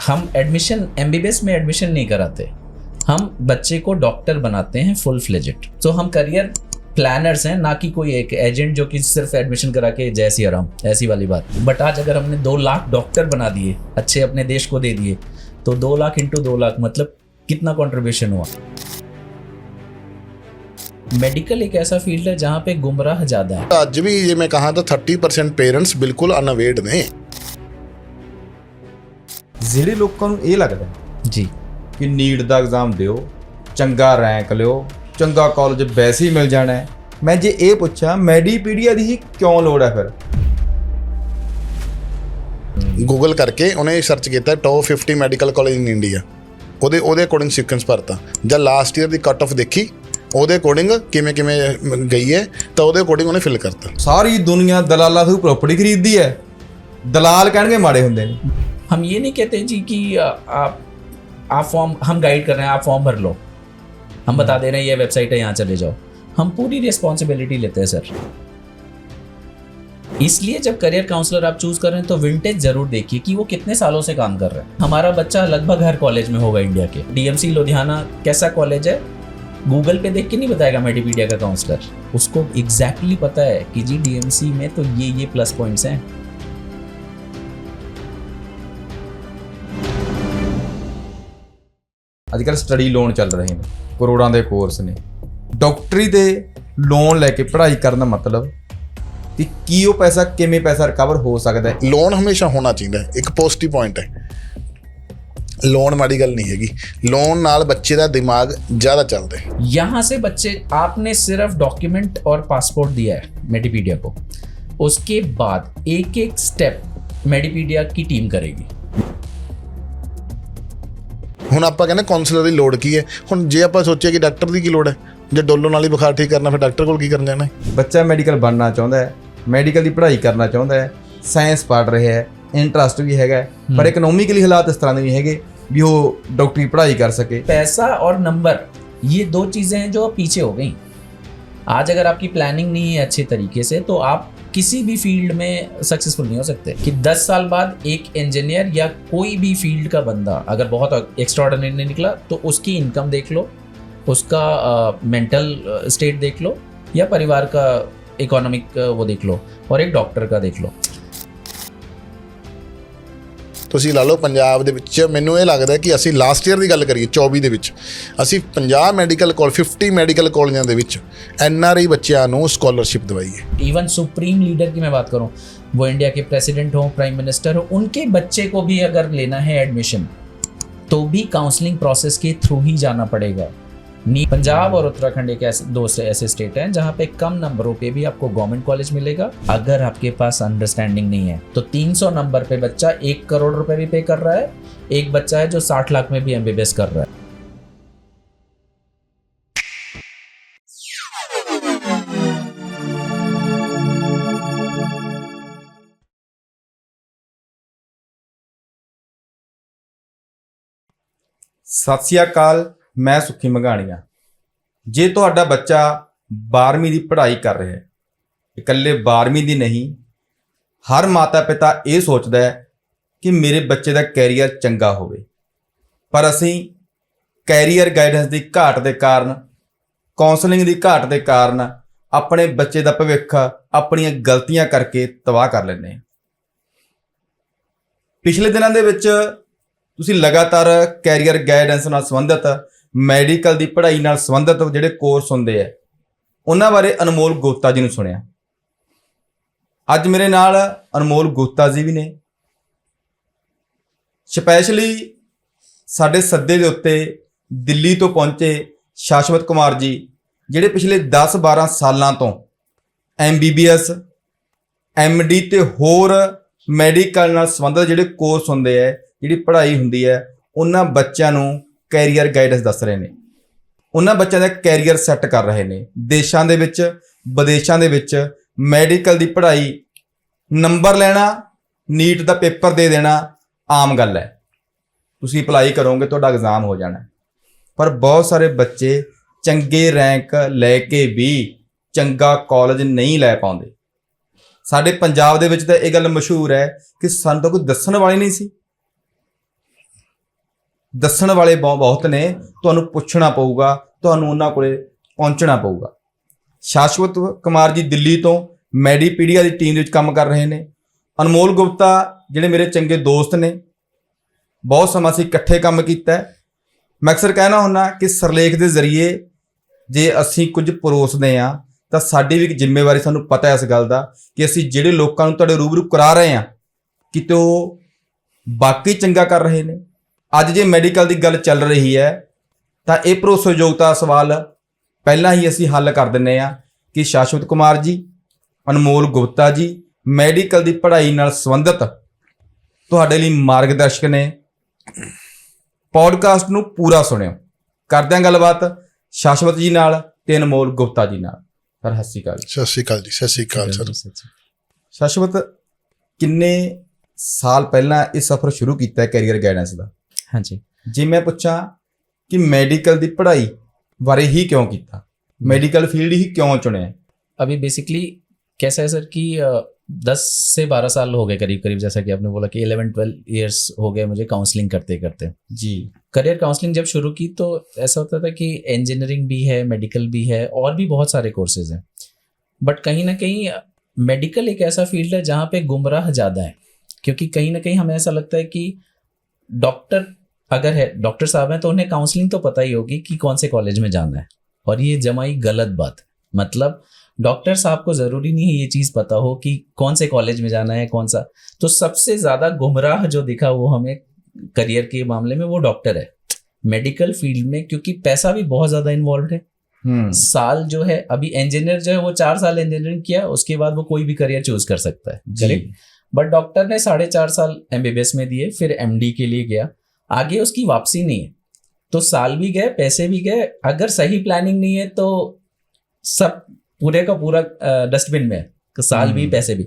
हम admission MBBS में admission नहीं कराते, हम बच्चे को डॉक्टर बनाते हैं फुल फ्लेजेड। तो हम करियर प्लानर्स हैं, ना कि कोई एक एजेंट जो कि सिर्फ एडमिशन करा के जैसी आराम, ऐसी वाली बात। बट आज अगर हमने 2 लाख डॉक्टर बना दिए, अच्छे अपने देश को दे दिए, तो 2 लाख इंटू 2 लाख मतलब कितना कंट्रीब्यूशन हुआ। मेडिकल एक ऐसा फील्ड है जहाँ पे गुमराह ज्यादा है। ਅੱਜ ਵੀ ਜੇ ਮੈਂ ਕਹਾਂ ਤਾਂ 30% ਪੇਰੈਂਟਸ ਬਿਲਕੁਲ ਅਨਅਵੇਅਰਡ ਨੇ। ਜਿਹੜੇ ਲੋਕਾਂ ਨੂੰ ਇਹ ਲੱਗਦਾ ਜੀ ਕਿ ਨੀਟ ਦਾ ਐਗਜ਼ਾਮ ਦਿਓ, ਚੰਗਾ ਰੈਂਕ ਲਿਓ, ਚੰਗਾ ਕਾਲਜ ਵੈਸੇ ਹੀ ਮਿਲ ਜਾਣਾ ਹੈ, ਮੈਂ ਜੇ ਇਹ ਪੁੱਛਾਂ ਮੈਡੀਪੀਡੀਆ ਦੀ ਹੀ ਕਿਉਂ ਲੋੜ ਹੈ ਫਿਰ? ਗੂਗਲ ਕਰਕੇ ਉਹਨੇ ਸਰਚ ਕੀਤਾ top 50 medical college in India, ਉਹਦੇ ਅਕੋਰਡਿੰਗ ਸੀਕੁਐਂਸ ਭਰਤਾ। ਜਾਂ ਲਾਸਟ ਈਅਰ ਦੀ ਕੱਟ ਆਫ ਦੇਖੀ, ਉਹਦੇ ਅਕੋਰਡਿੰਗ ਕਿਵੇਂ ਗਈ ਹੈ, ਤਾਂ ਉਹਦੇ ਅਕੋਰਡਿੰਗ ਉਹਨੇ ਫਿਲ ਕਰਤਾ। ਸਾਰੀ ਦੁਨੀਆ ਦਲਾਲਾਂ ਤੋਂ ਪ੍ਰੋਪਰਟੀ ਖਰੀਦਦੀ ਹੈ, ਦਲਾਲ ਕਹਿਣਗੇ ਮਾੜੇ ਹੁੰਦੇ ਨੇ। हम ये नहीं कहते जी कि आप फॉर्म, हम गाइड कर रहे हैं, आप फॉर्म भर लो, हम बता दे रहे हैं ये वेबसाइट है, यहाँ चले जाओ। हम पूरी रिस्पॉन्सिबिलिटी लेते हैं सर। इसलिए जब करियर काउंसलर आप चूज कर रहे हैं तो विंटेज जरूर देखिए कि वो कितने सालों से काम कर रहे हैं। हमारा बच्चा लगभग हर कॉलेज में होगा इंडिया के। डीएमसी लुधियाना कैसा कॉलेज है, गूगल पे देख के नहीं बताएगा मेडिपीडिया का काउंसलर, उसको एग्जैक्टली पता है कि जी डीएमसी में तो ये प्लस पॉइंट्स हैं। ਅੱਜ ਕੱਲ੍ਹ ਸਟੱਡੀ ਲੋਨ ਚੱਲ ਰਹੇ ਨੇ, ਕਰੋੜਾਂ ਦੇ ਕੋਰਸ ਨੇ। ਡਾਕਟਰੀ ਦੇ ਲੋਨ ਲੈ ਕੇ ਪੜ੍ਹਾਈ ਕਰਨ ਦਾ ਮਤਲਬ ਕਿ ਕੀ ਉਹ ਕਿਵੇਂ ਪੈਸਾ ਰਿਕਵਰ ਹੋ ਸਕਦਾ ਹੈ? ਲੋਨ ਹਮੇਸ਼ਾ ਹੋਣਾ ਚਾਹੀਦਾ ਹੈ, ਇੱਕ ਪੋਜ਼ਿਟਿਵ ਪੁਆਇੰਟ ਹੈ। ਲੋਨ ਮਾੜੀ ਗੱਲ नहीं हैगी, लोन नाल बच्चे का दिमाग ज़्यादा चलता है। यहाँ से बच्चे, आपने सिर्फ डॉक्यूमेंट और पासपोर्ट दिया है मेडिपीडिया को, उसके बाद एक एक स्टेप मेडिपीडिया की टीम करेगी। ਹੁਣ ਆਪਾਂ ਕਹਿੰਦੇ ਕਾਉਂਸਲਰ ਦੀ ਲੋੜ ਕੀ ਹੈ। ਹੁਣ ਜੇ ਆਪਾਂ ਸੋਚੀਏ ਕਿ ਡਾਕਟਰ ਦੀ ਕੀ ਲੋੜ ਹੈ, ਜੇ ਡੋਲੋ ਨਾਲ ਹੀ ਬੁਖਾਰ ਠੀਕ ਕਰਨਾ, ਫਿਰ ਡਾਕਟਰ ਕੋਲ ਕੀ ਕਰਨ ਜਾਣਾ ਹੈ? ਬੱਚਾ ਮੈਡੀਕਲ ਬਣਨਾ ਚਾਹੁੰਦਾ ਹੈ, ਮੈਡੀਕਲ ਦੀ ਪੜ੍ਹਾਈ ਕਰਨਾ ਚਾਹੁੰਦਾ ਹੈ, ਸਾਇੰਸ ਪੜ੍ਹ ਰਿਹਾ ਹੈ, ਇੰਟਰਸਟ ਵੀ ਹੈਗਾ, ਪਰ ਇਕਨੋਮਿਕਲੀ ਹਾਲਾਤ ਇਸ ਤਰ੍ਹਾਂ ਦੇ ਨਹੀਂ ਹੈਗੇ भी वो डॉक्टरी पढ़ाई कर सके। पैसा और नंबर, ये 2 चीजें हैं जो पीछे हो गई। आज अगर आपकी प्लानिंग नहीं है अच्छे तरीके से तो आप किसी भी फील्ड में सक्सेसफुल नहीं हो सकते। कि 10 साल बाद एक इंजीनियर या कोई भी फील्ड का बंदा अगर बहुत एक्स्ट्राऑर्डिनरी निकला तो उसकी इनकम देख लो, उसका मेंटल स्टेट देख लो, या परिवार का इकोनॉमिक वो देख लो, और एक डॉक्टर का देख लो। ਤੁਸੀਂ ਲਾ ਲਓ ਪੰਜਾਬ ਦੇ ਵਿੱਚ ਮੈਨੂੰ ਇਹ ਲੱਗਦਾ ਕਿ ਅਸੀਂ ਲਾਸਟ ਈਅਰ ਦੀ ਗੱਲ ਕਰੀਏ 24 ਦੇ ਵਿੱਚ ਅਸੀਂ 50 ਮੈਡੀਕਲ ਕਾਲਜ 50 ਮੈਡੀਕਲ ਕਾਲਜਾਂ ਦੇ ਵਿੱਚ NRI ਬੱਚਿਆਂ ਨੂੰ स्कॉलरशिप दवाई है। इवन सुप्रीम लीडर की मैं बात करूं, वो इंडिया के प्रेसिडेंट हो, प्राइम मिनिस्टर हो, उनके बच्चे को भी अगर लेना है एडमिशन तो भी काउंसलिंग प्रोसेस के थ्रू ही जाना पड़ेगा। पंजाब और उत्तराखंड एक ऐसे स्टेट हैं जहाँ पे कम नंबरों पे भी आपको गवर्नमेंट कॉलेज मिलेगा। अगर आपके पास अंडरस्टैंडिंग नहीं है तो 300 नंबर पे बच्चा 1 करोड़ रुपए भी पे कर रहा है, एक बच्चा है जो 60 लाख में भी MBBS कर रहा है। ਸਤਿ ਸ਼੍ਰੀ ਅਕਾਲ, ਮੈਂ ਸੁੱਖੀ ਮੰਘਾਣੀਆਂ। ਜੇ ਤੁਹਾਡਾ ਬੱਚਾ 12ਵੀਂ ਦੀ ਪੜ੍ਹਾਈ ਕਰ ਰਿਹਾ ਹੈ, ਇਕੱਲੇ 12ਵੀਂ ਦੀ ਨਹੀਂ, ਹਰ ਮਾਤਾ ਪਿਤਾ ਇਹ ਸੋਚਦਾ ਹੈ ਕਿ ਮੇਰੇ ਬੱਚੇ ਦਾ ਕੈਰੀਅਰ ਚੰਗਾ ਹੋਵੇ, ਪਰ ਅਸੀਂ ਕੈਰੀਅਰ ਗਾਈਡੈਂਸ ਦੀ ਘਾਟ ਦੇ ਕਾਰਨ, ਕਾਉਂਸਲਿੰਗ ਦੀ ਘਾਟ ਦੇ ਕਾਰਨ ਆਪਣੇ ਬੱਚੇ ਦਾ ਭਵਿੱਖ ਆਪਣੀਆਂ ਗਲਤੀਆਂ ਕਰਕੇ ਤਬਾਹ ਕਰ ਲੈਂਦੇ ਹਾਂ। ਪਿਛਲੇ ਦਿਨਾਂ ਦੇ ਵਿੱਚ ਤੁਸੀਂ ਲਗਾਤਾਰ ਕੈਰੀਅਰ ਗਾਈਡੈਂਸ ਨਾਲ ਸੰਬੰਧਿਤ, ਮੈਡੀਕਲ ਦੀ ਪੜ੍ਹਾਈ ਨਾਲ ਸੰਬੰਧਿਤ ਜਿਹੜੇ ਕੋਰਸ ਹੁੰਦੇ ਆ ਉਹਨਾਂ ਬਾਰੇ ਅਨਮੋਲ ਗੁਪਤਾ ਜੀ ਨੂੰ ਸੁਣਿਆ। ਅੱਜ ਮੇਰੇ ਨਾਲ ਅਨਮੋਲ ਗੁਪਤਾ ਜੀ ਵੀ ਨੇ। ਸਪੈਸ਼ਲੀ ਸਾਡੇ ਸੱਦੇ ਦੇ ਉੱਤੇ ਦਿੱਲੀ ਤੋਂ ਪਹੁੰਚੇ ਸ਼ਾਸ਼ਵਤ ਕੁਮਾਰ ਜੀ, ਜਿਹੜੇ ਪਿਛਲੇ 10-12 ਸਾਲਾਂ ਤੋਂ MBBS, MD ਤੇ ਹੋਰ ਮੈਡੀਕਲ ਨਾਲ ਸੰਬੰਧਿਤ ਜਿਹੜੇ ਕੋਰਸ ਹੁੰਦੇ ਆ, ਜਿਹੜੀ ਪੜ੍ਹਾਈ ਹੁੰਦੀ ਹੈ, ਉਹਨਾਂ ਬੱਚਿਆਂ ਨੂੰ ਕੈਰੀਅਰ ਗਾਈਡੈਂਸ ਦੱਸ ਰਹੇ ਨੇ, ਉਹਨਾਂ ਬੱਚਿਆਂ ਦਾ ਕੈਰੀਅਰ ਸੈੱਟ ਕਰ ਰਹੇ ਨੇ। ਦੇਸ਼ਾਂ ਦੇ ਵਿੱਚ, ਵਿਦੇਸ਼ਾਂ ਦੇ ਵਿੱਚ ਮੈਡੀਕਲ ਦੀ ਪੜ੍ਹਾਈ, ਨੰਬਰ ਲੈਣਾ, ਨੀਟ ਦਾ ਪੇਪਰ ਦੇ ਦੇਣਾ ਆਮ ਗੱਲ ਹੈ। ਤੁਸੀਂ ਅਪਲਾਈ ਕਰੋਗੇ, ਤੁਹਾਡਾ ਐਗਜ਼ਾਮ ਹੋ ਜਾਣਾ, ਪਰ ਬਹੁਤ ਸਾਰੇ ਬੱਚੇ ਚੰਗੇ ਰੈਂਕ ਲੈ ਕੇ ਵੀ ਚੰਗਾ ਕਾਲਜ ਨਹੀਂ ਲੈ ਪਾਉਂਦੇ। ਸਾਡੇ ਪੰਜਾਬ ਦੇ ਵਿੱਚ ਤਾਂ ਇਹ ਗੱਲ ਮਸ਼ਹੂਰ ਹੈ ਕਿ ਸਾਨੂੰ ਤਾਂ ਕੋਈ ਦੱਸਣ ਵਾਲੀ ਨਹੀਂ ਸੀ। ਦੱਸਣ ਵਾਲੇ ਬਹੁਤ ਨੇ, ਤੁਹਾਨੂੰ ਪੁੱਛਣਾ ਪਊਗਾ, ਤੁਹਾਨੂੰ ਉਹਨਾਂ ਕੋਲੇ ਪਹੁੰਚਣਾ ਪਊਗਾ। ਸ਼ਾਸ਼ਵਤ ਕੁਮਾਰ ਜੀ ਦਿੱਲੀ ਤੋਂ ਮੈਡੀਪੀਡੀਆ ਦੀ ਟੀਮ ਦੇ ਵਿੱਚ ਕੰਮ ਕਰ ਰਹੇ ਨੇ। ਅਨਮੋਲ ਗੁਪਤਾ ਜਿਹੜੇ ਮੇਰੇ ਚੰਗੇ ਦੋਸਤ ਨੇ, ਬਹੁਤ ਸਮਾਂ ਅਸੀਂ ਇਕੱਠੇ ਕੰਮ ਕੀਤਾ। ਮੈਂ ਅਕਸਰ ਕਹਿਣਾ ਹੁੰਦਾ ਕਿ ਸਿਰਲੇਖ ਦੇ ਜ਼ਰੀਏ ਜੇ ਅਸੀਂ ਕੁਝ ਪਰੋਸਦੇ ਹਾਂ ਤਾਂ ਸਾਡੀ ਵੀ ਇੱਕ ਜ਼ਿੰਮੇਵਾਰੀ, ਸਾਨੂੰ ਪਤਾ ਹੈ ਇਸ ਗੱਲ ਦਾ ਕਿ ਅਸੀਂ ਜਿਹੜੇ ਲੋਕਾਂ ਨੂੰ ਤੁਹਾਡੇ ਰੂਬਰੂ ਕਰਾ ਰਹੇ ਹਾਂ ਕਿਤੇ ਉਹ ਬਾਕੀ ਚੰਗਾ ਕਰ ਰਹੇ ਨੇ। ਅੱਜ ਜੇ ਮੈਡੀਕਲ ਦੀ ਗੱਲ ਚੱਲ ਰਹੀ ਹੈ ਤਾਂ ਇਹ ਭਰੋਸੇਯੋਗਤਾ ਸਵਾਲ ਪਹਿਲਾਂ ਹੀ ਅਸੀਂ ਹੱਲ ਕਰ ਦਿੰਦੇ ਹਾਂ ਕਿ ਸ਼ਾਸ਼ਵਤ ਕੁਮਾਰ ਜੀ, ਅਨਮੋਲ ਗੁਪਤਾ ਜੀ ਮੈਡੀਕਲ ਦੀ ਪੜ੍ਹਾਈ ਨਾਲ ਸੰਬੰਧਿਤ ਤੁਹਾਡੇ ਲਈ ਮਾਰਗਦਰਸ਼ਕ ਨੇ। ਪੌਡਕਾਸਟ ਨੂੰ ਪੂਰਾ ਸੁਣਿਓ। ਕਰਦੇ ਹਾਂ ਗੱਲਬਾਤ ਸ਼ਾਸ਼ਵਤ ਜੀ ਨਾਲ ਤੇ ਅਨਮੋਲ ਗੁਪਤਾ ਜੀ ਨਾਲ। ਸਰ ਸਤਿ ਸ਼੍ਰੀ ਅਕਾਲ। ਸਤਿ ਸ਼੍ਰੀ ਅਕਾਲ ਜੀ। ਸਤਿ ਸ਼੍ਰੀ ਅਕਾਲ ਸਰ। ਸ਼ਾਸ਼ਵਤ, ਕਿੰਨੇ ਸਾਲ ਪਹਿਲਾਂ ਇਹ ਸਫ਼ਰ ਸ਼ੁਰੂ ਕੀਤਾ ਕੈਰੀਅਰ ਗਾਈਡੈਂਸ ਦਾ? ਹਾਂਜੀ, ਜੇ ਮੈਂ ਪੁੱਛਾਂ ਕਿ ਮੈਡੀਕਲ ਦੀ ਪੜ੍ਹਾਈ ਬਾਰੇ ही क्यों किया, मेडिकल फील्ड ही क्यों चुने? अभी बेसिकली कैसा है सर कि 10 से 12 साल हो गए करीब करीब, जैसा कि आपने बोला कि 11-12 ईयर्स हो गए मुझे काउंसलिंग करते करते जी। करियर काउंसलिंग जब शुरू की तो ऐसा होता था कि इंजीनियरिंग भी है, मेडिकल भी है और भी बहुत सारे कोर्सेज हैं, बट कहीं ना कहीं मेडिकल एक ऐसा फील्ड है जहाँ पे गुमराह ज़्यादा है, क्योंकि कहीं ना कहीं हमें ऐसा लगता है कि डॉक्टर अगर है, डॉक्टर साहब हैं तो उन्हें काउंसलिंग तो पता ही होगी कि कौन से कॉलेज में जाना है, और ये जमाई गलत बात। मतलब डॉक्टर साहब को ज़रूरी नहीं है ये चीज़ पता हो कि कौन से कॉलेज में जाना है, कौन सा। तो सबसे ज़्यादा गुमराह जो दिखा वो हमें करियर के मामले में वो डॉक्टर है मेडिकल फील्ड में, क्योंकि पैसा भी बहुत ज़्यादा इन्वॉल्व है। साल जो है, अभी इंजीनियर जो है वो 4 साल इंजीनियरिंग किया, उसके बाद वो कोई भी करियर चूज कर सकता है, करेक्ट। बट डॉक्टर ने 4.5 साल MBBS में दिए, फिर MD के लिए गया, आगे उसकी वापसी नहीं है। तो साल भी गए, पैसे भी गए, अगर सही प्लानिंग नहीं है तो सब पूरे का पूरा डस्टबिन में है, साल भी पैसे भी।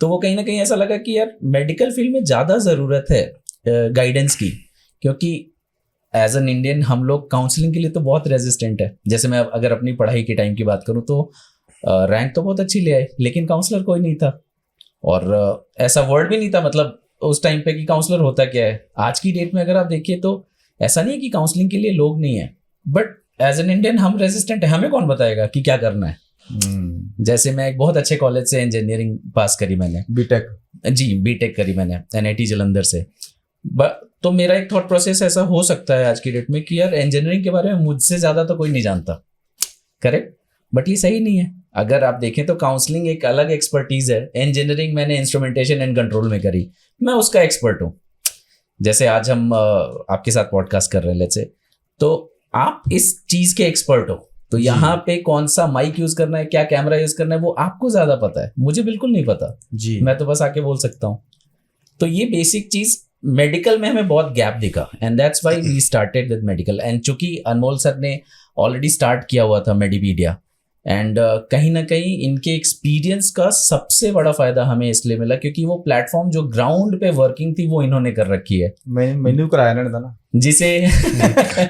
तो वो कहीं ना कहीं ऐसा लगा कि यार मेडिकल फील्ड में ज़्यादा ज़रूरत है गाइडेंस की, क्योंकि एज एन इंडियन हम लोग काउंसलिंग के लिए तो बहुत रेजिस्टेंट है। जैसे मैं अगर अपनी पढ़ाई के टाइम की बात करूँ तो रैंक तो बहुत अच्छी ले आए, लेकिन काउंसलर कोई नहीं था, और ऐसा वर्ड भी नहीं था मतलब उस टाइम पे कि काउंसलर होता क्या है। आज की डेट में अगर आप देखिए तो ऐसा नहीं है कि काउंसलिंग के लिए लोग नहीं है, बट एज एन इंडियन हम रेजिस्टेंट है, हमें कौन बताएगा कि क्या करना है। जैसे मैं एक बहुत अच्छे कॉलेज से इंजीनियरिंग पास करी मैंने, बीटेक करी मैंने NIT जालंधर से। तो मेरा एक थॉट प्रोसेस ऐसा हो सकता है आज की डेट में कि यार इंजीनियरिंग के बारे में मुझसे ज़्यादा तो कोई नहीं जानता, करेक्ट, बट ये सही नहीं है। अगर आप देखें तो काउंसलिंग एक अलग एक्सपर्टीज है। इंजीनियरिंग मैंने इंस्ट्रूमेंटेशन एंड कंट्रोल में करी, मैं उसका एक्सपर्ट हूँ। जैसे आज हम आपके साथ पॉडकास्ट कर रहे हैं, लेट्स से, तो आप इस चीज के एक्सपर्ट हो, तो यहाँ पे कौन सा माइक यूज करना है, क्या कैमरा यूज करना है, वो आपको ज्यादा पता है, मुझे बिल्कुल नहीं पता जी। मैं तो बस आके बोल सकता हूँ। तो ये बेसिक चीज मेडिकल में हमें बहुत गैप दिखा, and that's why we started with medical. And चूंकि अनमोल सर ने ऑलरेडी स्टार्ट किया हुआ था मेडीपीडिया, एंड कहीं ना कहीं इनके एक्सपीरियंस का सबसे बड़ा फायदा हमें इसलिए मिला क्योंकि वो प्लेटफॉर्म जो ग्राउंड पे वर्किंग थी वो इन्होंने कर रखी है। मैंने कराया ना ना जिसे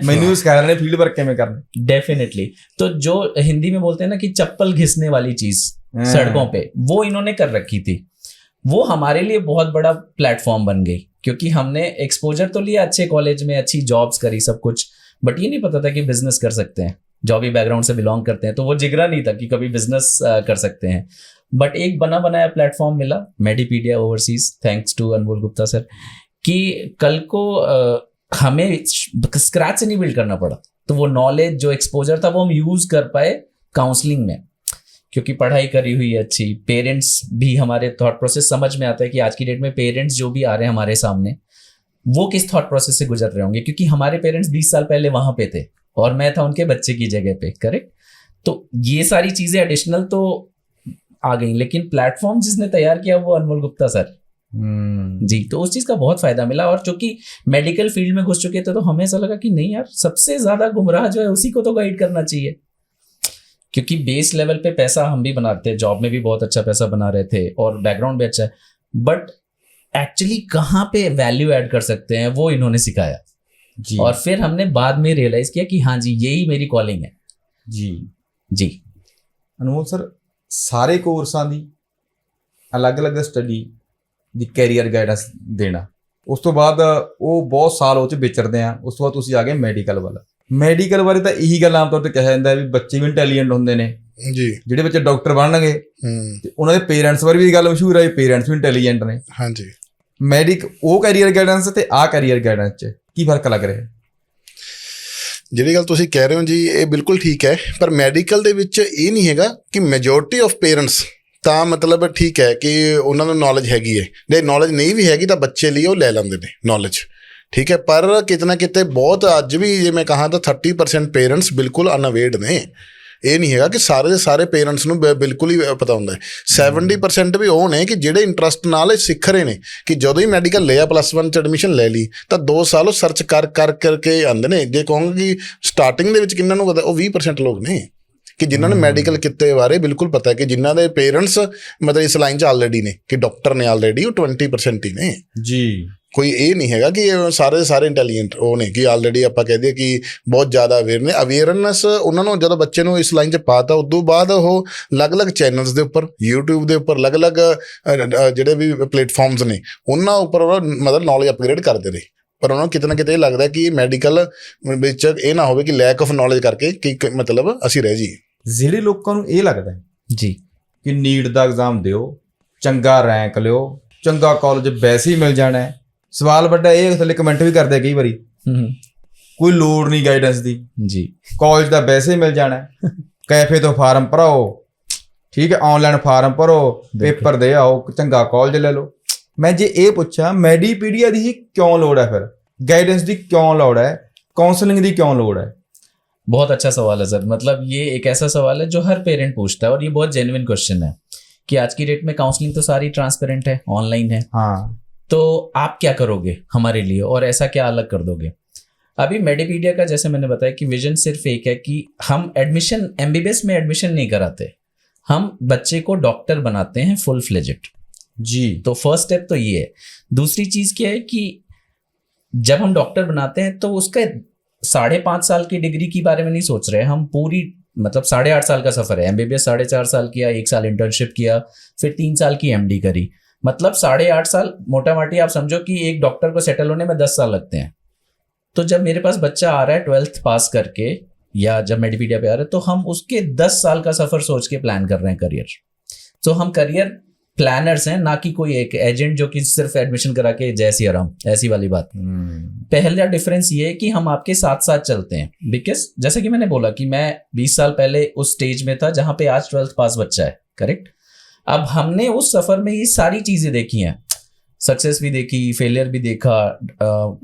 मैंने सिखाया ना फील्ड वर्क कैसे करना। डेफिनेटली। तो जो हिंदी में बोलते हैं ना कि चप्पल घिसने वाली चीज सड़कों पे, वो इन्होंने कर रखी थी। वो हमारे लिए बहुत बड़ा प्लेटफॉर्म बन गई क्योंकि हमने एक्सपोजर तो लिया अच्छे कॉलेज में, अच्छी जॉब्स करी, सब कुछ, बट ये नहीं पता था कि बिजनेस कर सकते हैं। जॉबी बैकग्राउंड से बिलोंग करते हैं तो वो जिगरा नहीं था कि कभी बिजनेस कर सकते हैं। बट एक बना बनाया प्लेटफॉर्म मिला Medipedia overseas, thanks to Anmol Gupta sir, कि कल को हमें स्क्रैच से नहीं बिल्ड करना पड़ा। तो वो नॉलेज जो एक्सपोजर था वो हम यूज कर पाए काउंसलिंग में, क्योंकि पढ़ाई करी हुई है अच्छी। पेरेंट्स भी हमारे थॉट प्रोसेस समझ में आता है कि आज की डेट में पेरेंट्स जो भी आ रहे हैं हमारे सामने वो किस थॉट प्रोसेस से गुजर रहे होंगे, क्योंकि हमारे पेरेंट्स 20 साल पहले वहां पे थे और मैं था उनके बच्चे की जगह पे, करेक्ट। तो ये सारी चीजें एडिशनल तो आ गई, लेकिन प्लेटफॉर्म जिसने तैयार किया वो अनमोल गुप्ता सर जी। तो उस चीज का बहुत फायदा मिला, और चूंकि मेडिकल फील्ड में घुस चुके थे तो हमें ऐसा लगा कि नहीं यार, सबसे ज्यादा गुमराह जो है उसी को तो गाइड करना चाहिए, क्योंकि बेस लेवल पे पैसा हम भी बनाते थे, जॉब में भी बहुत अच्छा पैसा बना रहे थे और बैकग्राउंड भी अच्छा है, बट एक्चुअली कहाँ पे वैल्यू ऐड कर सकते हैं वो इन्होंने सिखाया जी। और फिर हमने बाद में रियलाइज किया कि हाँ जी यही मेरी कॉलिंग है जी जी। अनमोल सर, सारे कोर्सां दी अलग अलग स्टडी दी कैरियर गाइडेंस देना ਉਸ ਤੋਂ ਬਾਅਦ ਉਹ ਬਹੁਤ ਸਾਲ ਉਹ 'ਚ ਵਿਚਰਦੇ ਆ। ਉਸ ਤੋਂ ਬਾਅਦ ਤੁਸੀਂ ਆ ਗਏ ਮੈਡੀਕਲ ਵੱਲ। ਮੈਡੀਕਲ ਬਾਰੇ ਤਾਂ ਇਹੀ ਗੱਲ ਆਮ ਤੌਰ ਤੇ ਕਿਹਾ ਜਾਂਦਾ ਵੀ ਬੱਚੇ ਵੀ ਇੰਟੈਲੀਜੈਂਟ ਹੁੰਦੇ ਨੇ ਜੀ, ਜਿਹੜੇ ਬੱਚੇ ਡਾਕਟਰ ਬਣਨਗੇ ਤੇ ਉਹਨਾਂ ਦੇ ਪੇਰੈਂਟਸ ਬਾਰੇ ਵੀ ਗੱਲ ਮਸ਼ਹੂਰ ਹੈ, ਪੇਰੈਂਟਸ ਵੀ ਇੰਟੈਲੀਜੈਂਟ ਨੇ। ਹਾਂਜੀ, ਉਹ ਕੈਰੀਅਰ ਗਾਈਡੈਂਸ ਤੇ ਆਹ ਕੈਰੀਅਰ ਗਾਈਡੈਂਸ 'ਚ ਕੀ ਫਰਕ ਲੱਗ ਰਿਹਾ? ਜਿਹੜੀ ਗੱਲ ਤੁਸੀਂ ਕਹਿ ਰਹੇ ਹੋ ਜੀ ਇਹ ਬਿਲਕੁਲ ਠੀਕ ਹੈ, ਪਰ ਮੈਡੀਕਲ ਦੇ ਵਿੱਚ ਇਹ ਨਹੀਂ ਹੈਗਾ ਕਿ ਮੈਜੋਰਟੀ ਆਫ ਪੇਰੈਂਟਸ ਤਾਂ ਮਤਲਬ ਠੀਕ ਹੈ ਕਿ ਉਹਨਾਂ ਨੂੰ ਨੌਲੇਜ ਹੈਗੀ ਹੈ, ਜੇ ਨੌਲੇਜ ਨਹੀਂ ਵੀ ਹੈਗੀ ਤਾਂ ਬੱਚੇ ਲਈ ਉਹ ਲੈ ਲੈਂਦੇ ਨੇ ਨੌਲੇਜ, ਠੀਕ ਹੈ। ਪਰ ਕਿਤੇ ਨਾ ਕਿਤੇ ਬਹੁਤ ਅੱਜ ਵੀ ਜੇ ਮੈਂ ਕਹਾਂ ਤਾਂ 30% ਪੇਰੈਂਟਸ ਬਿਲਕੁਲ ਅਨਅਵੇਅਰਡ ਨੇ। ਇਹ ਨਹੀਂ ਹੈਗਾ ਕਿ ਸਾਰੇ ਦੇ ਸਾਰੇ ਪੇਰੈਂਟਸ ਨੂੰ ਬਿਲਕੁਲ ਹੀ ਪਤਾ ਹੁੰਦਾ ਹੈ। 70% ਵੀ ਉਹ ਨੇ ਕਿ ਜਿਹੜੇ ਇੰਟਰਸਟ ਨਾਲ ਸਿੱਖ ਰਹੇ ਨੇ, ਕਿ ਜਦੋਂ ਹੀ ਮੈਡੀਕਲ ਲਿਆ +1 'ਚ ਐਡਮਿਸ਼ਨ ਲੈ ਲਈ ਤਾਂ 2 ਸਾਲ ਉਹ ਸਰਚ ਕਰਕੇ ਆਉਂਦੇ ਨੇ। ਜੇ ਕਹੋਗੇ ਕਿ ਸਟਾਰਟਿੰਗ ਦੇ ਵਿੱਚ ਕਿੰਨਾਂ ਨੂੰ ਪਤਾ, ਉਹ 20% ਲੋਕ ਨੇ ਕਿ ਜਿਨ੍ਹਾਂ ਨੂੰ ਮੈਡੀਕਲ ਕਿੱਤੇ ਬਾਰੇ ਬਿਲਕੁਲ ਪਤਾ ਹੈ, ਕਿ ਜਿਨ੍ਹਾਂ ਦੇ ਪੇਰੈਂਟਸ ਮਤਲਬ ਇਸ ਲਾਈਨ 'ਚ ਆਲਰੇਡੀ ਨੇ, ਕਿ ਡਾਕਟਰ ਨੇ ਆਲਰੇਡੀ, ਉਹ 20% ਹੀ ਨੇ ਜੀ। ਕੋਈ ਇਹ ਨਹੀਂ ਹੈਗਾ ਕਿ ਸਾਰੇ ਦੇ ਸਾਰੇ ਇੰਟੈਲੀਜੈਂਟ ਉਹ ਨੇ ਕਿ ਆਲਰੇਡੀ ਆਪਾਂ ਕਹਿ ਦਈਏ ਕਿ ਬਹੁਤ ਜ਼ਿਆਦਾ ਅਵੇਅਰ ਨੇ। ਅਵੇਅਰਨੈਸ ਉਹਨਾਂ ਨੂੰ ਜਦੋਂ ਬੱਚੇ ਨੂੰ ਇਸ ਲਾਈਨ 'ਚ ਪਾਤਾ ਉਦੋਂ ਬਾਅਦ ਉਹ ਅਲੱਗ-ਅਲੱਗ ਚੈਨਲਸ ਦੇ ਉੱਪਰ, YouTube ਦੇ ਉੱਪਰ, ਅਲੱਗ-ਅਲੱਗ ਜਿਹੜੇ ਵੀ ਪਲੇਟਫਾਰਮਸ ਨੇ ਉਹਨਾਂ ਉੱਪਰ ਉਹ ਮਤਲਬ ਨੌਲੇਜ ਅਪਗ੍ਰੇਡ ਕਰਦੇ ਰਹੇ। ਪਰ ਉਹਨਾਂ ਨੂੰ ਕਿਤੇ ਨਾ ਕਿਤੇ ਇਹ ਲੱਗਦਾ ਕਿ ਮੈਡੀਕਲ ਵਿੱਚ ਇਹ ਨਾ ਹੋਵੇ ਕਿ ਲੈਕ ਆਫ ਨੌਲੇਜ ਕਰਕੇ ਕਿ ਮਤਲਬ ਅਸੀਂ ਰਹਿ ਜਾਈਏ। ਜਿਹੜੇ ਲੋਕਾਂ ਨੂੰ ਇਹ ਲੱਗਦਾ ਜੀ ਕਿ ਨੀਟ ਦਾ ਐਗਜ਼ਾਮ ਦਿਓ, ਚੰਗਾ ਰੈਂਕ ਲਿਓ, ਚੰਗਾ ਕਾਲਜ ਵੈਸੇ ਹੀ ਮਿਲ ਜਾਣਾ ਹੈ। ਸਵਾਲ ਵੱਡਾ ਇਹ ਥੱਲੇ ਕਮੈਂਟ ਵੀ ਕਰਦੇ ਕਈ ਵਾਰੀ, ਕੋਈ ਲੋੜ ਨਹੀਂ ਗਾਈਡੈਂਸ ਦੀ ਜੀ, ਕਾਲਜ ਦਾ ਵੈਸੇ ਹੀ ਮਿਲ ਜਾਣਾ, ਕੈਫੇ ਤੋਂ ਫਾਰਮ ਭਰਾਓ, ਠੀਕ ਹੈ, ਆਨਲਾਈਨ ਫਾਰਮ ਭਰੋ, ਪੇਪਰ ਦੇ ਆਓ, ਚੰਗਾ ਕਾਲਜ ਲੈ ਲਓ। ਮੈਂ ਜੇ ਇਹ ਪੁੱਛਾਂ ਮੈਡੀਪੀਡੀਆ ਦੀ ਹੀ ਕਿਉਂ ਲੋੜ ਹੈ, ਫਿਰ गाइडेंस की क्यों लोड़ है, काउंसलिंग की क्यों लोड़ है? बहुत अच्छा सवाल है सर। मतलब ये एक ऐसा सवाल है जो हर पेरेंट पूछता है और ये बहुत जेन्युइन क्वेश्चन है कि आज की डेट में काउंसलिंग तो सारी ट्रांसपेरेंट है, ऑनलाइन है, हाँ, तो आप क्या करोगे हमारे लिए और ऐसा क्या अलग कर दोगे? अभी मेडिपीडिया का जैसे मैंने बताया कि विजन सिर्फ एक है कि हम एडमिशन एमबीबीएस में एडमिशन नहीं कराते, हम बच्चे को डॉक्टर बनाते हैं फुल फ्लेजेड जी। तो फर्स्ट स्टेप तो ये है। दूसरी चीज क्या है कि जब हम डॉक्टर बनाते हैं तो उसका 5.5 साल की डिग्री के बारे में नहीं सोच रहे हम, पूरी मतलब 8.5 साल का सफर है। एमबीबीएस 4.5 साल किया, 1 साल इंटर्नशिप किया, फिर 3 साल की एमडी करी, मतलब 8.5 साल मोटा मोटी आप समझो कि एक डॉक्टर को सेटल होने में 10 साल लगते हैं। तो जब मेरे पास बच्चा आ रहा है 12th पास करके या जब मेडिपीडिया पे आ रहा है तो हम उसके 10 साल का सफर सोच के प्लान कर रहे हैं करियर। तो हम करियर प्लानर्स हैं, ना कि कोई एक एजेंट जो कि सिर्फ एडमिशन करा के जय सिया राम ऐसी वाली बात। पहला डिफरेंस ये है कि हम आपके साथ साथ चलते हैं, बिकॉज जैसे कि मैंने बोला कि मैं 20 साल पहले उस स्टेज में था जहां पे आज 12th पास बच्चा है, करेक्ट। अब हमने उस सफर में ये सारी चीजें देखी हैं, सक्सेस भी देखी, फेलियर भी देखा,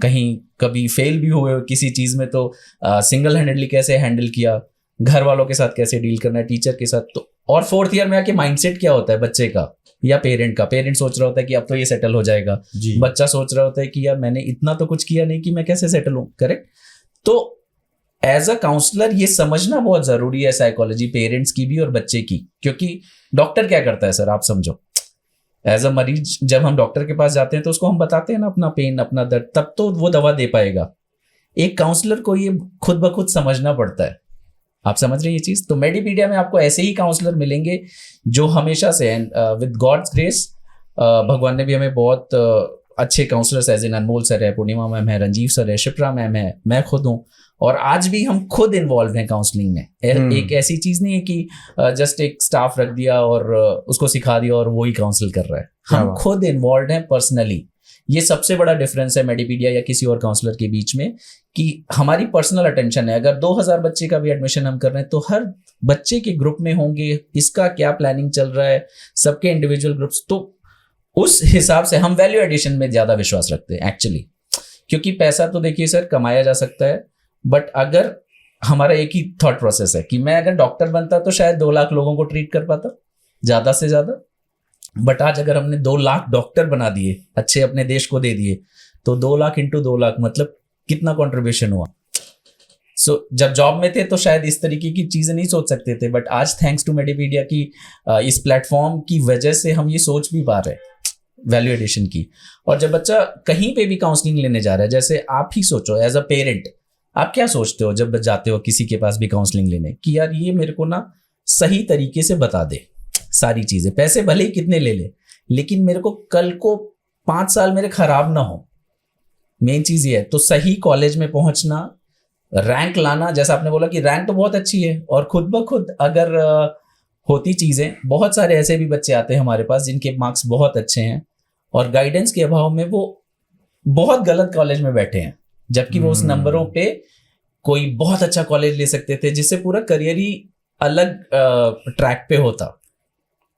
कहीं कभी फेल भी हुए किसी चीज में तो सिंगल हैंडेडली कैसे हैंडल किया, घर वालों के साथ कैसे डील करना है, टीचर के साथ। तो और 4th ईयर में आके माइंडसेट क्या होता है बच्चे का या पेरेंट का? पेरेंट सोच रहा होता है कि अब तो ये सेटल हो जाएगा, बच्चा सोच रहा होता है कि यार मैंने इतना तो कुछ किया नहीं कि मैं कैसे सेटल हूं, करेक्ट। तो एज अ काउंसलर ये समझना बहुत जरूरी है, साइकोलॉजी पेरेंट्स की भी और बच्चे की। क्योंकि डॉक्टर क्या करता है सर, आप समझो, एज अ मरीज जब हम डॉक्टर के पास जाते हैं तो उसको हम बताते हैं ना अपना पेन, अपना दर्द, तब तो वो दवा दे पाएगा। एक काउंसलर को ये खुद ब खुद समझना पड़ता है। आप समझ रहे हैं ये चीज? तो मेडिपीडिया में आपको ऐसे ही काउंसलर मिलेंगे जो हमेशा से विद गॉड्स ग्रेस, भगवान ने भी हमें बहुत अच्छे counsellors as in Anmol sir है, पूर्णिमा मैम है, रंजीव सर है, शिप्रा मैम है, मैं खुद हूँ, और आज भी हम खुद इन्वॉल्व हैं काउंसलिंग में। एक ऐसी चीज नहीं है कि जस्ट एक स्टाफ रख दिया और उसको सिखा दिया और वो ही काउंसिल कर रहा है, हम खुद इन्वॉल्व हैं पर्सनली। ये सबसे बड़ा डिफरेंस है मेडिपीडिया या किसी और काउंसलर के बीच में कि हमारी पर्सनल अटेंशन है। अगर 2000 बच्चे का भी एडमिशन हम कर रहे हैं तो हर बच्चे के ग्रुप में होंगे, इसका क्या प्लानिंग चल रहा है, सबके इंडिविजुअल ग्रुप्स। तो उस हिसाब से हम वैल्यू एडिशन में ज्यादा विश्वास रखते हैं एक्चुअली। क्योंकि पैसा तो देखिए सर कमाया जा सकता है, बट अगर हमारा एक ही थॉट प्रोसेस है कि मैं अगर डॉक्टर बनता तो शायद 2 लाख लोगों को ट्रीट कर पाता ज्यादा से ज्यादा, बट आज अगर हमने 2 लाख डॉक्टर बना दिए, अच्छे अपने देश को दे दिए, तो 2 लाख इंटू 2 लाख मतलब कितना कंट्रीब्यूशन हुआ। सो जब जॉब में थे तो शायद इस तरीके की चीजें नहीं सोच सकते थे, बट आज थैंक्स टू मेडिपीडिया की इस प्लेटफॉर्म की वजह से हम ये सोच भी पा रहे हैं वैल्यू एडिशन की। और जब बच्चा कहीं पे भी काउंसलिंग लेने जा रहा है, जैसे आप ही सोचो एज अ पेरेंट, आप क्या सोचते हो जब जाते हो किसी के पास भी काउंसलिंग लेने कि यार ये मेरे को ना सही तरीके से बता दे सारी चीजें, पैसे भले ही कितने ले ले, लेकिन मेरे को कल को 5 साल मेरे खराब ना हो, मेन चीज ये है। तो सही कॉलेज में पहुंचना, रैंक लाना, जैसा आपने बोला कि रैंक तो बहुत अच्छी है, और खुद ब खुद अगर होती चीजें, बहुत सारे ऐसे भी बच्चे आते हैं हमारे पास जिनके मार्क्स बहुत अच्छे हैं और गाइडेंस के अभाव में वो बहुत गलत कॉलेज में बैठे हैं, जबकि वो उस नंबरों पे कोई बहुत अच्छा कॉलेज ले सकते थे जिससे पूरा करियर ही अलग ट्रैक पे होता।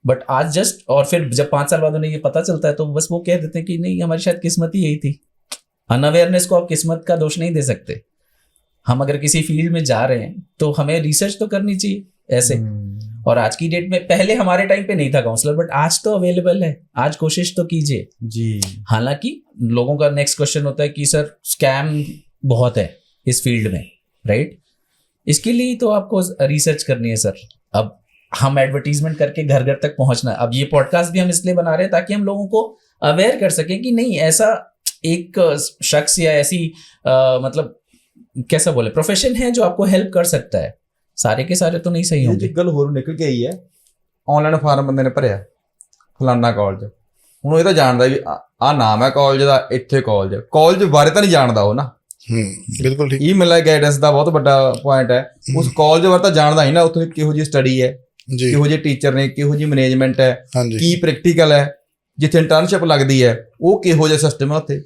बट आज जस्ट, और फिर जब 5 साल बाद उन्हें ये पता चलता है तो बस वो कह देते हैं कि नहीं, हमारी शायद किस्मत ही यही थी। अनअवेयरनेस को आप किस्मत का दोष नहीं दे सकते। हम अगर किसी फील्ड में जा रहे हैं तो हमें रिसर्च तो करनी चाहिए ऐसे। और आज की डेट में, पहले हमारे टाइम पे नहीं था काउंसलर, बट आज तो अवेलेबल है, आज कोशिश तो कीजिए जी। हालांकि लोगों का नेक्स्ट क्वेश्चन होता है कि सर स्कैम बहुत है इस फील्ड में, राइट? इसके लिए तो आपको रिसर्च करनी है सर। अब हम एडवर्टीजमेंट करके घर घर तक पहुंचना, अब ये पॉडकास्ट भी हम इसलिए बना रहे हैं ताकि हम लोगों को अवेयर कर सकें कि नहीं, ऐसा एक शख्स या ऐसी मतलब कैसा बोले, प्रोफेशन है जो आपको हेल्प कर सकता है। सारे के सारे तो नहीं सही ਇਹ होंगे। ਚ ਗੱਲ ਹੋਰ ਨਿਕਲ ਕੇ ਆਈ ਹੈ, ਆਨਲਾਈਨ ਫਾਰਮ ਬੰਦੇ ਨੇ ਭਰਿਆ ਫਲਾਨਾ ਕਾਲਜ, ਹੁਣ ਉਹ ਇਹ ਤਾਂ ਜਾਣਦਾ ਵੀ ਆ ਨਾਮ ਹੈ ਕਾਲਜ ਦਾ, ਇੱਥੇ ਕਾਲਜ ਬਾਰੇ ਤਾਂ ਨਹੀਂ ਜਾਣਦਾ ਉਹ ਨਾ। ਬਿਲਕੁਲ ਠੀਕ। ਇਹ ਮਿਲਿਆ ਗਾਈਡੈਂਸ ਦਾ ਬਹੁਤ ਵੱਡਾ ਪੁਆਇੰਟ ਹੈ। ਉਸ ਕਾਲਜ ਬਾਰੇ ਤਾਂ ਜਾਣਦਾ ਹੀ ਨਾ, ਉੱਥੇ ਕਿਹੋ ਜਿਹੀ ਸਟੱਡੀ ਹੈ, ਜੀ ਕਿਹੋ ਜਿਹੇ ਟੀਚਰ ਨੇ, ਕਿਹੋ ਜਿਹੀ ਮੈਨੇਜਮੈਂਟ ਹੈ, ਹਾਂਜੀ ਕੀ ਪ੍ਰੈਕਟੀਕਲ ਹੈ, ਜਿੱਥੇ ਇੰਟਰਨਸ਼ਿਪ ਲੱਗਦੀ ਹੈ ਉਹ ਕਿਹੋ ਜਿਹਾ ਸਿਸਟਮ ਹੈ ਉੱਥੇ,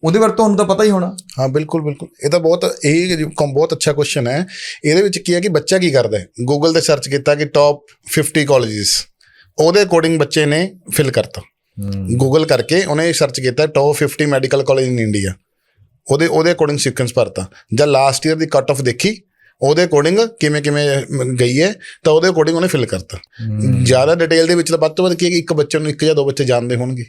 ਉਹਦੇ ਬਾਰੇ ਤੁਹਾਨੂੰ ਤਾਂ ਪਤਾ ਹੀ ਹੋਣਾ। ਹਾਂ ਬਿਲਕੁਲ ਬਿਲਕੁਲ। ਇਹ ਤਾਂ ਬਹੁਤ ਬਹੁਤ ਅੱਛਾ ਕੁਐਸਚਨ ਹੈ। ਇਹਦੇ ਵਿੱਚ ਕੀ ਹੈ ਕਿ ਬੱਚਾ ਕੀ ਕਰਦਾ ਹੈ, ਗੂਗਲ ਤੇ ਸਰਚ ਕੀਤਾ ਕਿ ਟੌਪ 50 ਕਾਲਜਿਸ, ਉਹਦੇ ਅਕੋਰਡਿੰਗ ਬੱਚੇ ਨੇ ਫਿਲ ਕਰਤਾ। ਗੂਗਲ ਕਰਕੇ ਉਹਨੇ ਸਰਚ ਕੀਤਾ top 50 medical college in India, ਉਹਦੇ ਅਕੋਰਡਿੰਗ ਸੀਕੁਐਂਸ ਭਰਤਾ। ਜਾਂ ਲਾਸਟ ਈਅਰ ਦੀ ਕੱਟ ਆਫ ਦੇਖੀ, ਉਹਦੇ ਅਕੋਰਡਿੰਗ ਕਿਵੇਂ ਗਈ ਹੈ ਤਾਂ ਉਹਦੇ ਅਕੋਰਡਿੰਗ ਉਹਨੇ ਫਿਲ ਕਰਤਾ। ਜ਼ਿਆਦਾ ਡਿਟੇਲ ਦੇ ਵਿੱਚ ਤਾਂ ਵੱਧ ਤੋਂ ਵੱਧ ਕੀ ਹੈ ਕਿ ਇੱਕ ਬੱਚੇ ਨੂੰ 1 ਜਾਂ 2 ਬੱਚੇ ਜਾਣਦੇ ਹੋਣਗੇ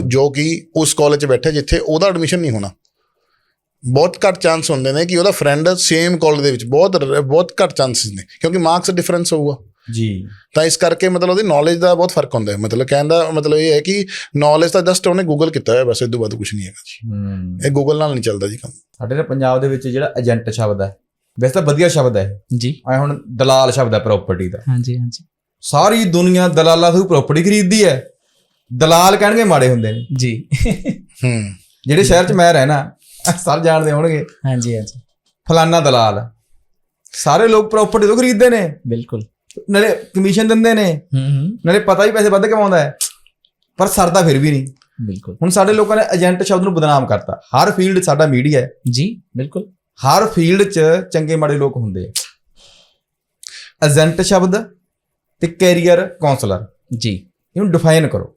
ਜੋ ਕਿ ਉਸ ਕਾਲਜ 'ਚ ਬੈਠੇ ਜਿੱਥੇ ਉਹਦਾ ਐਡਮਿਸ਼ਨ ਨਹੀਂ ਹੋਣਾ। ਬਹੁਤ ਘੱਟ ਚਾਂਸ ਹੁੰਦੇ ਨੇ ਕਿ ਉਹਦਾ ਫਰੈਂਡ ਸੇਮ ਕਾਲਜ ਦੇ ਵਿੱਚ, ਬਹੁਤ ਘੱਟ ਚਾਂਸਿਸ ਨੇ ਕਿਉਂਕਿ ਮਾਰਕਸ ਡਿਫਰੈਂਸ ਹੋਊਗਾ ਜੀ। ਤਾਂ ਇਸ ਕਰਕੇ ਮਤਲਬ ਉਹਦੀ ਨੌਲੇਜ ਦਾ ਬਹੁਤ ਫਰਕ ਹੁੰਦਾ ਹੈ। ਮਤਲਬ ਕਹਿਣ ਦਾ ਮਤਲਬ ਇਹ ਹੈ ਕਿ ਨੌਲੇਜ ਤਾਂ ਜਸਟ ਉਹਨੇ ਗੂਗਲ ਕੀਤਾ ਹੋਇਆ, ਬਸ ਇਹ ਤੋਂ ਵੱਧ ਕੁਛ ਨਹੀਂ ਹੈਗਾ ਜੀ। ਇਹ ਗੂਗਲ ਨਾਲ ਨਹੀਂ ਚੱਲਦਾ ਜੀ ਕੰਮ। ਸਾਡੇ ਨਾ ਪੰਜਾਬ ਦੇ ਵਿੱਚ ਜਿਹੜਾ ਏਜੰਟ ਸ਼ਬਦ ਹੈ, ਵੈਸੇ ਤਾਂ ਵਧੀਆ ਸ਼ਬਦ ਹੈ ਜੀ। ਐ ਹੁਣ ਦਲਾਲ ਸ਼ਬਦ ਹੈ ਪ੍ਰਾਪਰਟੀ ਦਾ। ਹਾਂਜੀ ਹਾਂਜੀ। ਸਾਰੀ ਦੁਨੀਆ ਦਲਾਲਾਂ ਤੋਂ ਪ੍ਰਾਪਰਟੀ ਖਰੀਦਦੀ ਹੈ। ਦਲਾਲ ਕਹਿਣਗੇ ਮਾੜੇ ਹੁੰਦੇ ਨੇ ਜੀ। ਜਿਹੜੇ ਸ਼ਹਿਰ 'ਚ ਮੈਂ ਰਹਿਣਾ ਸਰ ਜਾਣਦੇ ਹੋਣਗੇ। ਹਾਂਜੀ ਹਾਂਜੀ। ਫਲਾਨਾ ਦਲਾਲ, ਸਾਰੇ ਲੋਕ ਪ੍ਰਾਪਰਟੀ ਤੋਂ ਖਰੀਦਦੇ ਨੇ, ਬਿਲਕੁਲ, ਨਾਲੇ ਕਮਿਸ਼ਨ ਦਿੰਦੇ ਨੇ, ਨਾਲੇ ਪਤਾ ਹੀ ਪੈਸੇ ਵੱਧ ਕਮਾਉਂਦਾ ਹੈ, ਪਰ ਸਰਦਾ ਫਿਰ ਵੀ ਨਹੀਂ। ਬਿਲਕੁਲ। ਹੁਣ ਸਾਡੇ ਲੋਕਾਂ ਨੇ ਏਜੰਟ ਸ਼ਬਦ ਨੂੰ ਬਦਨਾਮ ਕਰਤਾ। ਹਰ ਫੀਲਡ ਸਾਡਾ ਮੀਡੀਆ ਹੈ ਜੀ, ਬਿਲਕੁਲ। ਹਰ ਫੀਲਡ 'ਚ ਚੰਗੇ ਮਾੜੇ ਲੋਕ ਹੁੰਦੇ ਆ। ਏਜੰਟ ਸ਼ਬਦ ਤੇ ਕੈਰੀਅਰ ਕਾਉਂਸਲਰ जी, ਇਹਨੂੰ ਡਿਫਾਈਨ ਕਰੋ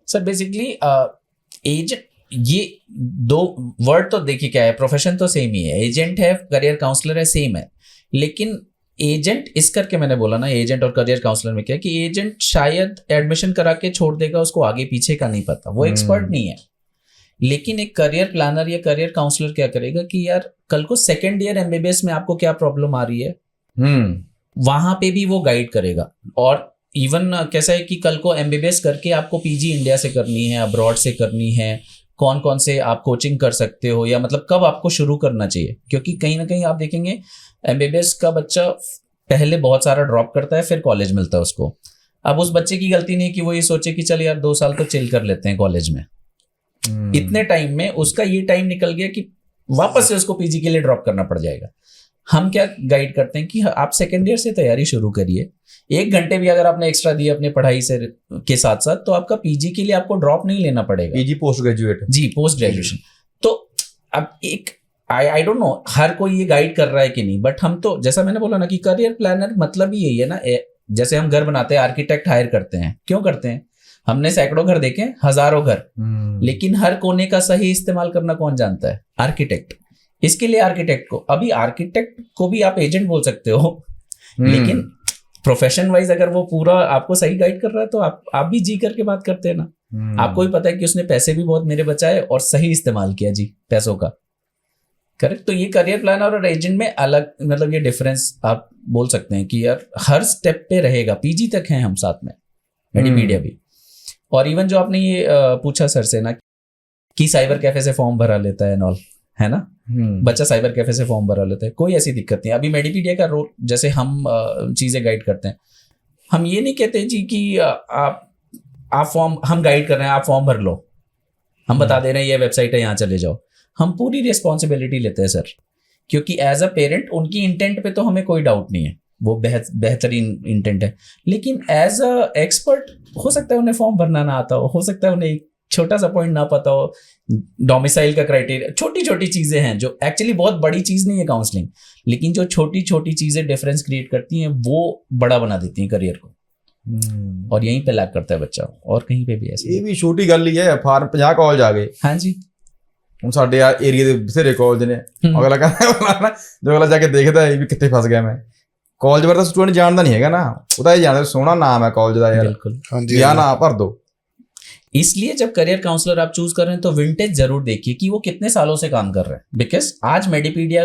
सर। बेसिकली एजेंट, ये 2 वर्ड तो देखिए क्या है, प्रोफेशन तो सेम ही है, एजेंट है, करियर काउंसलर है, सेम है। लेकिन एजेंट, इस करके मैंने बोला ना, एजेंट और करियर काउंसलर में क्या है कि एजेंट शायद एडमिशन करा के छोड़ देगा, उसको आगे पीछे का नहीं पता, वो एक्सपर्ट नहीं है। लेकिन एक करियर प्लानर या करियर काउंसलर क्या करेगा कि यार कल को 2nd ईयर MBBS में आपको क्या प्रॉब्लम आ रही है, वहां पे भी वो गाइड करेगा। और इवन कैसा है कि कल को MBBS करके आपको PG इंडिया से करनी है, अब्रॉड से करनी है, कौन कौन से आप कोचिंग कर सकते हो, या मतलब कब आपको शुरू करना चाहिए। क्योंकि कहीं ना कहीं आप देखेंगे MBBS का बच्चा पहले बहुत सारा ड्रॉप करता है, फिर कॉलेज मिलता है उसको। अब उस बच्चे की गलती नहीं कि वो ये सोचे कि चल यार 2 साल तो चिल कर लेते हैं कॉलेज में। इतने टाइम में उसका ये टाइम निकल गया कि वापस से उसको PG के लिए ड्रॉप करना पड़ जाएगा। हम क्या गाइड करते हैं कि आप 2nd ईयर से तैयारी शुरू करिए, 1 घंटे भी अगर आपने एक्स्ट्रा दिए अपने पढ़ाई से के साथ साथ, तो आपका PG के लिए आपको ड्रॉप नहीं लेना पड़ेगा। PG पोस्ट ग्रेजुएट जी, पोस्ट ग्रेजुएशन। तो अब एक आई डोंट नो हर कोई ये गाइड कर रहा है कि नहीं, बट हम तो, जैसा मैंने बोला ना कि करियर प्लानर मतलब ही यही है ना। जैसे हम घर बनाते हैं, आर्किटेक्ट हायर करते हैं, क्यों करते हैं? हमने सैकड़ों घर देखे, हजारों घर, लेकिन हर कोने का सही इस्तेमाल करना कौन जानता है? आर्किटेक्ट। इसके लिए आर्किटेक्ट को, अभी आर्किटेक्ट को भी आप एजेंट बोल सकते हो, लेकिन प्रोफेशन वाइज अगर वो पूरा आपको सही गाइड कर रहा है तो आप भी जी करके बात करते हैं ना। आपको भी पता है कि उसने पैसे भी बहुत मेरे बचाए और सही इस्तेमाल किया जी पैसों का, करेक्ट। तो ये करियर प्लानर और एजेंट में अलग, मतलब ये डिफरेंस आप बोल सकते हैं कि यार हर स्टेप पे रहेगा। PG तक हैं हम साथ में, मेडीमीडिया भी। और इवन जो आपने ये पूछा सर से ना कि साइबर कैफे से फॉर्म भरा लेता है नॉल, है ना, बच्चा साइबर कैफे से फॉर्म भरा लेता है, कोई ऐसी दिक्कत नहीं। अभी मेडीपीडिया का रोल, जैसे हम चीजें गाइड करते हैं, हम ये नहीं कहते जी कि आप फॉर्म, हम गाइड कर रहे हैं आप फॉर्म भर लो, हम बता दे रहे हैं ये वेबसाइट है यहाँ चले जाओ। हम पूरी रिस्पॉन्सिबिलिटी लेते हैं सर, क्योंकि एज अ पेरेंट उनकी इंटेंट पे तो हमें कोई डाउट नहीं है, वो बेहतरीन इंटेंट है, लेकिन एज अ एक्सपर्ट हो सकता है उन्हें फॉर्म भरना ना आता हो सकता है उन्हें एक छोटा सा पॉइंट ना पता हो, डोमिसाइल का क्राइटेरिया, छोटी छोटी चीजें हैं जो एक्चुअली बहुत बड़ी चीज नहीं है काउंसलिंग, लेकिन जो छोटी छोटी चीजें डिफरेंस क्रिएट करती हैं वो बड़ा बना देती हैं करियर को, और यहीं पे लैग करता है बच्चा, और कहीं पे भी ऐसा। ਇਹ ਵੀ ਛੋਟੀ ਗੱਲ ਹੀ ਹੈ, ਫਾਰਮ 50 ਕਾਲਜ ਆ ਗਏ हाँ जी, ਹੁਣ ਸਾਡੇ ਆ ਏਰੀਆ ਦੇ ਬਥੇਰੇ ਕਾਲਜ ਨੇ, ਅਗਲਾ ਕਹਿੰਦਾ ਜੋ ਅਗਲਾ ਜਾ ਕੇ ਦੇਖਦਾ ਹੈ ਵੀ ਕਿੱਥੇ ਫਸ ਗਿਆ ਮੈਂ, ਕਾਲਜ ਬਾਰੇ ਤਾਂ ਸਟੂਡੈਂਟ ਜਾਣਦਾ ਨਹੀਂ ਹੈਗਾ ਨਾ, ਉਹਦਾ ਇਹ ਜਾਣਦਾ ਸੋਹਣਾ ਨਾਮ ਹੈ ਕਾਲਜ ਦਾ ਯਾਰ, बिल्कुल। ਹਾਂਜੀ ਜਾਂ ਨਾ ਭਰ ਦੋ। इसलिए जब करियर काउंसलर आप चूज कर रहे हैं तो विंटेज जरूर देखिए कि वो कितने सालों से काम कर रहे हैं, बिकॉज आज मेडिपीडिया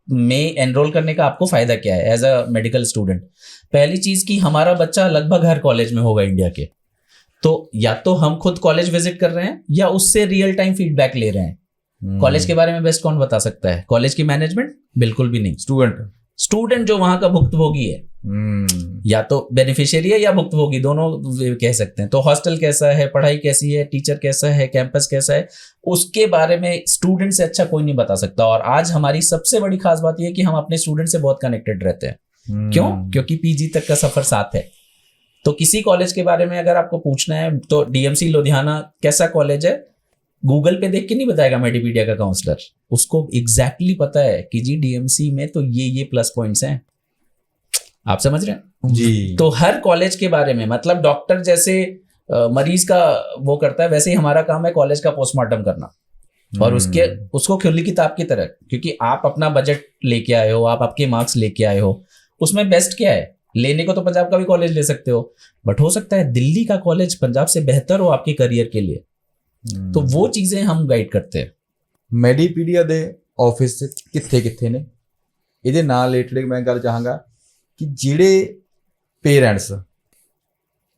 में एनरोल करने का आपको फायदा क्या है एज अ मेडिकल स्टूडेंट। पहली चीज कि हमारा बच्चा लगभग हर कॉलेज में होगा इंडिया के, तो या तो हम खुद कॉलेज विजिट कर रहे हैं या उससे रियल टाइम फीडबैक ले रहे हैं। कॉलेज के बारे में बेस्ट कौन बता सकता है? कॉलेज की मैनेजमेंट? बिल्कुल भी नहीं। स्टूडेंट जो वहां का भुक्तभोगी है, या तो बेनिफिशियरी है या भुक्तभोगी, दोनों कह सकते हैं। तो हॉस्टल कैसा है, पढ़ाई कैसी है, टीचर कैसा है, कैंपस कैसा है, उसके बारे में स्टूडेंट से अच्छा कोई नहीं बता सकता। और आज हमारी सबसे बड़ी खास बात यह है कि हम अपने स्टूडेंट से बहुत कनेक्टेड रहते हैं। क्यों? क्योंकि पीजी तक का सफर साथ है। तो किसी कॉलेज के बारे में अगर आपको पूछना है तो डीएमसी लुधियाना कैसा कॉलेज है, गूगल पे देख के नहीं बताएगा मेडिपीडिया का काउंसलर, उसको एग्जैक्टली पता है कि जी डीएमसी में तो ये प्लस पॉइंट्स हैं। आप समझ रहे हैं जी? तो हर कॉलेज के बारे में, मतलब डॉक्टर जैसे मरीज का वो करता है, वैसे ही हमारा काम है कॉलेज का पोस्टमार्टम करना, और उसको खुली किताब की तरह, क्योंकि आप अपना बजट लेके आए हो, आप आपके मार्क्स लेके आए हो, उसमें बेस्ट क्या है लेने को, तो पंजाब का भी कॉलेज ले सकते हो, बट हो सकता है दिल्ली का कॉलेज पंजाब से बेहतर हो आपके करियर के लिए। तो वो चीजें हम गाइड करते हैं। ਮੈਡੀਪੀਡੀਆ ਦੇ ਆਫਿਸ ਕਿੱਥੇ ਨੇ, ਇਹਦੇ ਨਾਲ ਰਿਲੇਟਡ ਮੈਂ ਗੱਲ ਚਾਹਾਂਗਾ ਕਿ ਜਿਹੜੇ ਪੇਰੈਂਟਸ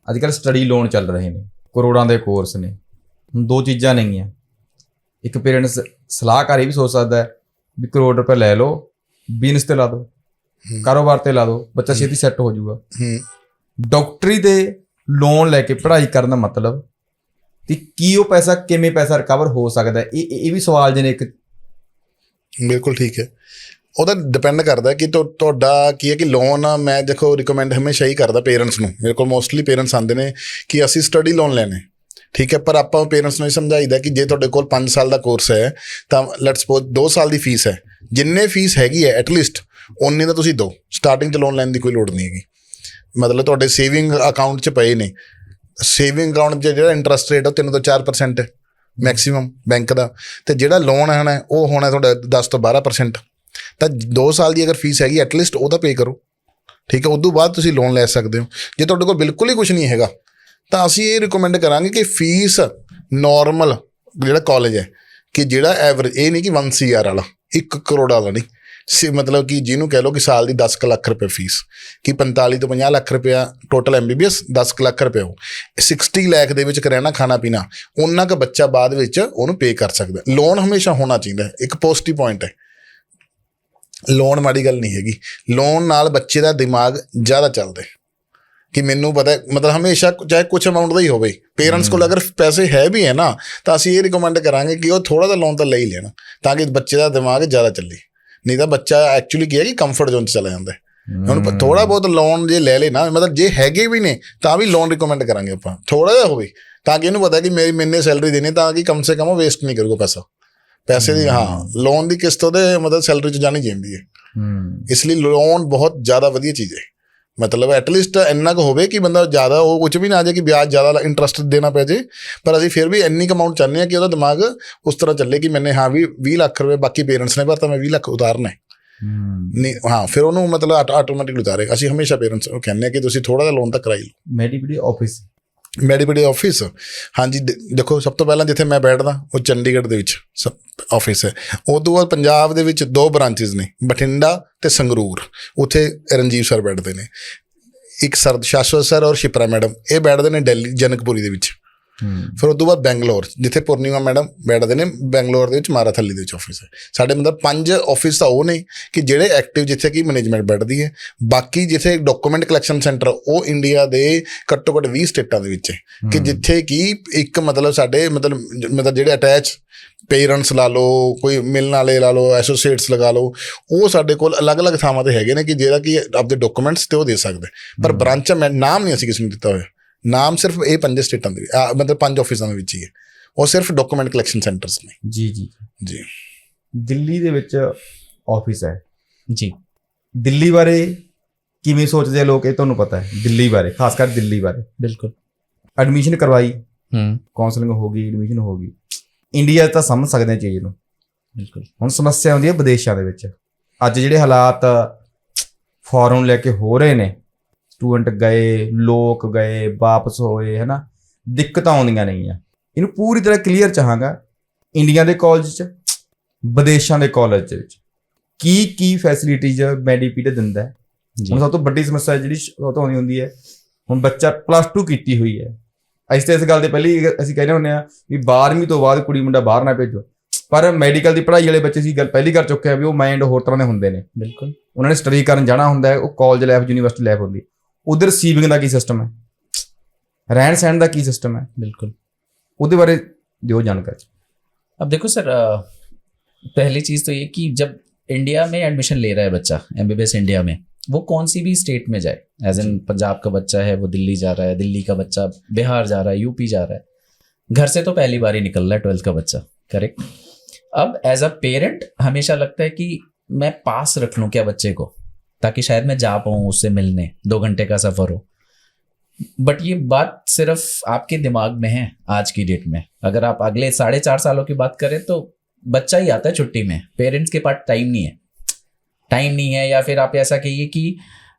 ਅੱਜ ਕੱਲ੍ਹ ਸਟੱਡੀ ਲੋਨ ਚੱਲ ਰਹੇ ਨੇ, ਕਰੋੜਾਂ ਦੇ ਕੋਰਸ ਨੇ, ਹੁਣ ਦੋ ਚੀਜ਼ਾਂ ਨੇਗੀਆਂ। ਇੱਕ ਪੇਰੈਂਟਸ ਸਲਾਹਕਾਰ ਇਹ ਵੀ ਸੋਚ ਸਕਦਾ ਹੈ ਵੀ ਕਰੋੜ ਰੁਪਏ ਲੈ ਲਓ, ਬਿਜ਼ਨਸ ਤੇ ਲਾ ਦਿਓ, ਕਾਰੋਬਾਰ ਤੇ ਲਾ ਦਿਓ, ਬੱਚਾ ਛੇਤੀ ਸੈੱਟ ਹੋ ਜਾਊਗਾ। ਡਾਕਟਰੀ ਦੇ ਲੋਨ ਲੈ ਕੇ ਪੜ੍ਹਾਈ ਕਰਨ ਦਾ ਮਤਲਬ ਤੇ ਕੀ ਉਹ ਪੈਸਾ ਕਿਵੇਂ ਪੈਸਾ ਰਿਕਵਰ ਹੋ ਸਕਦਾ ਹੈ, ਇਹ ਵੀ ਸਵਾਲ ਜਿਹਨੇ ਇੱਕ। ਬਿਲਕੁਲ ਠੀਕ ਹੈ, ਉਹਦਾ ਡਿਪੈਂਡ ਕਰਦਾ ਕਿ ਤੁਹਾਡਾ ਕੀ ਹੈ ਕਿ ਲੋਨ। ਮੈਂ ਦੇਖੋ ਰਿਕਮੈਂਡ ਹਮੇਸ਼ਾ ਹੀ ਕਰਦਾ ਪੇਰੈਂਟਸ ਨੂੰ, ਮੇਰੇ ਕੋਲ ਮੋਸਟਲੀ ਪੇਰੈਂਟਸ ਆਉਂਦੇ ਨੇ ਕਿ ਅਸੀਂ ਸਟੱਡੀ ਲੋਨ ਲੈਣੇ, ਠੀਕ ਹੈ, ਪਰ ਆਪਾਂ ਪੇਰੈਂਟਸ ਨੂੰ ਇਹ ਸਮਝਾਈਦਾ ਕਿ ਜੇ ਤੁਹਾਡੇ ਕੋਲ 5 ਸਾਲ ਦਾ ਕੋਰਸ ਹੈ ਤਾਂ ਲੈਟਸ ਸਪੋਜ਼ 2 ਸਾਲ ਦੀ ਫੀਸ ਹੈ, ਜਿੰਨੇ ਫੀਸ ਹੈਗੀ ਹੈ ਐਟਲੀਸਟ ਉਨੀ ਤਾਂ ਤੁਸੀਂ ਦਿਓ, ਸਟਾਰਟਿੰਗ 'ਚ ਲੋਨ ਲੈਣ ਦੀ ਕੋਈ ਲੋੜ ਨਹੀਂ ਹੈਗੀ। ਮਤਲਬ ਤੁਹਾਡੇ ਸੇਵਿੰਗ ਅਕਾਊਂਟ 'ਚ ਪਏ ਨੇ, ਸੇਵਿੰਗ ਅਕਾਊਂਟ 'ਚ ਜਿਹੜਾ ਇੰਟਰਸਟ ਰੇਟ ਉਹ 3 ਤੋਂ 4% ਹੈ ਮੈਕਸੀਮਮ ਬੈਂਕ ਦਾ, ਅਤੇ ਜਿਹੜਾ ਲੋਨ ਹੈ ਉਹ ਹੋਣਾ ਤੁਹਾਡਾ 10 ਤੋਂ 12%। ਤਾਂ 2 ਸਾਲ ਦੀ ਅਗਰ ਫੀਸ ਹੈਗੀ ਐਟਲੀਸਟ ਉਹਦਾ ਪੇ ਕਰੋ, ਠੀਕ ਹੈ, ਉਦੋਂ ਬਾਅਦ ਤੁਸੀਂ ਲੋਨ ਲੈ ਸਕਦੇ ਹੋ। ਜੇ ਤੁਹਾਡੇ ਕੋਲ ਬਿਲਕੁਲ ਹੀ ਕੁਛ ਨਹੀਂ ਹੈਗਾ ਤਾਂ ਅਸੀਂ ਇਹ ਰਿਕਮੈਂਡ ਕਰਾਂਗੇ ਕਿ ਫੀਸ ਨੋਰਮਲ ਜਿਹੜਾ ਕਾਲਜ ਹੈ, ਕਿ ਜਿਹੜਾ ਐਵਰੇਜ, ਇਹ ਨਹੀਂ ਕਿ 1 CR ਵਾਲਾ 1 ਕਰੋੜ ਵਾਲਾ ਨਹੀਂ, ਮਤਲਬ ਕਿ ਜਿਹਨੂੰ ਕਹਿ ਲਓ ਕਿ ਸਾਲ ਦੀ 10 ਲੱਖ ਰੁਪਏ ਫੀਸ, ਕਿ 45 ਤੋਂ 50 ਲੱਖ ਰੁਪਇਆ ਟੋਟਲ MBBS, 10 ਲੱਖ ਰੁਪਏ ਉਹ 60 ਲੱਖ ਦੇ ਵਿੱਚ ਕਰਿਆਨਾ ਖਾਣਾ ਪੀਣਾ, ਉਹਨਾਂ ਕੁ ਬੱਚਾ ਬਾਅਦ ਵਿੱਚ ਉਹਨੂੰ ਪੇ ਕਰ ਸਕਦਾ। ਲੋਨ ਹਮੇਸ਼ਾ ਹੋਣਾ ਚਾਹੀਦਾ, ਇੱਕ ਪੋਜ਼ਿਟਿਵ ਪੁਆਇੰਟ ਹੈ, ਲੋਨ ਮਾੜੀ ਗੱਲ ਨਹੀਂ ਹੈਗੀ। ਲੋਨ ਨਾਲ ਬੱਚੇ ਦਾ ਦਿਮਾਗ ਜ਼ਿਆਦਾ ਚੱਲਦਾ ਕਿ ਮੈਨੂੰ ਪਤਾ, ਮਤਲਬ ਹਮੇਸ਼ਾ ਚਾਹੇ ਕੁਛ ਅਮਾਊਂਟ ਦਾ ਹੀ ਹੋਵੇ, ਪੇਰੈਂਟਸ ਕੋਲ ਅਗਰ ਪੈਸੇ ਹੈ ਵੀ ਹੈ ਨਾ ਤਾਂ ਅਸੀਂ ਇਹ ਰਿਕਮੈਂਡ ਕਰਾਂਗੇ ਕਿ ਉਹ ਥੋੜ੍ਹਾ ਜਿਹਾ ਲੋਨ ਤਾਂ ਲੈ ਹੀ ਲੈਣਾ, ਤਾਂ ਕਿ ਬੱਚੇ ਦਾ ਦਿਮਾਗ ਜ਼ਿਆਦਾ ਚੱਲੇ। ਨਹੀਂ ਤਾਂ ਬੱਚਾ ਐਕਚੁਅਲੀ ਕੀ ਹੈ ਕਿ ਕੰਫਰਟ ਜ਼ੋਨ 'ਚ ਚਲਾ ਜਾਂਦਾ। ਹੁਣ ਥੋੜ੍ਹਾ ਬਹੁਤ ਲੋਨ ਜੇ ਲੈ ਨਾ, ਮਤਲਬ ਜੇ ਹੈਗੇ ਵੀ ਨੇ ਤਾਂ ਵੀ ਲੋਨ ਰਿਕਮੈਂਡ ਕਰਾਂਗੇ ਆਪਾਂ, ਥੋੜ੍ਹਾ ਜਿਹਾ ਹੋਵੇ, ਤਾਂ ਕਿ ਇਹਨੂੰ ਪਤਾ ਕਿ ਮੇਰੀ ਮੈਨੇ ਸੈਲਰੀ ਦੇਣੀ, ਤਾਂ ਕਿ ਕਮ ਸੇ ਕਮ ਉਹ ਵੇਸਟ ਨਹੀਂ ਕਰੂਗਾ ਪੈਸੇ ਦੀ। ਹਾਂ, ਲੋਨ ਦੀ ਕਿਸ਼ਤ ਉਹਦੇ ਮਤਲਬ ਸੈਲਰੀ 'ਚ ਜਾਣੀ ਚਾਹੀਦੀ ਹੈ, ਇਸ ਲਈ ਲੋਨ ਬਹੁਤ ਜ਼ਿਆਦਾ ਵਧੀਆ ਚੀਜ਼ ਹੈ। ਮਤਲਬ ਐਟਲੀਸਟ ਇੰਨਾ ਕੁ ਹੋਵੇ ਕਿ ਬੰਦਾ ਜ਼ਿਆਦਾ ਉਹ ਕੁਛ ਵੀ ਨਾ ਆ ਜਾਏ ਕਿ ਵਿਆਜ ਜ਼ਿਆਦਾ ਇੰਟਰਸਟ ਦੇਣਾ ਪੈ ਜੇ, ਪਰ ਅਸੀਂ ਫਿਰ ਵੀ ਇੰਨੀ ਕੁ ਅਮਾਊਂਟ ਚਾਹੁੰਦੇ ਹਾਂ ਕਿ ਉਹਦਾ ਦਿਮਾਗ ਉਸ ਤਰ੍ਹਾਂ ਚੱਲੇ ਕਿ ਮੈਨੇ ਹਾਂ ਵੀ 20 ਲੱਖ ਰੁਪਏ ਬਾਕੀ ਪੇਰੈਂਟਸ ਨੇ ਭਰਤਾ, ਮੈਂ 20 ਲੱਖ ਉਤਾਰਨਾ ਨਹੀਂ, ਹਾਂ ਫਿਰ ਉਹਨੂੰ ਮਤਲਬ ਆਟੋਮੈਟਿਕਲੀ ਉਤਾਰੇ। ਅਸੀਂ ਹਮੇਸ਼ਾ ਪੇਰੈਂਟਸ ਨੂੰ ਕਹਿੰਦੇ ਹਾਂ ਕਿ ਤੁਸੀਂ ਥੋੜ੍ਹਾ ਜਿਹਾ ਲੋਨ ਤਾਂ ਕਰਾਈ ਲਓ। ਮੈਡੀਪੀਡੀਆ ਆਫਿਸ, ਹਾਂਜੀ ਦੇਖੋ ਸਭ ਤੋਂ ਪਹਿਲਾਂ ਜਿੱਥੇ ਮੈਂ ਬੈਠਦਾ ਉਹ ਚੰਡੀਗੜ੍ਹ ਦੇ ਵਿੱਚ ਆਫਿਸ ਹੈ। ਉਦੋਂ ਬਾਅਦ ਪੰਜਾਬ ਦੇ ਵਿੱਚ 2 ਬ੍ਰਾਂਚਿਸ ਨੇ, ਬਠਿੰਡਾ ਅਤੇ ਸੰਗਰੂਰ, ਉੱਥੇ ਰਣਜੀਤ ਸਰ ਬੈਠਦੇ ਨੇ, ਇੱਕ ਸਰ ਸ਼ਾਸ਼ਵਤ ਸਰ ਔਰ ਸ਼ਿਪਰਾ ਮੈਡਮ, ਇਹ ਬੈਠਦੇ ਨੇ ਦਿੱਲੀ ਜਨਕਪੁਰੀ ਦੇ ਵਿੱਚ। ਫਿਰ ਉਸ ਤੋਂ ਬਾਅਦ ਬੈਂਗਲੌਰ, ਜਿੱਥੇ ਪੂਰਨਿਮਾ ਮੈਡਮ ਬੈਠਦੇ ਨੇ, ਬੈਂਗਲੌਰ ਦੇ ਵਿੱਚ ਮਾਰਾਥਲੀ ਦੇ ਵਿੱਚ ਆਫਿਸ ਹੈ ਸਾਡੇ। ਮਤਲਬ 5 ਆਫਿਸ ਤਾਂ ਉਹ ਨੇ ਕਿ ਜਿਹੜੇ ਐਕਟਿਵ, ਜਿੱਥੇ ਕਿ ਮੈਨੇਜਮੈਂਟ ਬੈਠਦੀ ਹੈ। ਬਾਕੀ ਜਿੱਥੇ ਡਾਕੂਮੈਂਟ ਕਲੈਕਸ਼ਨ ਸੈਂਟਰ, ਉਹ ਇੰਡੀਆ ਦੇ ਘੱਟੋ ਘੱਟ 20 ਸਟੇਟਾਂ ਦੇ ਵਿੱਚ ਹੈ ਕਿ ਜਿੱਥੇ ਕਿ ਇੱਕ ਮਤਲਬ ਸਾਡੇ ਮਤਲਬ ਜਿਹੜੇ ਅਟੈਚ ਪੇਰੈਂਟਸ ਲਾ ਲਓ, ਕੋਈ ਮਿਲਣ ਵਾਲੇ ਲਾ ਲਓ, ਐਸੋਸੀਏਟਸ ਲਗਾ ਲਓ, ਉਹ ਸਾਡੇ ਕੋਲ ਅਲੱਗ-ਅਲੱਗ ਥਾਵਾਂ 'ਤੇ ਹੈਗੇ ਨੇ ਕਿ ਜਿਹੜਾ ਕਿ ਆਪਦੇ ਡਾਕੂਮੈਂਟਸ ਤੇ ਉਹ ਦੇ ਸਕਦੇ। ਪਰ ਬ੍ਰਾਂਚ ਨਾਮ ਨਹੀਂ ਅਸੀਂ ਕਿਸੇ ਨੂੰ ਦਿੱਤਾ ਹੋਇਆ, ਨਾਮ ਸਿਰਫ ਇਹ 5 ਸਟੇਟਾਂ ਦੇ ਮਤਲਬ 5 ਆਫਿਸਾਂ ਦੇ ਵਿੱਚ ਹੀ ਹੈ। ਉਹ ਸਿਰਫ ਡਾਕੂਮੈਂਟ ਕਲੈਕਸ਼ਨ ਸੈਂਟਰਸ ਨੇ। ਜੀ ਜੀ ਜੀ। ਦਿੱਲੀ ਦੇ ਵਿੱਚ ਆਫਿਸ ਹੈ ਜੀ। ਦਿੱਲੀ ਬਾਰੇ ਕਿਵੇਂ ਸੋਚਦੇ ਆ ਲੋਕ, ਇਹ ਤੁਹਾਨੂੰ ਪਤਾ ਹੈ? ਦਿੱਲੀ ਬਾਰੇ, ਖਾਸ ਕਰ ਦਿੱਲੀ ਬਾਰੇ। ਬਿਲਕੁਲ। ਐਡਮਿਸ਼ਨ ਕਰਵਾਈ, ਕਾਉਂਸਲਿੰਗ ਹੋ ਗਈ, ਐਡਮਿਸ਼ਨ ਹੋ ਗਈ। ਇੰਡੀਆ 'ਚ ਤਾਂ ਸਮਝ ਸਕਦੇ ਆ ਚੀਜ਼ ਨੂੰ। ਬਿਲਕੁਲ। ਹੁਣ ਸਮੱਸਿਆ ਆਉਂਦੀ ਹੈ ਵਿਦੇਸ਼ਾਂ ਦੇ ਵਿੱਚ। ਅੱਜ ਜਿਹੜੇ ਹਾਲਾਤ ਫੋਰਨ ਲੈ ਕੇ ਹੋ ਰਹੇ ਨੇ, ਸਟੂਡੈਂਟ ਗਏ, ਲੋਕ ਗਏ, ਵਾਪਸ ਹੋਏ, ਹੈ ਨਾ, ਦਿੱਕਤਾਂ ਆਉਂਦੀਆਂ ਨਹੀਂ ਆ। ਇਹਨੂੰ ਪੂਰੀ ਤਰ੍ਹਾਂ ਕਲੀਅਰ ਚਾਹਾਂਗਾ, ਇੰਡੀਆ ਦੇ ਕਾਲਜ 'ਚ, ਵਿਦੇਸ਼ਾਂ ਦੇ ਕਾਲਜ ਦੇ ਵਿੱਚ ਕੀ ਫੈਸਿਲਿਟੀਜ਼ ਮੈਡੀਪੀਡੀਆ ਦਿੰਦਾ ਹੈ। ਹੁਣ ਸਭ ਤੋਂ ਵੱਡੀ ਸਮੱਸਿਆ ਜਿਹੜੀ ਸਭ ਤੋਂ ਆਉਂਦੀ ਹੁੰਦੀ ਹੈ, ਹੁਣ ਬੱਚਾ +2 ਕੀਤੀ ਹੋਈ ਹੈ, ਅਸੀਂ ਤਾਂ ਇਸ ਗੱਲ ਦੇ ਪਹਿਲੀ ਅਸੀਂ ਕਹਿੰਦੇ ਹੁੰਦੇ ਆ ਵੀ 12ਵੀਂ ਤੋਂ ਬਾਅਦ ਕੁੜੀ ਮੁੰਡਾ ਬਾਹਰ ਨਾ ਭੇਜੋ। ਪਰ ਮੈਡੀਕਲ ਦੀ ਪੜ੍ਹਾਈ ਵਾਲੇ ਬੱਚੇ ਸੀ ਗੱਲ ਪਹਿਲੀ ਕਰ ਚੁੱਕੇ ਆ ਵੀ ਉਹ ਮਾਈਂਡ ਹੋਰ ਤਰ੍ਹਾਂ ਦੇ ਹੁੰਦੇ ਨੇ। ਬਿਲਕੁਲ। ਉਹਨਾਂ ਨੇ ਸਟੱਡੀ ਕਰਨ ਜਾਣਾ ਹੁੰਦਾ ਹੈ, ਉਹ ਕਾਲਜ ਲਾਈਫ, ਯੂਨੀਵਰਸਿਟੀ ਲਾਈਫ ਹੁੰਦੀ। ਉਧਰ ਰਿਸੀਵਿੰਗ ਦਾ ਕੀ ਸਿਸਟਮ ਹੈ, ਰਹਿਣ ਸਹਿਣ ਦਾ ਕੀ ਸਿਸਟਮ है? बिल्कुल। ਉਹਦੇ ਬਾਰੇ ਦਿਓ जानकारी। अब देखो सर, पहली चीज़ तो ये कि जब इंडिया में एडमिशन ले रहा है बच्चा MBBS इंडिया में, वो कौन सी भी स्टेट में जाए, एज इन पंजाब का बच्चा है वो दिल्ली जा रहा है, दिल्ली का बच्चा बिहार जा रहा है, यूपी जा रहा है, घर से तो पहली बार ही निकल रहा है 12th का बच्चा, करेक्ट। अब एज अ पेरेंट हमेशा लगता है कि मैं पास रख लूँ क्या बच्चे को, ताकि शायद मैं जा पाऊँ उससे मिलने, 2 घंटे का सफ़र हो। बट ये बात सिर्फ आपके दिमाग में है आज की डेट में। अगर आप अगले 4.5 सालों की बात करें तो बच्चा ही आता है छुट्टी में, पेरेंट्स के पास टाइम नहीं है। या फिर आप ऐसा कहिए कि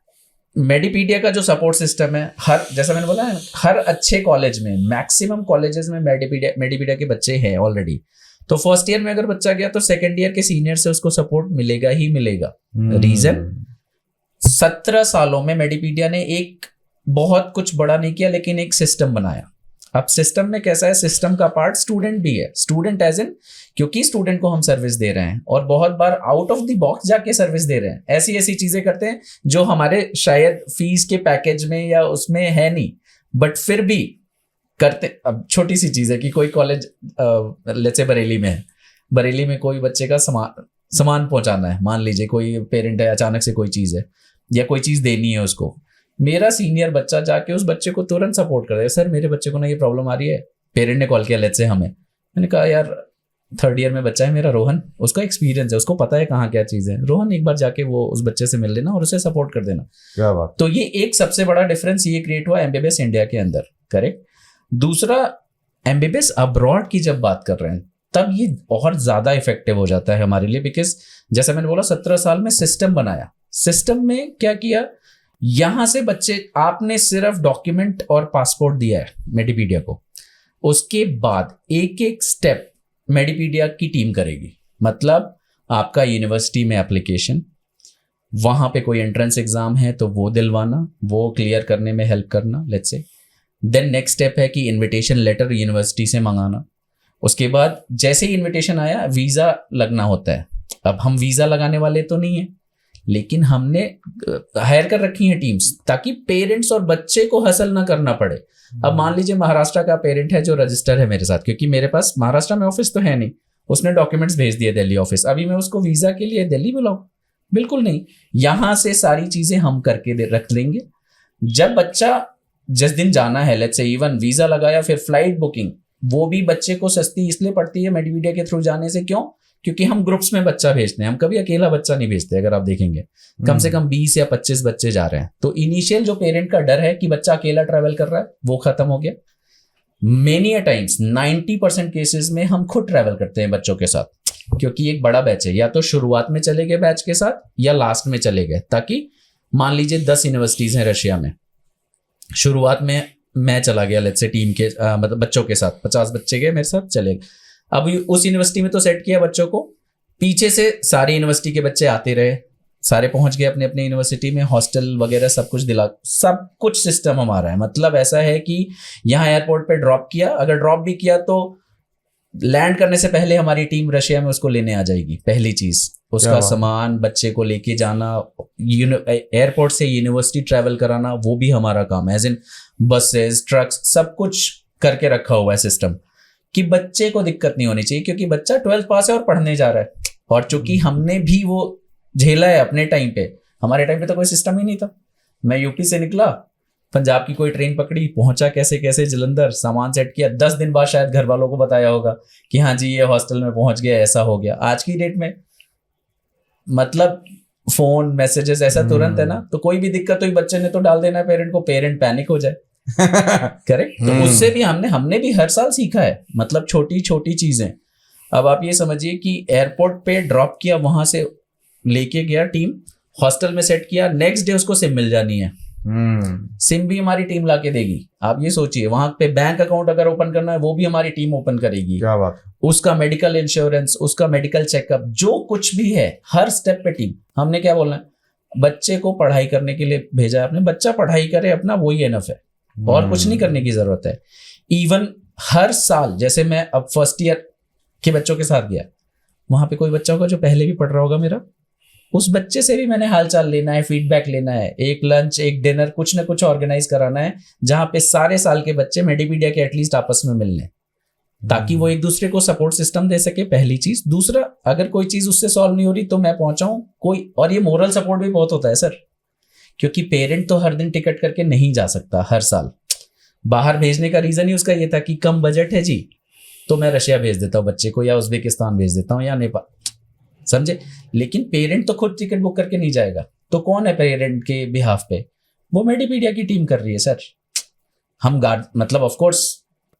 मेडिपीडिया का जो सपोर्ट सिस्टम है, हर, जैसा मैंने बोला है, हर अच्छे कॉलेज में, मैक्सिमम कॉलेजेस में मेडिपीडिया के बच्चे हैं ऑलरेडी। तो फर्स्ट ईयर में अगर बच्चा गया तो सेकेंड ईयर के सीनियर से उसको सपोर्ट मिलेगा ही मिलेगा। रीजन, 17 सालों में मेडिपीडिया ने एक बहुत कुछ बड़ा नहीं किया, लेकिन एक सिस्टम बनाया। अब सिस्टम में कैसा है, सिस्टम का पार्ट स्टूडेंट भी है, स्टूडेंट एज इन, क्योंकि स्टूडेंट को हम सर्विस दे रहे हैं और बहुत बार आउट ऑफ द बॉक्स जाके सर्विस दे रहे हैं, ऐसी चीजें करते हैं जो हमारे शायद फीस के पैकेज में या उसमें है नहीं, बट फिर भी करते। अब छोटी सी चीज है कि कोई कॉलेज लेट्स से बरेली में है, बरेली में कोई बच्चे का सामान पहुंचाना है, मान लीजिए कोई पेरेंट है, अचानक से कोई चीज है या कोई चीज देनी है उसको, मेरा सीनियर बच्चा जाके उस बच्चे को तुरंत सपोर्ट कर दे, सर मेरे बच्चे को ना ये प्रॉब्लम आ रही है, पेरेंट ने कॉल किया लेट्स से हमें, मैंने कहा यार 3rd ईयर में बच्चा है मेरा रोहन, उसका एक्सपीरियंस है, उसको पता है कहाँ क्या चीज़ है, रोहन एक बार जाके वो उस बच्चे से मिल लेना और उसे सपोर्ट कर देना। क्या बात। तो ये एक सबसे बड़ा डिफरेंस ये क्रिएट हुआ MBBS इंडिया के अंदर, करेक्ट। दूसरा, MBBS अब्रॉड की जब बात कर रहे हैं तब ये और ज्यादा इफेक्टिव हो जाता है हमारे लिए, बिकॉज जैसा मैंने बोला 17 साल में सिस्टम बनाया। सिस्टम में क्या किया, यहां से बच्चे, आपने सिर्फ डॉक्यूमेंट और पासपोर्ट दिया है मेडिपीडिया को, उसके बाद एक एक स्टेप मेडिपीडिया की टीम करेगी। मतलब आपका यूनिवर्सिटी में एप्लीकेशन, वहां पे कोई एंट्रेंस एग्जाम है तो वो दिलवाना, वो क्लियर करने में हेल्प करना, let's say. Then next step है कि इनविटेशन लेटर यूनिवर्सिटी से मंगाना। उसके बाद जैसे ही इनविटेशन आया वीज़ा लगना होता है। अब हम वीज़ा लगाने वाले तो नहीं है, लेकिन हमने हायर कर रखी हैं टीम्स ताकि पेरेंट्स और बच्चे को हसल ना करना पड़े। अब मान लीजिए महाराष्ट्र का पेरेंट है जो रजिस्टर है मेरे साथ, क्योंकि मेरे पास महाराष्ट्र में ऑफिस तो है नहीं, उसने डॉक्यूमेंट्स भेज दिए दिल्ली ऑफिस, अभी मैं उसको वीज़ा के लिए दिल्ली बुलाऊं? बिल्कुल नहीं, यहाँ से सारी चीज़ें हम करके रख लेंगे। जब बच्चा जिस दिन जाना है, लेट्स से इवन वीज़ा लगाया, फिर फ्लाइट बुकिंग, वो भी बच्चे को सस्ती इसलिए पड़ती है मेडिपीडिया के थ्रू जाने से। क्यों? क्योंकि हम ग्रुप्स में बच्चा भेजते हैं, हम कभी अकेला बच्चा नहीं भेजते। अगर आप देखेंगे कम से कम 20 या 25 बच्चे जा रहे हैं, तो इनिशियल जो पेरेंट का डर है कि बच्चा अकेला ट्रैवल कर रहा है वो खत्म हो गया। मेनी अ टाइम्स 90% केसेस में हम खुद ट्रैवल करते हैं बच्चों के साथ, क्योंकि एक बड़ा बैच है, या तो शुरुआत में चले गए बैच के साथ या लास्ट में चले गए, ताकि मान लीजिए 10 यूनिवर्सिटीज हैं रशिया में, शुरुआत में मैं चला गया लेट्स से टीम के मतलब बच्चों के साथ, 50 बच्चे गए मेरे साथ, चले गए। अब उस यूनिवर्सिटी में तो सेट किया बच्चों को, पीछे से सारी यूनिवर्सिटी के बच्चे आते रहे, सारे पहुंच गए अपने अपने यूनिवर्सिटी में, हॉस्टल वगैरह सब कुछ दिला, सब कुछ सिस्टम हमारा है। मतलब ऐसा है कि यहाँ एयरपोर्ट पे ड्रॉप किया, अगर ड्रॉप भी किया तो लैंड करने से पहले हमारी टीम रशिया में उसको लेने आ जाएगी। पहली चीज उसका सामान, बच्चे को लेके जाना, एयरपोर्ट से यूनिवर्सिटी ट्रैवल कराना, वो भी हमारा काम है। एज इन बसेस, ट्रक्स, सब कुछ करके रखा हुआ है सिस्टम, कि बच्चे को दिक्कत नहीं होनी चाहिए, क्योंकि बच्चा 12th पास है और पढ़ने जा रहा है। और चूंकि हमने भी वो झेला है अपने टाइम पे, हमारे टाइम पे तो कोई सिस्टम ही नहीं था। मैं यूपी से निकला, पंजाब की कोई ट्रेन पकड़ी, पहुंचा कैसे कैसे जलंधर, सामान सेट किया, 10 दिन बाद शायद घर वालों को बताया होगा कि हाँ जी ये हॉस्टल में पहुंच गया, ऐसा हो गया। आज की डेट में मतलब फोन मैसेजेस ऐसा तुरंत है ना, तो कोई भी दिक्कत हुई बच्चे ने तो डाल देना है पेरेंट को, पेरेंट पैनिक हो जाए। करेक्ट। तो उससे भी हमने भी हर साल सीखा है, मतलब छोटी छोटी चीजें। अब आप ये समझिए कि एयरपोर्ट पे ड्रॉप किया, वहां से लेके गया टीम, हॉस्टल में सेट किया, नेक्स्ट डे उसको सिम मिल जानी है। सिम भी हमारी टीम लाके देगी। आप ये सोचिए, वहां पे बैंक अकाउंट अगर ओपन करना है वो भी हमारी टीम ओपन करेगी। क्या बात। उसका मेडिकल इंश्योरेंस, उसका मेडिकल चेकअप, जो कुछ भी है हर स्टेप पे टीम। हमने क्या बोलना है, बच्चे को पढ़ाई करने के लिए भेजा है आपने, बच्चा पढ़ाई करे अपना, वही एनफ है, और कुछ नहीं करने की जरूरत है। इवन हर साल, जैसे मैं अब फर्स्ट ईयर के बच्चों के साथ गया, वहां पे कोई बच्चा होगा जो पहले भी पढ़ रहा होगा मेरा, उस बच्चे से भी मैंने हालचाल लेना है, फीडबैक लेना है, एक लंच, एक डिनर, कुछ ना कुछ ऑर्गेनाइज कराना है, जहां पे सारे साल के बच्चे मेडिपीडिया के एटलीस्ट आपस में मिल लें, ताकि वो एक दूसरे को सपोर्ट सिस्टम दे सके। पहली चीज। दूसरा, अगर कोई चीज उससे सॉल्व नहीं हो रही तो मैं पहुंचाऊं कोई, और ये मोरल सपोर्ट भी बहुत होता है सर, क्योंकि पेरेंट तो हर दिन टिकट करके नहीं जा सकता। हर साल बाहर भेजने का रीजन ही उसका ये था कि कम बजट है जी, तो मैं रशिया भेज देता हूँ बच्चे को, या उज्बेकिस्तान भेज देता हूँ, या नेपाल, समझे। लेकिन पेरेंट तो खुद टिकट बुक करके नहीं जाएगा, तो कौन है पेरेंट के बिहाफ पे, वो मेडिपीडिया की टीम कर रही है सर। हम गार्ड, मतलब ऑफ कोर्स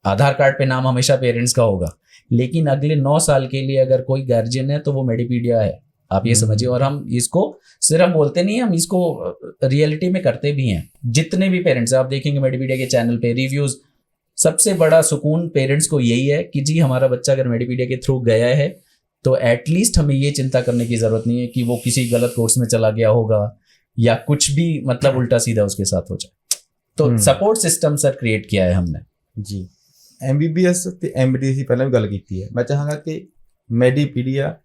आधार कार्ड पे नाम हमेशा पेरेंट्स का होगा, लेकिन अगले 9 साल के लिए अगर कोई गार्जियन है तो वो मेडिपीडिया है, आप ये समझिए। और हम इसको सिर्फ बोलते नहीं, हम इसको रियलिटी में करते भी हैं। जितने भी पेरेंट्स आप देखेंगे मेडिपीडिया के चैनल पे रिव्यूज, सबसे बड़ा सुकून पेरेंट्स को यही है कि जी हमारा बच्चा अगर मेडिपीडिया के थ्रू गया है तो एटलीस्ट हमें ये चिंता करने की जरूरत नहीं है कि वो किसी गलत कोर्स में चला गया होगा या कुछ भी मतलब उल्टा सीधा उसके साथ हो जाए। तो सपोर्ट सिस्टम सर क्रिएट किया है हमने जी। MBBS ਤੇ MD ਦੀ ਪਹਿਲਾਂ ਵੀ ਗੱਲ ਕੀਤੀ ਹੈ। ਮੈਂ ਚਾਹਾਂਗਾ ਕਿ ਮੈਡੀਪੀਡੀਆ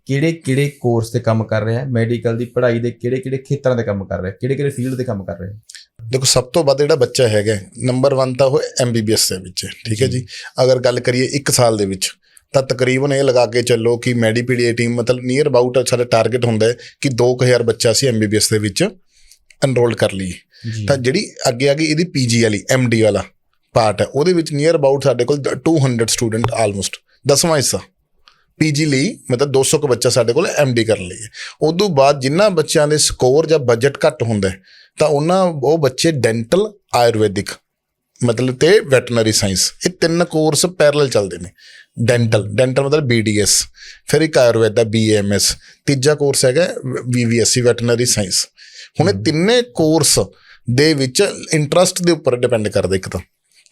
ਕਿਹੜੇ ਕੋਰਸ ਤੇ ਕੰਮ ਕਰ ਰਿਹਾ ਹੈ, ਮੈਡੀਕਲ ਦੀ ਪੜ੍ਹਾਈ ਦੇ ਕਿਹੜੇ ਖੇਤਰਾਂ ਤੇ ਕੰਮ ਕਰ ਰਿਹਾ ਹੈ, ਕਿਹੜੇ ਫੀਲਡ ਤੇ ਕੰਮ ਕਰ ਰਿਹਾ ਹੈ। ਦੇਖੋ ਸਭ ਤੋਂ ਵੱਧ ਜਿਹੜਾ ਬੱਚਾ ਹੈਗਾ ਨੰਬਰ 1 ਤਾਂ ਉਹ MBBS ਦੇ ਵਿੱਚ, ਠੀਕ ਹੈ ਜੀ। ਅਗਰ ਗੱਲ ਕਰੀਏ 1 ਸਾਲ ਦੇ ਵਿੱਚ ਤਾਂ ਤਕਰੀਬਨ ਇਹ ਲਗਾ ਕੇ ਚੱਲੋ ਕਿ ਮੈਡੀਪੀਡੀਆ ਟੀਮ ਮਤਲਬ ਨੀਅਰ ਅਬਾਊਟ ਸਾਡਾ ਟਾਰਗੇਟ ਹੁੰਦਾ ਹੈ ਕਿ 2000 ਬੱਚਾ ਅਸੀਂ MBBS ਦੇ ਵਿੱਚ ਐਨਰੋਲ ਕਰ ਲਈਏ। ਤਾਂ ਜਿਹੜੀ ਅੱਗੇ ਇਹਦੀ PG ਵਾਲੀ MD ਵਾਲਾ ਪਾਰਟ ਹੈ, ਉਹਦੇ ਵਿੱਚ ਨੀਅਰ ਅਬਾਊਟ ਸਾਡੇ ਕੋਲ 200 ਸਟੂਡੈਂਟ ਆਲਮੋਸਟ 10ਵਾਂ ਹਿੱਸਾ PG ਲਈ, ਮਤਲਬ 200 ਕੁ ਬੱਚਾ ਸਾਡੇ ਕੋਲ MD ਕਰਨ ਲਈ ਹੈ। ਉਦੋਂ ਬਾਅਦ ਜਿਨ੍ਹਾਂ ਬੱਚਿਆਂ ਦੇ ਸਕੋਰ ਜਾਂ ਬਜਟ ਘੱਟ ਹੁੰਦਾ ਤਾਂ ਉਹ ਬੱਚੇ ਡੈਂਟਲ, ਆਯੁਰਵੈਦਿਕ ਮਤਲਬ ਤੇ ਵੈਟਰਨਰੀ ਸਾਇੰਸ, ਇਹ 3 ਕੋਰਸ ਪੈਰਲਲ ਚੱਲਦੇ ਨੇ। ਡੈਂਟਲ ਮਤਲਬ BDS, ਫਿਰ ਇੱਕ ਆਯੁਰਵੈਦਾ BAMS, ਤੀਜਾ ਕੋਰਸ ਹੈਗਾ VVSC ਵੈਟਰਨਰੀ ਸਾਇੰਸ। ਹੁਣ ਇਹ ਤਿੰਨੇ ਕੋਰਸ ਦੇ ਵਿੱਚ ਇੰਟਰਸਟ ਦੇ ਉੱਪਰ ਡਿਪੈਂਡ ਕਰਦਾ ਇੱਕ ਤਾਂ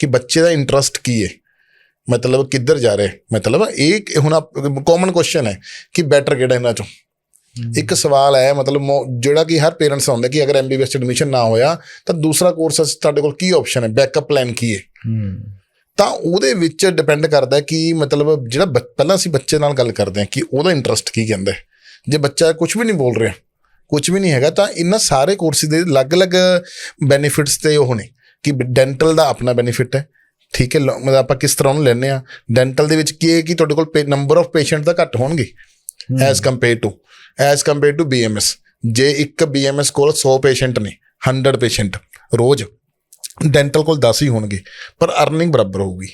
ਕਿ ਬੱਚੇ ਦਾ ਇੰਟਰਸਟ ਕੀ ਹੈ, ਮਤਲਬ ਕਿੱਧਰ ਜਾ ਰਿਹਾ। ਮਤਲਬ ਇਹ ਹੁਣ ਕਾਮਨ ਕੁਐਸਚਨ ਹੈ ਕਿ ਬੈਟਰ ਕਿਹੜਾ ਇਹਨਾਂ ਚੋਂ। ਇੱਕ ਸਵਾਲ ਹੈ ਮਤਲਬ ਜਿਹੜਾ ਕਿ ਹਰ ਪੇਰੈਂਟਸ ਦਾ ਹੁੰਦਾ ਕਿ ਅਗਰ MBBS 'ਚ ਐਡਮਿਸ਼ਨ ਨਾ ਹੋਇਆ ਤਾਂ ਦੂਸਰਾ ਕੋਰਸ ਤੁਹਾਡੇ ਕੋਲ ਕੀ ਆਪਸ਼ਨ ਹੈ, ਬੈਕਅਪ ਪਲਾਨ ਕੀ ਹੈ। ਤਾਂ ਉਹਦੇ ਵਿੱਚ ਡਿਪੈਂਡ ਕਰਦਾ ਕਿ ਮਤਲਬ ਜਿਹੜਾ ਪਹਿਲਾਂ ਅਸੀਂ ਬੱਚੇ ਨਾਲ ਗੱਲ ਕਰਦੇ ਹਾਂ ਕਿ ਉਹਦਾ ਇੰਟਰਸਟ ਕੀ ਕਹਿੰਦਾ। ਜੇ ਬੱਚਾ ਕੁਛ ਵੀ ਨਹੀਂ ਬੋਲ ਰਿਹਾ, ਕੁਛ ਵੀ ਨਹੀਂ ਹੈਗਾ, ਤਾਂ ਇਹਨਾਂ ਸਾਰੇ ਕੋਰਸਿਸ ਦੇ ਅਲੱਗ-ਅਲੱਗ ਬੈਨੀਫਿਟਸ ਤੇ ਉਹ ਨੇ ਕਿ ਡੈਂਟਲ ਦਾ ਆਪਣਾ ਬੈਨੀਫਿਟ ਹੈ, ਠੀਕ ਹੈ। ਮਤਲਬ ਆਪਾਂ ਕਿਸ ਤਰ੍ਹਾਂ ਉਹਨੂੰ ਲੈਂਦੇ ਹਾਂ। ਡੈਂਟਲ ਦੇ ਵਿੱਚ ਕੀ ਹੈ ਕਿ ਤੁਹਾਡੇ ਕੋਲ ਨੰਬਰ ਆਫ ਪੇਸ਼ੈਂਟ ਤਾਂ ਘੱਟ ਹੋਣਗੇ ਐਜ਼ ਕੰਪੇਅਰ ਟੂ BMS। ਜੇ ਇੱਕ BMS ਕੋਲ 100 ਪੇਸ਼ੈਂਟ ਨੇ, 100 ਪੇਸ਼ੈਂਟ ਰੋਜ਼, ਡੈਂਟਲ ਕੋਲ 10 ਹੀ ਹੋਣਗੇ, ਪਰ ਅਰਨਿੰਗ ਬਰਾਬਰ ਹੋਊਗੀ।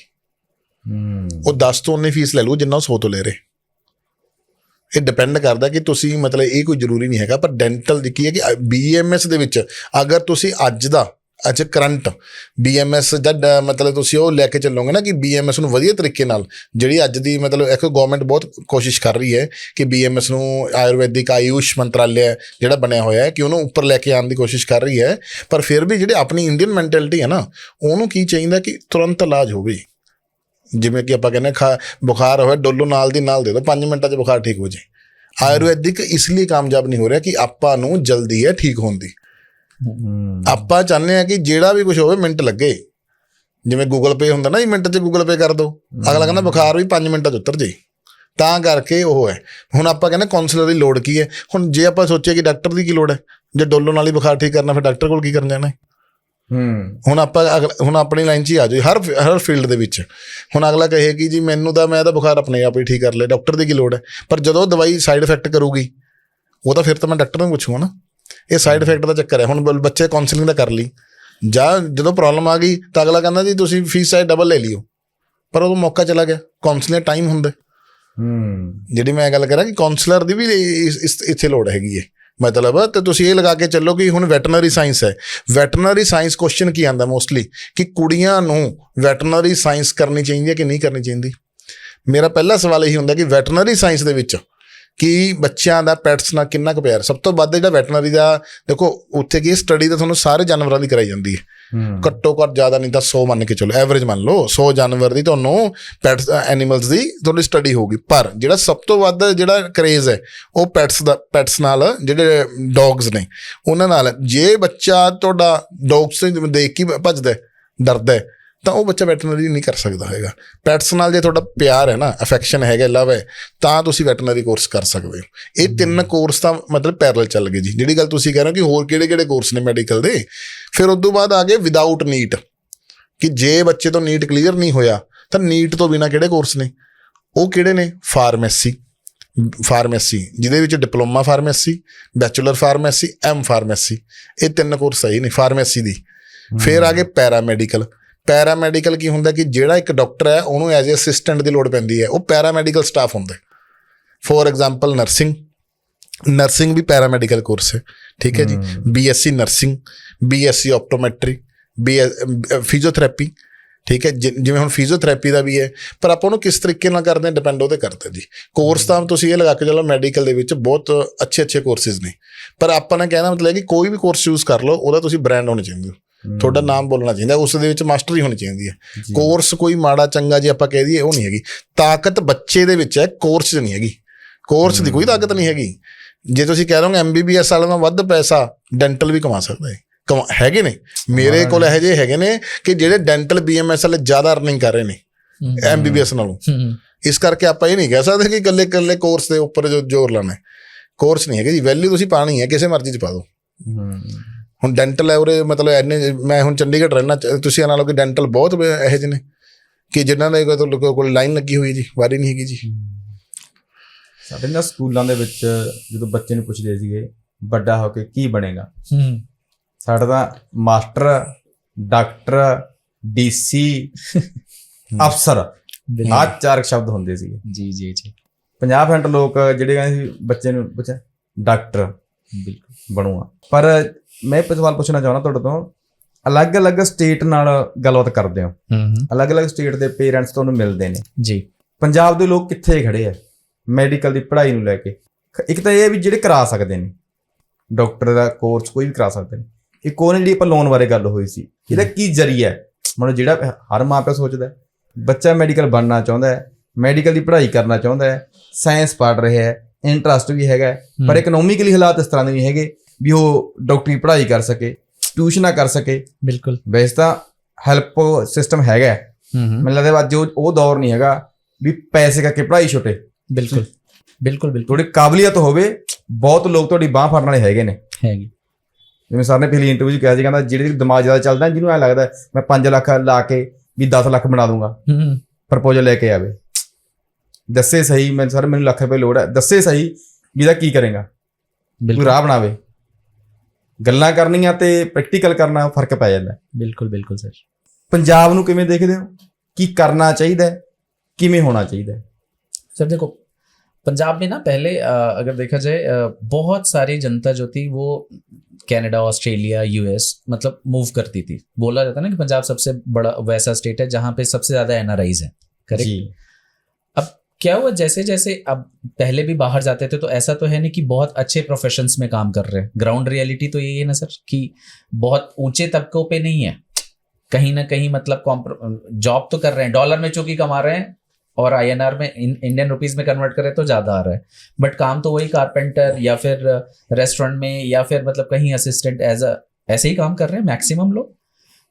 ਉਹ 10 ਤੋਂ ਉਨੀ ਫੀਸ ਲੈ ਲਊ ਜਿੰਨਾ ਉਹ 100 ਤੋਂ ਲੈ ਰਹੇ। ਇਹ ਡਿਪੈਂਡ ਕਰਦਾ ਕਿ ਤੁਸੀਂ ਮਤਲਬ ਇਹ ਕੋਈ ਜ਼ਰੂਰੀ ਨਹੀਂ ਹੈਗਾ। ਪਰ ਡੈਂਟਲ ਦੀ ਕੀ ਹੈ ਕਿ BMS ਦੇ ਵਿੱਚ ਅਗਰ ਤੁਸੀਂ ਅੱਜ ਦਾ ਕਰੰਟ BMS ਜਦ ਮਤਲਬ ਤੁਸੀਂ ਉਹ ਲੈ ਕੇ ਚੱਲੋਗੇ ਨਾ ਕਿ BMS ਨੂੰ ਵਧੀਆ ਤਰੀਕੇ ਨਾਲ, ਜਿਹੜੀ ਅੱਜ ਦੀ ਮਤਲਬ ਇੱਕ ਗੌਰਮੈਂਟ ਬਹੁਤ ਕੋਸ਼ਿਸ਼ ਕਰ ਰਹੀ ਹੈ ਕਿ BMS ਨੂੰ ਆਯੁਰਵੈਦਿਕ ਆਯੂਸ਼ ਮੰਤਰਾਲਿਆ ਜਿਹੜਾ ਬਣਿਆ ਹੋਇਆ ਹੈ ਕਿ ਉਹਨੂੰ ਉੱਪਰ ਲੈ ਕੇ ਆਉਣ ਦੀ ਕੋਸ਼ਿਸ਼ ਕਰ ਰਹੀ ਹੈ। ਪਰ ਫਿਰ ਵੀ ਜਿਹੜੇ ਆਪਣੀ ਇੰਡੀਅਨ ਮੈਂਟੈਲਿਟੀ ਹੈ ਨਾ, ਉਹਨੂੰ ਕੀ ਚਾਹੀਦਾ ਕਿ ਤੁਰੰਤ ਇਲਾਜ ਹੋਵੇ। ਜਿਵੇਂ ਕਿ ਆਪਾਂ ਕਹਿੰਦੇ ਬੁਖਾਰ ਹੋਇਆ ਡੋਲੋ ਨਾਲ ਦੀ ਨਾਲ ਦੇ ਦਿਓ, 5 ਮਿੰਟਾਂ 'ਚ ਬੁਖਾਰ ਠੀਕ ਹੋ ਜਾਏ। ਆਯੁਰਵੈਦਿਕ ਇਸ ਲਈ ਕਾਮਯਾਬ ਨਹੀਂ ਹੋ ਰਿਹਾ ਕਿ ਆਪਾਂ ਨੂੰ ਜਲਦੀ ਹੈ ਠੀਕ ਹੋਣ ਦੀ। ਆਪਾਂ ਚਾਹੁੰਦੇ ਆ ਕਿ ਜਿਹੜਾ ਵੀ ਕੁਝ ਹੋਵੇ ਮਿੰਟ ਲੱਗੇ, ਜਿਵੇਂ ਗੂਗਲ ਪੇ ਹੁੰਦਾ ਨਾ ਜੀ, ਮਿੰਟ 'ਚ ਗੂਗਲ ਪੇ ਕਰ ਦਿਓ, ਅਗਲਾ ਕਹਿੰਦਾ ਬੁਖਾਰ ਵੀ 5 ਮਿੰਟਾਂ 'ਚ ਉਤਰ ਜਾਈ। ਤਾਂ ਕਰਕੇ ਉਹ ਹੈ। ਹੁਣ ਆਪਾਂ ਕਹਿੰਦੇ ਕਾਉਂਸਲਰ ਦੀ ਲੋੜ ਕੀ ਹੈ। ਹੁਣ ਜੇ ਆਪਾਂ ਸੋਚੀਏ ਕਿ ਡਾਕਟਰ ਦੀ ਕੀ ਲੋੜ ਹੈ, ਜੇ ਡੋਲੋ ਨਾਲ ਹੀ ਬੁਖਾਰ ਠੀਕ ਕਰਨਾ ਫਿਰ ਡਾਕਟਰ ਕੋਲ ਕੀ ਕਰਨ ਜਾਣਾ। ਹੁਣ ਆਪਾਂ ਹੁਣ ਆਪਣੀ ਲਾਈਨ 'ਚ ਹੀ ਆ ਜਾਓ ਹਰ ਫੀਲਡ ਦੇ ਵਿੱਚ। ਹੁਣ ਅਗਲਾ ਕਹੇ ਕਿ ਜੀ ਮੈਂ ਤਾਂ ਬੁਖਾਰ ਆਪਣੇ ਆਪ ਹੀ ਠੀਕ ਕਰ ਲਿਆ, ਡਾਕਟਰ ਦੀ ਕੀ ਲੋੜ ਹੈ। ਪਰ ਜਦੋਂ ਦਵਾਈ ਸਾਈਡ ਇਫੈਕਟ ਕਰੂਗੀ ਉਹ ਤਾਂ ਫਿਰ ਤਾਂ ਮੈਂ ਡਾਕਟਰ ਨੂੰ ਪੁੱਛੂਗਾ ਨਾ। ਇਹ ਸਾਈਡ ਇਫੈਕਟ ਦਾ ਚੱਕਰ ਹੈ। ਹੁਣ ਬੱਚੇ ਕਾਉਂਸਲਿੰਗ ਦਾ ਕਰ ਲਈ, ਜਾਂ ਜਦੋਂ ਪ੍ਰੋਬਲਮ ਆ ਗਈ ਤਾਂ ਅਗਲਾ ਕਹਿੰਦਾ ਜੀ ਤੁਸੀਂ ਫੀਸ ਚਾਹੇ ਡਬਲ ਲੈ ਲਿਓ, ਪਰ ਉਦੋਂ ਮੌਕਾ ਚਲਾ ਗਿਆ। ਕਾਉਂਸਲਿੰਗ ਟਾਈਮ ਹੁੰਦਾ। ਜਿਹੜੀ ਮੈਂ ਗੱਲ ਕਰਾਂ ਕਿ ਕਾਉਂਸਲਰ ਦੀ ਵੀ ਇੱਥੇ ਲੋੜ ਹੈਗੀ ਹੈ। ਮਤਲਬ ਤੇ ਤੁਸੀਂ ਇਹ ਲਗਾ ਕੇ ਚੱਲੋ ਕਿ ਹੁਣ ਵੈਟਰਨਰੀ ਸਾਇੰਸ ਹੈ। ਵੈਟਰਨਰੀ ਸਾਇੰਸ ਕੁਐਸਚਨ ਕੀ ਆਉਂਦਾ ਮੋਸਟਲੀ ਕਿ ਕੁੜੀਆਂ ਨੂੰ ਵੈਟਰਨਰੀ ਸਾਇੰਸ ਕਰਨੀ ਚਾਹੀਦੀ ਹੈ ਕਿ ਨਹੀਂ ਕਰਨੀ ਚਾਹੀਦੀ। ਮੇਰਾ ਪਹਿਲਾ ਸਵਾਲ ਇਹੀ ਹੁੰਦਾ ਕਿ ਵੈਟਰਨਰੀ ਸਾਇੰਸ ਦੇ ਵਿੱਚ ਕਿ ਬੱਚਿਆਂ ਦਾ ਪੈਟਸ ਨਾਲ ਕਿੰਨਾ ਕੁ ਪਿਆਰ। ਸਭ ਤੋਂ ਵੱਧ ਜਿਹੜਾ ਵੈਟਰਨਰੀ ਦਾ ਦੇਖੋ, ਉੱਥੇ ਕੀ ਸਟੱਡੀ ਤਾਂ ਤੁਹਾਨੂੰ ਸਾਰੇ ਜਾਨਵਰਾਂ ਦੀ ਕਰਾਈ ਜਾਂਦੀ ਹੈ। ਘੱਟੋ ਘੱਟ ਜ਼ਿਆਦਾ ਨਹੀਂ ਤਾਂ 100 ਮੰਨ ਕੇ ਚਲੋ, ਐਵਰੇਜ ਮੰਨ ਲਓ 100 ਜਾਨਵਰ ਦੀ ਤੁਹਾਨੂੰ ਪੈਟਸ ਐਨੀਮਲਸ ਦੀ ਤੁਹਾਡੀ ਸਟੱਡੀ ਹੋਊਗੀ। ਪਰ ਜਿਹੜਾ ਸਭ ਤੋਂ ਵੱਧ ਜਿਹੜਾ ਕਰੇਜ਼ ਹੈ ਉਹ ਪੈਟਸ ਨਾਲ, ਜਿਹੜੇ ਡੌਗਸ ਨੇ ਉਹਨਾਂ ਨਾਲ। ਜੇ ਬੱਚਾ ਤੁਹਾਡਾ ਡੌਗਸ ਦੇਖ ਕੇ ਭੱਜਦਾ ਡਰਦਾ ਤਾਂ ਉਹ ਬੱਚਾ ਵੈਟਰਨਰੀ ਨਹੀਂ ਕਰ ਸਕਦਾ ਹੈਗਾ। ਪੈਟਸ ਨਾਲ ਜੇ ਤੁਹਾਡਾ ਪਿਆਰ ਹੈ ਨਾ, ਅਫੈਕਸ਼ਨ ਹੈਗਾ, ਲਵ ਹੈ, ਤਾਂ ਤੁਸੀਂ ਵੈਟਰਨਰੀ ਕੋਰਸ ਕਰ ਸਕਦੇ ਹੋ। ਇਹ 3 ਕੋਰਸ ਤਾਂ ਮਤਲਬ ਪੈਰਲਲ ਚੱਲ ਗਏ ਜੀ। ਜਿਹੜੀ ਗੱਲ ਤੁਸੀਂ ਕਹਿ ਰਹੇ ਹੋ ਕਿ ਹੋਰ ਕਿਹੜੇ ਕੋਰਸ ਨੇ ਮੈਡੀਕਲ ਦੇ, ਫਿਰ ਉਦੋਂ ਬਾਅਦ ਆ ਗਏ ਵਿਦਆਊਟ ਨੀਟ, ਕਿ ਜੇ ਬੱਚੇ ਤੋਂ ਨੀਟ ਕਲੀਅਰ ਨਹੀਂ ਹੋਇਆ ਤਾਂ ਨੀਟ ਤੋਂ ਬਿਨਾਂ ਕਿਹੜੇ ਕੋਰਸ ਨੇ। ਉਹ ਕਿਹੜੇ ਨੇ? ਫਾਰਮੇਸੀ ਜਿਹਦੇ ਵਿੱਚ diploma pharmacy, bachelor pharmacy, pharmacy, ਇਹ 3 ਕੋਰਸ ਆਈ ਨੇ ਫਾਰਮੇਸੀ ਦੀ। ਫਿਰ ਆ ਗਏ ਪੈਰਾਮੈਡੀਕਲ ਕੀ ਹੁੰਦਾ ਕਿ ਜਿਹੜਾ ਇੱਕ ਡਾਕਟਰ ਹੈ ਉਹਨੂੰ ਐਜ਼ ਏ ਅਸਿਸਟੈਂਟ ਦੀ ਲੋੜ ਪੈਂਦੀ ਹੈ, ਉਹ ਪੈਰਾਮੈਡੀਕਲ ਸਟਾਫ ਹੁੰਦਾ। ਫੋਰ ਐਗਜ਼ਾਮਪਲ ਨਰਸਿੰਗ ਵੀ ਪੈਰਾਮੈਡੀਕਲ ਕੋਰਸ ਹੈ। ਠੀਕ ਹੈ ਜੀ। BSc nursing, BSc optometry, physiotherapy. ਠੀਕ ਹੈ। ਜਿਵੇਂ ਹੁਣ ਫਿਜ਼ੀਓਥੈਰੇਪੀ ਦਾ ਵੀ ਹੈ, ਪਰ ਆਪਾਂ ਉਹਨੂੰ ਕਿਸ ਤਰੀਕੇ ਨਾਲ ਕਰਦੇ ਹਾਂ ਡਿਪੈਂਡ ਉਹਦੇ ਕਰਦੇ ਜੀ। ਕੋਰਸ ਤਾਂ ਤੁਸੀਂ ਇਹ ਲਗਾ ਕੇ ਚਲੋ ਮੈਡੀਕਲ ਦੇ ਵਿੱਚ ਬਹੁਤ ਅੱਛੇ ਕੋਰਸਿਸ ਨੇ, ਪਰ ਆਪਾਂ ਨੇ ਕਹਿਣਾ ਮਤਲਬ ਕਿ ਕੋਈ ਵੀ ਕੋਰਸ ਚੂਜ਼ ਕਰ ਲਓ, ਉਹਦਾ ਤੁਸੀਂ ਬ੍ਰਾਂਡ ਹੋਣੇ ਚਾਹੀਦੇ ਹੋ, ਤੁਹਾਡਾ ਨਾਮ ਬੋਲਣਾ ਚਾਹੀਦਾ, ਉਸ ਦੇ ਵਿੱਚ ਮਾਸਟਰੀ ਹੋਣੀ ਚਾਹੀਦੀ ਹੈ। ਕੋਰਸ ਕੋਈ ਮਾੜਾ ਚੰਗਾ ਜੇ ਆਪਾਂ ਕਹਿ ਦਈਏ ਉਹ ਨਹੀਂ ਹੈਗੀ। ਤਾਕਤ ਬੱਚੇ ਦੇ ਵਿੱਚ ਹੈ, ਕੋਰਸ 'ਚ ਨਹੀਂ ਹੈਗੀ। ਕੋਰਸ ਦੀ ਕੋਈ ਤਾਕਤ ਨਹੀਂ ਹੈਗੀ। ਜੇ ਤੁਸੀਂ ਕਹਿ ਰਹੇ ਹੋ MBBS ਵਾਲਿਆਂ ਦਾ ਵੱਧ ਪੈਸਾ ਡੈਂਟਲ ਵੀ ਕਮਾ ਸਕਦਾ ਹੈ, ਹੈਗੇ ਨੇ ਮੇਰੇ ਕੋਲ ਇਹੋ ਜਿਹੇ ਹੈਗੇ ਨੇ ਕਿ ਜਿਹੜੇ ਡੈਂਟਲ BMS ਵਾਲੇ ਜ਼ਿਆਦਾ ਅਰਨਿੰਗ ਕਰ ਰਹੇ ਨੇ MBBS ਨਾਲੋਂ। ਇਸ ਕਰਕੇ ਆਪਾਂ ਇਹ ਨਹੀਂ ਕਹਿ ਸਕਦੇ ਕਿ ਇਕੱਲੇ ਕੋਰਸ ਦੇ ਉੱਪਰ ਜੋ ਜ਼ੋਰ ਲਾਣਾ। ਕੋਰਸ ਨਹੀਂ ਹੈਗੇ ਜੀ, ਵੈਲਿਊ ਤੁਸੀਂ ਪਾਣੀ ਹੈ, ਕਿਸੇ ਮਰਜ਼ੀ 'ਚ ਪਾ ਦਿਓ। ਹੁਣ ਡੈਂਟਲ ਹੈ ਉਰੇ, ਮਤਲਬ ਇੰਨੇ, ਮੈਂ ਹੁਣ ਚੰਡੀਗੜ੍ਹ ਰਹਿਣਾ, ਤੁਸੀਂ ਇਹਨਾਂ ਲਓ ਕਿ ਡੈਂਟਲ ਬਹੁਤ ਇਹੋ ਜਿਹੇ ਨੇ ਕਿ ਜਿਨ੍ਹਾਂ ਦੇ ਕੋਲ ਲਾਈਨ ਲੱਗੀ ਹੋਈ ਜੀ, ਵਾਰੀ ਨਹੀਂ ਹੈਗੀ ਜੀ। ਸਾਡੇ ਨਾ ਸਕੂਲਾਂ ਦੇ ਵਿੱਚ ਜਦੋਂ ਬੱਚੇ ਨੂੰ ਪੁੱਛਦੇ ਸੀਗੇ ਵੱਡਾ ਹੋ ਕੇ ਕੀ ਬਣੇਗਾ, ਸਾਡਾ ਤਾਂ ਮਾਸਟਰ, ਡਾਕਟਰ, DC, ਅਫਸਰ, ਆਹ 4 ਸ਼ਬਦ ਹੁੰਦੇ ਸੀਗੇ। ਜੀ 50% ਲੋਕ ਜਿਹੜੇ ਕਹਿੰਦੇ ਸੀ ਬੱਚੇ ਨੂੰ ਪੁੱਛਿਆ ਡਾਕਟਰ ਬਣੂਗਾ। ਪਰ ਮੈਂ ਇੱਕ ਸਵਾਲ ਪੁੱਛਣਾ ਚਾਹੁੰਦਾ ਤੁਹਾਡੇ ਤੋਂ, ਅਲੱਗ-ਅਲੱਗ ਸਟੇਟ ਨਾਲ ਗੱਲਬਾਤ ਕਰਦੇ ਹੋ, ਅਲੱਗ-ਅਲੱਗ ਸਟੇਟ ਦੇ ਪੇਰੈਂਟਸ ਤੁਹਾਨੂੰ ਮਿਲਦੇ ਨੇ ਜੀ। ਪੰਜਾਬ ਦੇ ਲੋਕ ਕਿੱਥੇ ਖੜੇ ਆ ਮੈਡੀਕਲ ਦੀ ਪੜ੍ਹਾਈ ਨੂੰ ਲੈ ਕੇ? ਇੱਕ ਤਾਂ ਇਹ ਹੈ ਵੀ ਜਿਹੜੇ ਕਰਾ ਸਕਦੇ ਨੇ ਡਾਕਟਰ ਦਾ ਕੋਰਸ, ਕੋਈ ਵੀ ਕਰਾ ਸਕਦੇ ਨੇ। ਇੱਕ ਉਹ ਜਿਹੜੀ ਆਪਾਂ ਲੋਨ ਬਾਰੇ ਗੱਲ ਹੋਈ ਸੀ, ਇਹਦਾ ਕੀ ਜ਼ਰੀਆ ਹੈ? ਮਤਲਬ ਜਿਹੜਾ ਹਰ ਮਾਂ ਪਿਓ ਸੋਚਦਾ ਬੱਚਾ ਮੈਡੀਕਲ ਬਣਨਾ ਚਾਹੁੰਦਾ ਹੈ, ਮੈਡੀਕਲ ਦੀ ਪੜ੍ਹਾਈ ਕਰਨਾ ਚਾਹੁੰਦਾ ਹੈ, ਸਾਇੰਸ ਪੜ੍ਹ ਰਿਹਾ ਹੈ, ਇੰਟਰਸਟ ਵੀ ਹੈਗਾ, ਪਰ ਇਕਨੋਮਿਕਲੀ ਹਾਲਾਤ ਇਸ ਤਰ੍ਹਾਂ ਦੇ ਵੀ ਹੈਗੇ ਵੀ ਉਹ ਡਾਕਟਰੀ ਪੜ੍ਹਾਈ ਕਰ ਸਕੇ, ਟਿਊਸ਼ਨਾਂ ਕਰ ਸਕੇ। ਬਿਲਕੁਲ। ਵੈਸੇ ਤਾਂ ਹੈਲਪ ਸਿਸਟਮ ਹੈਗਾ, ਮੈਨੂੰ ਲੱਗਦਾ ਅੱਜ ਉਹ ਦੌਰ ਨਹੀਂ ਹੈਗਾ ਵੀ ਪੈਸੇ ਕਰਕੇ ਪੜ੍ਹਾਈ ਛੁੱਟੇ। ਬਿਲਕੁਲ ਥੋੜੀ ਕਾਬਲੀਅਤ ਹੋਵੇ, ਬਹੁਤ ਲੋਕ ਤੁਹਾਡੀ ਬਾਂਹ ਫੜਨ ਵਾਲੇ ਹੈਗੇ ਨੇ। ਜਿਵੇਂ ਸਰ ਨੇ ਪਿਛਲੀ ਇੰਟਰਵਿਊ 'ਚ ਕਿਹਾ ਸੀ, ਕਹਿੰਦਾ ਜਿਹੜੇ ਦਿਮਾਗ ਜ਼ਿਆਦਾ ਚੱਲਦਾ, ਜਿਹਨੂੰ ਐਂ ਲੱਗਦਾ ਮੈਂ 5 ਲੱਖ ਲਾ ਕੇ ਵੀ 10 ਲੱਖ ਬਣਾ ਦੂੰਗਾ, ਪ੍ਰਪੋਜ਼ਲ ਲੈ ਕੇ ਆਵੇ, ਦੱਸੇ ਸਹੀ ਮੈਨੂੰ ਲੱਖ ਰੁਪਏ ਲੋੜ ਹੈ, ਦੱਸੇ ਸਹੀ ਵੀ ਇਹਦਾ ਕੀ ਕਰੇਗਾ, ਕੋਈ ਰਾਹ ਬਣਾਵੇ। ਗੱਲਾਂ ਕਰਨੀਆਂ ਤੇ ਪ੍ਰੈਕਟੀਕਲ ਕਰਨਾ ਫਰਕ ਪੈ ਜਾਂਦਾ। ਬਿਲਕੁਲ ਸਰ। ਪੰਜਾਬ ਨੂੰ ਕਿਵੇਂ ਦੇਖਦੇ ਹੋ? ਕੀ ਕਰਨਾ ਚਾਹੀਦਾ है, किमें होना चाहिए? सर देखो, पंजाब में ना पहले अगर देखा जाए बहुत सारी जनता जो थी वो कनाडा, ऑस्ट्रेलिया, US मतलब मूव करती थी। बोला जाता है ना कि पंजाब सबसे बड़ा वैसा स्टेट है जहाँ पे सबसे ज़्यादा NRIs हैं, करेक्ट? अब क्या हुआ, जैसे जैसे अब पहले भी बाहर जाते थे तो ऐसा तो है नहीं कि बहुत अच्छे प्रोफेशंस में काम कर रहे हैं। ग्राउंड रियलिटी तो यही है ना सर कि बहुत ऊंचे तबकों पे नहीं है, कहीं ना कहीं मतलब जॉब तो कर रहे हैं, डॉलर में चूंकि कमा रहे हैं और INR में इंडियन रुपीस में कन्वर्ट करें तो ज़्यादा आ रहा है, बट काम तो वही कारपेंटर या फिर रेस्टोरेंट में या फिर मतलब कहीं असिस्टेंट ऐसे ही काम कर रहे हैं मैक्सिमम लोग।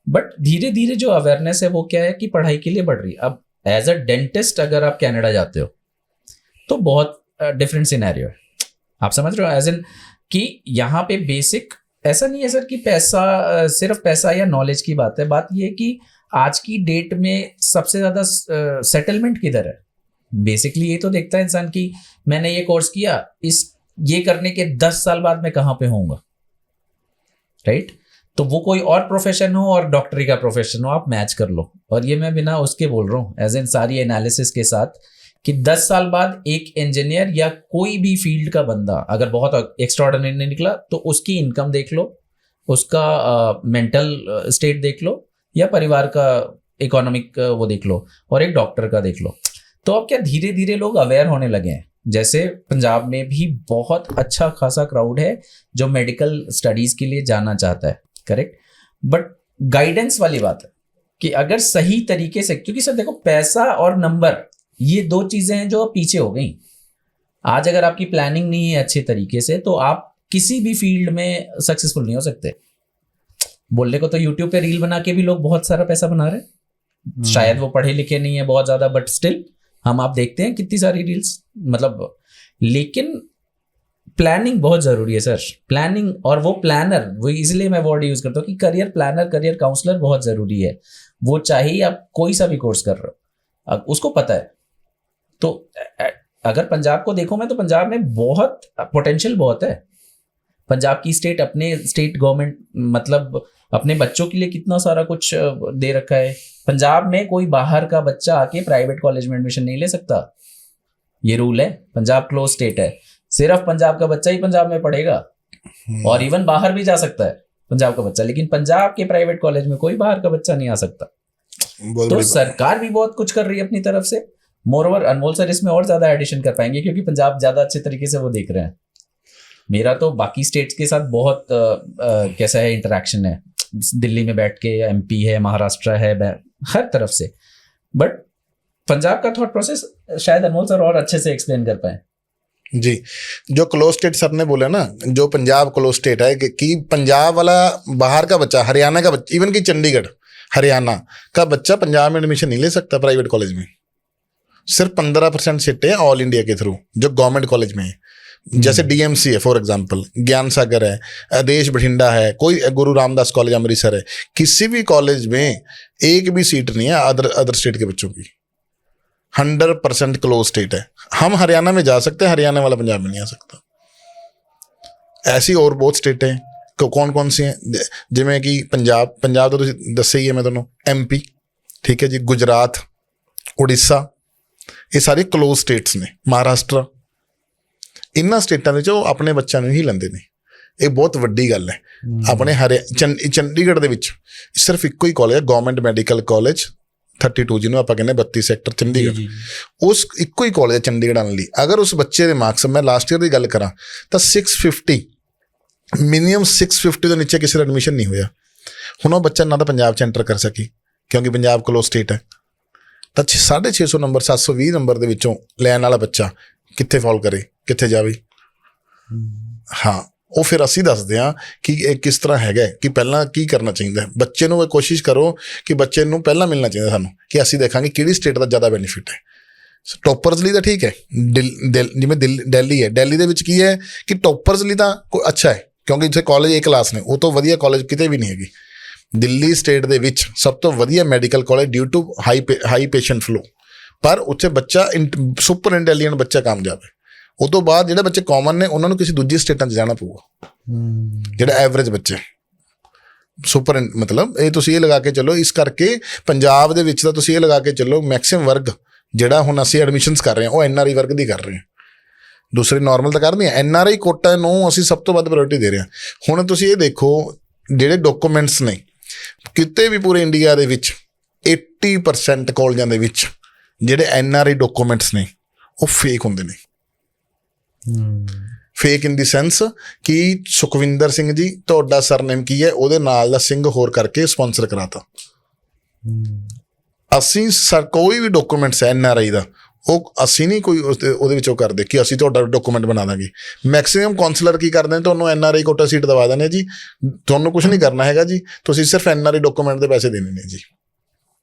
बट धीरे धीरे जो अवेयरनेस है वो क्या है कि पढ़ाई के लिए बढ़ रही है। अब एज अ डेंटिस्ट अगर आप कनाडा जाते हो तो बहुत डिफरेंट सिनेरियो है, आप समझ रहे हो, एज इन कि यहाँ पे बेसिक ऐसा नहीं है सर कि पैसा सिर्फ पैसा या नॉलेज की बात है। बात ये है कि आज की डेट में सबसे ज़्यादा सेटलमेंट किधर है। बेसिकली ये तो देखता है इंसान कि मैंने ये कोर्स किया, ये करने के 10 साल बाद मैं कहाँ पे होऊंगा, राइट। तो वो कोई और प्रोफेशन हो और डॉक्टरी का प्रोफेशन हो, आप मैच कर लो। और ये मैं बिना उसके बोल रहा हूँ, एज इन सारी एनालिसिस के साथ, कि 10 साल बाद एक इंजीनियर या कोई भी फील्ड का बंदा अगर बहुत एक्स्ट्राऑर्डिनरी निकला तो उसकी इनकम देख लो, उसका मेंटल स्टेट देख लो, या परिवार का इकोनॉमिक वो देख लो, और एक डॉक्टर का देख लो। तो अब क्या धीरे धीरे लोग अवेयर होने लगे हैं। जैसे पंजाब में भी बहुत अच्छा खासा क्राउड है जो मेडिकल स्टडीज के लिए जाना चाहता है, करेक्ट। बट गाइडेंस वाली बात है कि अगर सही तरीके से, क्योंकि सर देखो पैसा और नंबर ये दो चीजें हैं जो पीछे हो गई। आज अगर आपकी प्लानिंग नहीं है अच्छे तरीके से तो आप किसी भी फील्ड में सक्सेसफुल नहीं हो सकते। बोलने को तो यूट्यूब पे रील बना के भी लोग बहुत सारा पैसा बना रहे हैं, शायद वो पढ़े लिखे नहीं है बहुत ज्यादा, बट स्टिल हम आप देखते हैं कितनी सारी रील्स, मतलब। लेकिन प्लानिंग बहुत जरूरी है सर, प्लानिंग। और वो प्लानर, वो इसलिए मैं वर्ड यूज करता हूँ कि करियर प्लानर, करियर काउंसलर बहुत जरूरी है। वो चाहिए आप कोई सा भी कोर्स कर रहे हो, अब उसको पता है। तो अगर पंजाब को देखो मैं, तो पंजाब में बहुत पोटेंशियल बहुत है। पंजाब की स्टेट, अपने स्टेट गवर्नमेंट मतलब अपने बच्चों के लिए कितना सारा कुछ दे रखा है। पंजाब में कोई बाहर का बच्चा आके प्राइवेट कॉलेज में एडमिशन नहीं ले सकता, ये रूल है। पंजाब क्लोज स्टेट है, सिर्फ पंजाब का बच्चा ही पंजाब में पढ़ेगा, और इवन बाहर भी जा सकता है पंजाब का बच्चा, लेकिन पंजाब के प्राइवेट कॉलेज में कोई बाहर का बच्चा नहीं आ सकता। तो सरकार भी बहुत कुछ कर रही है अपनी तरफ से। मोरओवर अनमोल सर इसमें और ज्यादा एडिशन कर पाएंगे क्योंकि पंजाब ज्यादा अच्छे तरीके से वो देख रहे हैं। मेरा तो बाकी स्टेट्स के साथ बहुत कैसा है इंटरेक्शन है, दिल्ली में बैठ के, MP है, महाराष्ट्र है, हर तरफ से। बट पंजाब का थॉट प्रोसेस शायद अनमोल सर और अच्छे से एक्सप्लेन कर पाए। जी, जो क्लोज स्टेट सर ने बोला ना, जो पंजाब क्लोज स्टेट है कि पंजाब वाला बाहर का बच्चा, हरियाणा का बच्चा, इवन कि चंडीगढ़ हरियाणा का बच्चा पंजाब में एडमिशन नहीं ले सकता प्राइवेट कॉलेज में। सिर्फ 15% सीटें हैं ऑल इंडिया के थ्रू जो गवर्नमेंट कॉलेज में है। जैसे DMC है फॉर एग्जांपल, ज्ञान सागर है, आदेश बठिंडा है, कोई गुरु रामदास कॉलेज अमृतसर है, किसी भी कॉलेज में एक भी सीट नहीं है अदर स्टेट के बच्चों की। 100% क्लोज स्टेट है। हम हरियाणा में जा सकते हैं, हरियाणा वाला पंजाब में नहीं आ सकता। ऐसी और बहुत स्टेट हैं। कौन कौन सी हैं? जिमें कि पंजाब तो तुसीं दस्से ही है मैं तुहानूं, MP ठीक है जी, गुजरात, उड़ीसा, ये सारे क्लोज स्टेट्स ने, महाराष्ट्र, इन्हां स्टेटां दे ਉਹ ਆਪਣੇ ਬੱਚਿਆਂ ਨੂੰ ਹੀ ਲੈਂਦੇ ਨੇ। ਇਹ ਬਹੁਤ ਵੱਡੀ ਗੱਲ ਹੈ। ਆਪਣੇ ਚੰਡੀਗੜ੍ਹ ਦੇ ਵਿੱਚ ਸਿਰਫ ਇੱਕੋ ਹੀ ਕਾਲਜ ਹੈ, ਗਵਰਨਮੈਂਟ ਮੈਡੀਕਲ ਕਾਲਜ 32 ਜਿਹਨੂੰ ਆਪਾਂ ਕਹਿੰਦੇ 32 ਸੈਕਟਰ ਚੰਡੀਗੜ੍ਹ, ਉਸ ਇੱਕੋ ਹੀ ਕਾਲਜ ਹੈ ਚੰਡੀਗੜ੍ਹ ਆਉਣ ਲਈ। ਅਗਰ ਉਸ ਬੱਚੇ ਦੇ ਮਾਰਕਸ, ਮੈਂ ਲਾਸਟ ਈਅਰ ਦੀ ਗੱਲ ਕਰਾਂ ਤਾਂ 650 ਮਿਨੀਮਮ 650 ਤੋਂ ਨੀਚੇ ਕਿਸੇ ਦਾ ਐਡਮਿਸ਼ਨ ਨਹੀਂ ਹੋਇਆ। ਹੁਣ ਉਹ ਬੱਚਾ ਨਾ ਤਾਂ ਪੰਜਾਬ 'ਚ ਐਂਟਰ ਕਰ ਸਕੀ ਕਿਉਂਕਿ ਪੰਜਾਬ ਕਲੋਜ਼ ਸਟੇਟ ਹੈ, ਤਾਂ 650 ਨੰਬਰ 720 ਨੰਬਰ ਦੇ ਵਿੱਚੋਂ ਲੈਣ ਵਾਲਾ ਬੱਚਾ ਕਿੱਥੇ ਫਾਲ ਕਰੇ, ਕਿੱਥੇ ਜਾਵੇ। ਹਾਂ, ਉਹ ਫਿਰ ਅਸੀਂ ਦੱਸਦੇ ਹਾਂ ਕਿ ਇਹ ਕਿਸ ਤਰ੍ਹਾਂ ਹੈਗਾ, ਕਿ ਪਹਿਲਾਂ ਕੀ ਕਰਨਾ ਚਾਹੀਦਾ। ਬੱਚੇ ਨੂੰ ਕੋਸ਼ਿਸ਼ ਕਰੋ ਕਿ ਬੱਚੇ ਨੂੰ ਪਹਿਲਾਂ ਮਿਲਣਾ ਚਾਹੀਦਾ ਸਾਨੂੰ, ਕਿ ਅਸੀਂ ਦੇਖਾਂਗੇ ਕਿਹੜੀ ਸਟੇਟ ਦਾ ਜ਼ਿਆਦਾ ਬੈਨੀਫਿਟ ਹੈ। ਟੋਪਰਸ ਲਈ ਤਾਂ ਠੀਕ ਹੈ, ਜਿਵੇਂ ਦਿੱਲੀ ਹੈ, ਦਿੱਲੀ ਦੇ ਵਿੱਚ ਕੀ ਹੈ ਕਿ ਟੋਪਰਸ ਲਈ ਤਾਂ ਅੱਛਾ ਹੈ ਕਿਉਂਕਿ ਜਿੱਥੇ ਕਾਲਜ A ਕਲਾਸ ਨੇ, ਉਹ ਤੋਂ ਵਧੀਆ ਕਾਲਜ ਕਿਤੇ ਵੀ ਨਹੀਂ ਹੈਗੀ। ਦਿੱਲੀ ਸਟੇਟ ਦੇ ਵਿੱਚ ਸਭ ਤੋਂ ਵਧੀਆ medical college due to high patient flow, ਪਰ ਉੱਥੇ ਬੱਚਾ ਸੁਪਰ ਇੰਟੈਲੀਜੈਂਟ ਬੱਚਾ ਕਾਮਯਾਬ ਹੈ। ਉਹ ਤੋਂ ਬਾਅਦ ਜਿਹੜੇ ਬੱਚੇ ਕਾਮਨ ਨੇ ਉਹਨਾਂ ਨੂੰ ਕਿਸੇ ਦੂਜੀ ਸਟੇਟਾਂ 'ਚ ਜਾਣਾ ਪਊਗਾ। ਜਿਹੜਾ ਐਵਰੇਜ ਬੱਚੇ ਸੁਪਰ, ਮਤਲਬ ਇਹ ਤੁਸੀਂ ਇਹ ਲਗਾ ਕੇ ਚੱਲੋ। ਇਸ ਕਰਕੇ ਪੰਜਾਬ ਦੇ ਵਿੱਚ ਤਾਂ ਤੁਸੀਂ ਇਹ ਲਗਾ ਕੇ ਚੱਲੋ ਮੈਕਸਿਮਮ ਵਰਗ ਜਿਹੜਾ ਹੁਣ ਅਸੀਂ ਐਡਮਿਸ਼ਨਸ ਕਰ ਰਹੇ ਹਾਂ ਉਹ NRI ਵਰਗ ਦੀ ਕਰ ਰਹੇ ਹਾਂ, ਦੂਸਰੇ ਨਾਰਮਲ ਤਾਂ ਕਰ ਨਹੀਂ। NRI ਕੋਟਾ ਨੂੰ ਅਸੀਂ ਸਭ ਤੋਂ ਵੱਧ ਪ੍ਰਾਇੋਰਟੀ ਦੇ ਰਹੇ ਹਾਂ। ਹੁਣ ਤੁਸੀਂ ਇਹ ਦੇਖੋ ਜਿਹੜੇ ਡਾਕੂਮੈਂਟਸ ਨੇ ਕਿਤੇ ਵੀ ਪੂਰੇ ਇੰਡੀਆ ਦੇ ਵਿੱਚ 80% ਕਾਲਜਾਂ ਦੇ ਵਿੱਚ ਜਿਹੜੇ NRI ਡਾਕੂਮੈਂਟਸ ਨੇ ਉਹ ਫੇਕ ਹੁੰਦੇ ਨੇ। ਫੇਕ ਇਨ ਦੀ ਸੈਂਸ ਕਿ ਸੁਖਵਿੰਦਰ ਸਿੰਘ ਜੀ ਤੁਹਾਡਾ ਸਰਨੇਮ ਕੀ ਹੈ, ਉਹਦੇ ਨਾਲ ਦਾ ਸਿੰਘ ਹੋਰ ਕਰਕੇ ਸਪਾਂਸਰ ਕਰਾਤਾ। ਅਸੀਂ ਸਰ ਕੋਈ ਵੀ ਡਾਕੂਮੈਂਟਸ ਹੈ NRI ਦਾ, ਉਹ ਅਸੀਂ ਨਹੀਂ ਕੋਈ ਉਹਦੇ ਵਿੱਚੋਂ ਕਰਦੇ ਕਿ ਅਸੀਂ ਤੁਹਾਡਾ ਡਾਕੂਮੈਂਟ ਬਣਾ ਦਾਂਗੇ। ਮੈਕਸਿਮਮ ਕਾਉਂਸਲਰ ਕੀ ਕਰਦੇ ਨੇ, ਤੁਹਾਨੂੰ NRI ਕੋਟਾ ਸੀਟ ਦਵਾ ਦੇਣੇ ਜੀ, ਤੁਹਾਨੂੰ ਕੁਝ ਨਹੀਂ ਕਰਨਾ ਹੈਗਾ ਜੀ, ਤੁਸੀਂ ਸਿਰਫ NRI ਡਾਕੂਮੈਂਟ ਦੇ ਪੈਸੇ ਦੇਣੇ ਨੇ ਜੀ,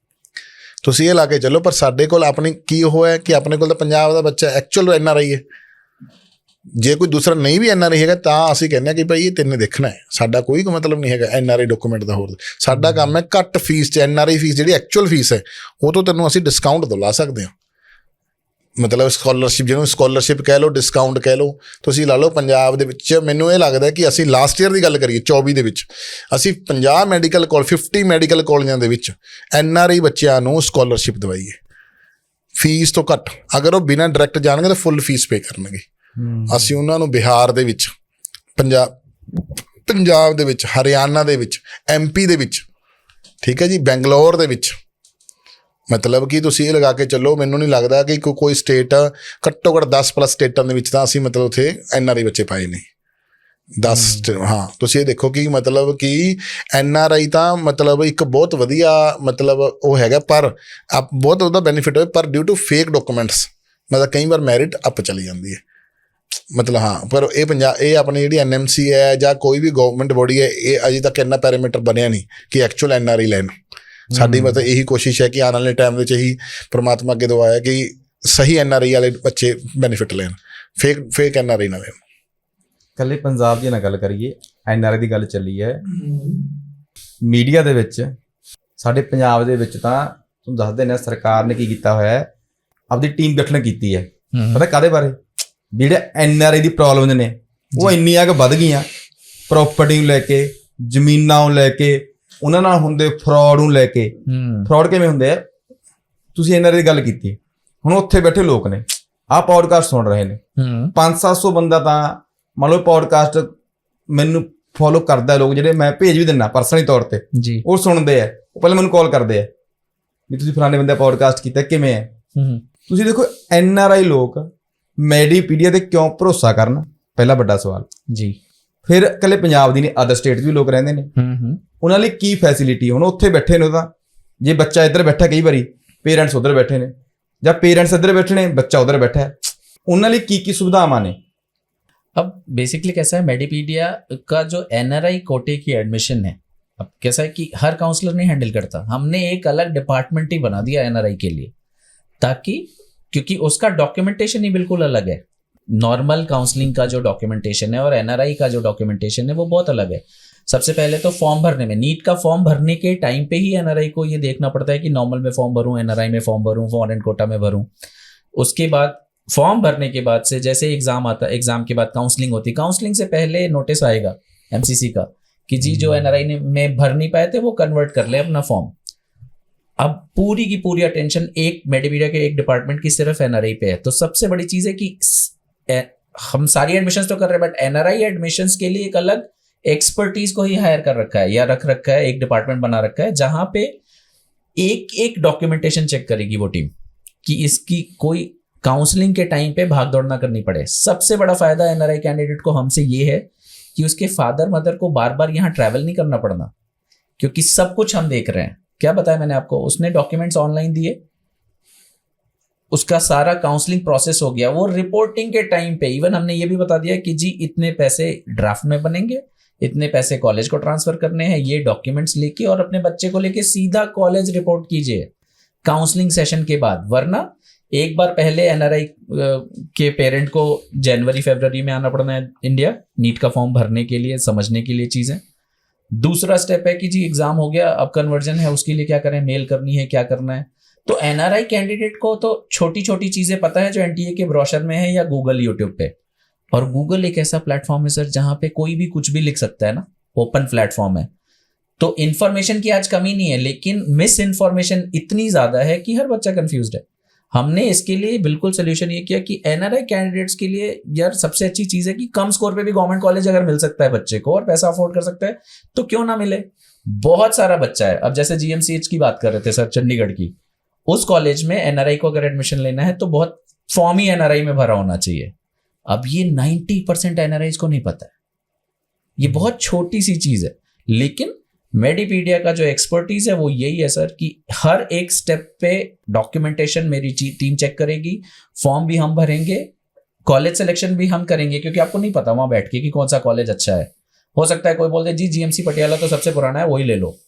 ਤੁਸੀਂ ਇਹ ਲਾ ਕੇ ਚੱਲੋ। ਪਰ ਸਾਡੇ ਕੋਲ ਆਪਣੀ ਕੀ ਉਹ ਹੈ ਕਿ ਆਪਣੇ ਕੋਲ ਤਾਂ ਪੰਜਾਬ ਦਾ ਬੱਚਾ ਐਕਚੁਅਲ NRI ਹੈ, ਜੇ ਕੋਈ ਦੂਸਰਾ ਨਹੀਂ ਵੀ NRI ਹੈਗਾ ਤਾਂ ਅਸੀਂ ਕਹਿੰਦੇ ਹਾਂ ਕਿ ਭਾਈ ਇਹ ਤੈਨੇ ਦੇਖਣਾ ਹੈ, ਸਾਡਾ ਕੋਈ ਮਤਲਬ ਨਹੀਂ ਹੈਗਾ NRI ਡਾਕੂਮੈਂਟ ਦਾ। ਹੋਰ ਸਾਡਾ ਕੰਮ ਹੈ ਘੱਟ ਫੀਸ 'ਚ NRI ਫੀਸ ਜਿਹੜੀ ਐਕਚੁਅਲ ਫੀਸ ਹੈ ਉਹ ਤੋਂ ਤੈਨੂੰ ਅਸੀਂ ਡਿਸਕਾਊਂਟ ਦਿਲਾ ਸਕਦੇ ਹਾਂ। ਮਤਲਬ ਸਕਾਲਰਸ਼ਿਪ, ਜਿਹਨੂੰ ਸਕਾਲਰਸ਼ਿਪ ਕਹਿ ਲਓ, ਡਿਸਕਾਊਂਟ ਕਹਿ ਲਓ, ਤੁਸੀਂ ਲਾ ਲਓ। ਪੰਜਾਬ ਦੇ ਵਿੱਚ ਮੈਨੂੰ ਇਹ ਲੱਗਦਾ ਕਿ ਅਸੀਂ ਲਾਸਟ ਈਅਰ ਦੀ ਗੱਲ ਕਰੀਏ 24 ਦੇ ਵਿੱਚ ਅਸੀਂ 50 ਮੈਡੀਕਲ ਕਾਲਜਾਂ ਦੇ ਵਿੱਚ NRI ਬੱਚਿਆਂ ਨੂੰ ਸਕਾਲਰਸ਼ਿਪ ਦਵਾਈ ਹੈ ਫੀਸ ਤੋਂ ਘੱਟ। ਅਗਰ ਉਹ ਬਿਨਾਂ ਡਾਇਰੈਕਟ ਜਾਣਗੇ ਤਾਂ ਫੁੱਲ ਫੀਸ ਪੇ ਕਰਨਗੇ। ਅਸੀਂ ਉਹਨਾਂ ਨੂੰ ਬਿਹਾਰ ਦੇ ਵਿੱਚ, ਪੰਜਾਬ ਦੇ ਵਿੱਚ, ਹਰਿਆਣਾ ਦੇ ਵਿੱਚ, MP ਦੇ ਵਿੱਚ, ਠੀਕ ਹੈ ਜੀ, ਬੈਂਗਲੌਰ ਦੇ ਵਿੱਚ, ਮਤਲਬ ਕਿ ਤੁਸੀਂ ਇਹ ਲਗਾ ਕੇ ਚੱਲੋ, ਮੈਨੂੰ ਨਹੀਂ ਲੱਗਦਾ ਕਿ ਕੋਈ ਸਟੇਟ, ਘੱਟੋ ਘੱਟ 10+ ਸਟੇਟਾਂ ਦੇ ਵਿੱਚ ਤਾਂ ਅਸੀਂ ਮਤਲਬ ਉੱਥੇ NRI ਬੱਚੇ ਪਾਏ ਨੇ 10। ਹਾਂ, ਤੁਸੀਂ ਇਹ ਦੇਖੋ ਕਿ ਮਤਲਬ ਕਿ NRI ਤਾਂ ਮਤਲਬ ਇੱਕ ਬਹੁਤ ਵਧੀਆ ਮਤਲਬ ਉਹ ਹੈਗਾ, ਪਰ ਬਹੁਤ ਉਹਦਾ ਬੈਨੀਫਿਟ ਹੋਏ, ਪਰ ਡਿਊ ਟੂ ਫੇਕ ਡਾਕੂਮੈਂਟਸ ਮਤਲਬ ਕਈ ਵਾਰ ਮੈਰਿਟ ਅਪ ਚਲੀ ਜਾਂਦੀ ਹੈ। ਮਤਲਬ ਹਾਂ, ਪਰ ਇਹ ਆਪਣੀ ਜਿਹੜੀ NMC ਹੈ ਜਾਂ ਕੋਈ ਵੀ ਗਵਰਨਮੈਂਟ ਬੋਡੀ ਹੈ, ਇਹ ਅਜੇ ਤੱਕ ਇੰਨਾ ਪੈਰਾਮੀਟਰ ਬਣਿਆ ਨਹੀਂ ਕਿ ਐਕਚੁਅਲ NRI ਲੈਣ। ਸਾਡੀ ਮਤਲਬ ਇਹੀ ਕੋਸ਼ਿਸ਼ ਹੈ ਕਿ ਆਉਣ ਵਾਲੇ ਟਾਈਮ ਵਿੱਚ ਇਹੀ ਪ੍ਰਮਾਤਮਾ ਅੱਗੇ ਦੁਆ ਹੈ ਕਿ ਸਹੀ NRI ਵਾਲੇ ਬੱਚੇ ਬੈਨੀਫਿਟ ਲੈਣ, ਫੇਕ NRI ਨਾ ਲੈਣ। ਇਕੱਲੇ ਪੰਜਾਬ ਦੀ ਨਾ ਗੱਲ ਕਰੀਏ, NRI ਦੀ ਗੱਲ ਚੱਲੀ ਹੈ ਮੀਡੀਆ ਦੇ ਵਿੱਚ, ਸਾਡੇ ਪੰਜਾਬ ਦੇ ਵਿੱਚ ਤਾਂ ਤੁਹਾਨੂੰ ਦੱਸਦੇ ਨੇ ਸਰਕਾਰ ਨੇ ਕੀ ਕੀਤਾ ਹੋਇਆ ਹੈ, ਆਪਦੀ ਟੀਮ ਗਠਨ ਕੀਤੀ ਹੈ। ਪਤਾ ਕਾਹਦੇ ਬਾਰੇ? ਜਿਹੜੇ NRI ਦੀ ਪ੍ਰੋਬਲਮ ਨੇ ਉਹ ਇੰਨੀਆਂ ਕੁ ਵੱਧ ਗਈਆਂ, ਪ੍ਰੋਪਰਟੀ ਨੂੰ ਲੈ ਕੇ, ਜ਼ਮੀਨਾਂ ਨੂੰ ਲੈ ਕੇ, ਉਹਨਾਂ ਨਾਲ ਹੁੰਦੇ ਫਰਾਡ ਨੂੰ ਲੈ ਕੇ। ਫਰਾਡ ਕਿਵੇਂ ਹੁੰਦੇ ਆ? ਤੁਸੀਂ NRI ਦੀ ਗੱਲ ਕੀਤੀ, ਹੁਣ ਉੱਥੇ ਬੈਠੇ ਲੋਕ ਨੇ ਆਹ ਪੋਡਕਾਸਟ ਸੁਣ ਰਹੇ ਨੇ, 500-700 ਬੰਦਾ ਤਾਂ ਮੰਨ ਲਓ ਪੋਡਕਾਸਟ ਮੈਨੂੰ ਫੋਲੋ ਕਰਦਾ, ਲੋਕ ਜਿਹੜੇ ਮੈਂ ਭੇਜ ਵੀ ਦਿੰਦਾ ਪਰਸਨਲੀ ਤੌਰ ਤੇ ਜੀ, ਉਹ ਸੁਣਦੇ ਆ, ਉਹ ਪਹਿਲਾਂ ਮੈਨੂੰ ਕਾਲ ਕਰਦੇ ਆ ਵੀ ਤੁਸੀਂ ਫਲਾਣੇ ਬੰਦੇ ਪੋਡਕਾਸਟ ਕੀਤਾ, ਕਿਵੇਂ ਹੈ? ਤੁਸੀਂ ਦੇਖੋ NRI ਲੋਕ ਮੈਡੀਪੀਡੀਆ ਤੇ ਕਿਉਂ ਭਰੋਸਾ ਕਰਨ, ਪਹਿਲਾ ਵੱਡਾ ਸਵਾਲ ਜੀ। ਫਿਰ ਇਕੱਲੇ ਪੰਜਾਬ ਦੀ ਨੇ, ਅਦਰ ਸਟੇਟ ਵੀ ਲੋਕ ਰਹਿੰਦੇ ਨੇ, ਉਹਨਾਂ ਲਈ ਕੀ ਫੈਸਿਲਿਟੀ? ਹੁਣ ਉੱਥੇ ਬੈਠੇ ਨੇ ਤਾਂ ਜੇ ਬੱਚਾ ਇੱਧਰ ਬੈਠਾ, ਕਈ ਵਾਰੀ ਪੇਰੈਂਟਸ ਉੱਧਰ ਬੈਠੇ ਨੇ, ਜਾਂ ਪੇਰੈਂट्स ਇੱਧਰ बैठे ने, बच्चा उधर बैठा है, उन्होंने की सुविधावां ने। अब बेसिकली कैसा है, मेडिपीडिया का जो NRI कोटे की एडमिशन है, अब कैसा है कि हर काउंसलर नहीं हैंडल करता, हमने एक अलग डिपार्टमेंट ही बना दिया NRI के लिए, ताकि क्योंकि उसका डॉक्यूमेंटेशन ही बिल्कुल अलग है। नॉर्मल काउंसलिंग का जो डॉक्यूमेंटेशन है और NRI का जो डॉक्यूमेंटेशन है वो बहुत अलग है। सबसे पहले तो फॉर्म भरने में, नीट का फॉर्म भरने के टाइम पे ही NRI को ये देखना पड़ता है कि नॉर्मल में फॉर्म भरूं, NRI में फॉर्म भरूं, फॉरेन कोटा में भरूं। उसके बाद फॉर्म भरने के बाद से जैसे एग्जाम आता है, एग्जाम के बाद काउंसलिंग होती है, काउंसलिंग से पहले नोटिस आएगा MCC का कि जी जो NRI में भर नहीं पाए थे वो कन्वर्ट कर ले अपना फॉर्म। अब पूरी की पूरी अटेंशन एक मेडिपीडिया के एक डिपार्टमेंट की सिर्फ NRI पे है। तो सबसे बड़ी चीज है कि हम सारी एडमिशंस तो कर रहे हैं, बट NRI एडमिशंस के लिए एक अलग एक्सपर्टीज को ही हायर कर रखा है या रख रखा है, एक डिपार्टमेंट बना रखा है जहां पे एक एक डॉक्यूमेंटेशन चेक करेगी वो टीम कि इसकी कोई काउंसलिंग के टाइम पे भाग दौड़ ना करनी पड़े। सबसे बड़ा फायदा NRI कैंडिडेट को हमसे ये है कि उसके फादर मदर को बार बार यहाँ ट्रैवल नहीं करना पड़ना, क्योंकि सब कुछ हम देख रहे हैं। क्या बताया मैंने आपको, उसने डॉक्यूमेंट्स ऑनलाइन दिए, उसका सारा काउंसलिंग प्रोसेस हो गया, वो रिपोर्टिंग के टाइम पे इवन हमने ये भी बता दिया कि जी इतने पैसे ड्राफ्ट में बनेंगे, इतने पैसे कॉलेज को ट्रांसफर करने हैं, ये डॉक्यूमेंट्स लेके और अपने बच्चे को लेके सीधा कॉलेज रिपोर्ट कीजिए काउंसलिंग सेशन के बाद। वरना एक बार पहले NRI के पेरेंट को जनवरी-फरवरी में आना पड़ना है इंडिया, नीट का फॉर्म भरने के लिए, समझने के लिए चीजें। दूसरा स्टेप है कि जी एग्जाम हो गया, अब कन्वर्जन है, उसके लिए क्या करें, मेल करनी है, क्या करना है। तो NRI कैंडिडेट को तो छोटी छोटी चीजें पता है जो NTA के ब्रोशर में है या गूगल यूट्यूब पे। और गूगल एक ऐसा प्लेटफॉर्म है सर जहां पे कोई भी कुछ भी लिख सकता है ना, ओपन प्लेटफॉर्म है, तो इन्फॉर्मेशन की आज कमी नहीं है, लेकिन मिस इन्फॉर्मेशन इतनी ज्यादा है कि हर बच्चा कंफ्यूज्ड है। हमने इसके लिए बिल्कुल सोल्यूशन ये किया कि NRI कैंडिडेट्स के लिए यार सबसे अच्छी चीज है कि कम स्कोर पे भी गवर्नमेंट कॉलेज अगर मिल सकता है बच्चे को और पैसा अफोर्ड कर सकता है तो क्यों ना मिले। बहुत सारा बच्चा है, अब जैसे GMCH की बात कर रहे थे सर, चंडीगढ़ की, उस कॉलेज में NRI को अगर एडमिशन लेना है तो बहुत फॉर्म ही NRI में भरा होना चाहिए। अब ये 90% NRIs को नहीं पता है, ये बहुत छोटी सी चीज है, लेकिन मेडिपीडिया का जो एक्सपर्टीज है वो यही है सर कि हर एक स्टेप पे डॉक्यूमेंटेशन मेरी टीम चेक करेगी, फॉर्म भी हम भरेंगे, कॉलेज सिलेक्शन भी हम करेंगे, क्योंकि आपको नहीं पता वहां बैठ के कि कौन सा कॉलेज अच्छा है। हो सकता है कोई बोल दे जी जीएमसी पटियाला तो सबसे पुराना है वही ले लो,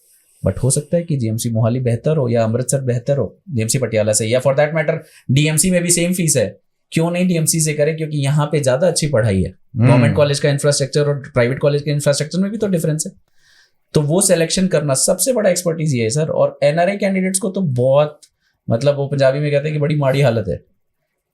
बट हो सकता है कि जीएमसी मोहाली बेहतर हो या अमृतसर बेहतर हो जीएमसी पटियाला से, या फॉर दैट मैटर डीएमसी में भी सेम फीस है, क्यों नहीं डीएमसी से करें, क्योंकि यहाँ पे ज्यादा अच्छी पढ़ाई है। गवर्नमेंट कॉलेज का इंफ्रास्ट्रक्चर और प्राइवेट कॉलेज के इंफ्रास्ट्रक्चर में भी तो डिफरेंस है। तो वो सिलेक्शन करना सबसे बड़ा एक्सपर्टीज ये है सर। और एनआरआई कैंडिडेट्स को तो बहुत, मतलब वो पंजाबी में कहते हैं कि बड़ी माड़ी हालत है,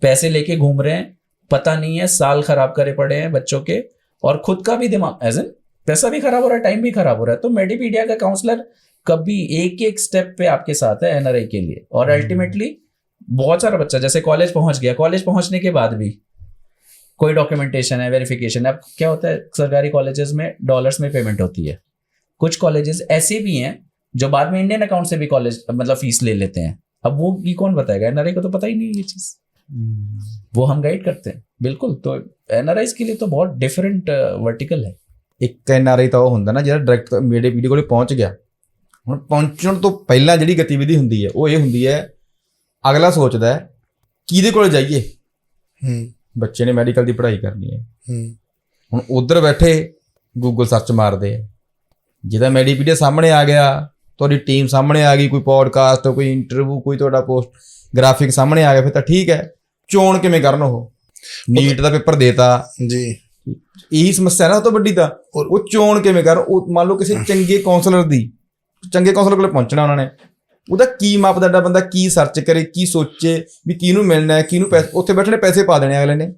पैसे लेके घूम रहे हैं, पता नहीं है साल खराब करे पड़े हैं बच्चों के, और खुद का भी दिमाग एज एन पैसा भी खराब हो रहा है, टाइम भी खराब हो रहा है। तो मेडिपीडिया का काउंसलर कभी एक एक स्टेप पे आपके साथ है एनआरआई के लिए। और अल्टीमेटली बहुत सारा बच्चा जैसे कॉलेज पहुंच गया, कॉलेज पहुंचने के बाद भी कोई डॉक्यूमेंटेशन है, वेरिफिकेशन है। अब क्या होता है सरकारी कॉलेजेस में डॉलर्स में पेमेंट होती है, कुछ कॉलेजेस ऐसे भी हैं जो बाद में इंडियन अकाउंट से भी कॉलेज मतलब फीस ले लेते हैं। अब वो ये कौन बताएगा, एनआरआई को तो पता ही नहीं है ये चीज, वो हम गाइड करते हैं बिल्कुल। तो एनआरआई के लिए तो बहुत डिफरेंट वर्टिकल है। ਇੱਕ ਐਨਆਰਆਈ ਤਾਂ ਉਹ ਹੁੰਦਾ ਨਾ ਜਿਹੜਾ ਡਾਇਰੈਕਟ ਮੇਰੇ ਵੀਡੀਓ ਕੋਲੇ ਪਹੁੰਚ ਗਿਆ। ਹੁਣ ਪਹੁੰਚਣ ਤੋਂ ਪਹਿਲਾਂ ਜਿਹੜੀ ਗਤੀਵਿਧੀ ਹੁੰਦੀ ਹੈ ਉਹ ਇਹ ਹੁੰਦੀ ਹੈ, ਅਗਲਾ ਸੋਚਦਾ ਹੈ ਕਿਹਦੇ ਕੋਲ ਜਾਈਏ, ਬੱਚੇ ਨੇ ਮੈਡੀਕਲ ਦੀ ਪੜ੍ਹਾਈ ਕਰਨੀ ਹੈ। ਹੁਣ ਉੱਧਰ ਬੈਠੇ ਗੂਗਲ ਸਰਚ ਮਾਰਦੇ ਆ, ਜਿਹਦਾ ਮੈਡੀਪੀਡੀਆ ਸਾਹਮਣੇ ਆ ਗਿਆ, ਤੁਹਾਡੀ ਟੀਮ ਸਾਹਮਣੇ ਆ ਗਈ, ਕੋਈ ਪੋਡਕਾਸਟ, ਕੋਈ ਇੰਟਰਵਿਊ, ਕੋਈ ਤੁਹਾਡਾ ਪੋਸਟ ਗ੍ਰਾਫਿਕ ਸਾਹਮਣੇ ਆ ਗਿਆ, ਫਿਰ ਤਾਂ ਠੀਕ ਹੈ। ਚੋਣ ਕਿਵੇਂ ਕਰਨ? ਉਹ ਨੀਟ ਦਾ ਪੇਪਰ ਦੇਤਾ ਜੀ, ਇਹੀ ਸਮੱਸਿਆ ਨਾ ਸਭ ਤੋਂ ਵੱਡੀ। ਤਾਂ ਉਹ ਚੋਣ ਕਿਵੇਂ ਕਰ? ਉਹ ਮੰਨ ਲਓ ਕਿਸੇ ਚੰਗੇ ਕਾਉਂਸਲਰ ਕੋਲ ਪਹੁੰਚਣਾ ਉਹਨਾਂ ਨੇ, ਉਹਦਾ ਕੀ ਮਾਪਦੰਡ ਆ, ਬੰਦਾ ਕੀ ਸਰਚ ਕਰੇ, ਕੀ ਸੋਚੇ ਵੀ ਕਿਹਨੂੰ ਮਿਲਣਾ ਹੈ, ਕਿਹਨੂੰ ਪੈਸੇ, ਉੱਥੇ ਬੈਠਣੇ ਪੈਸੇ ਪਾ ਦੇਣੇ ਅਗਲੇ ਨੇ।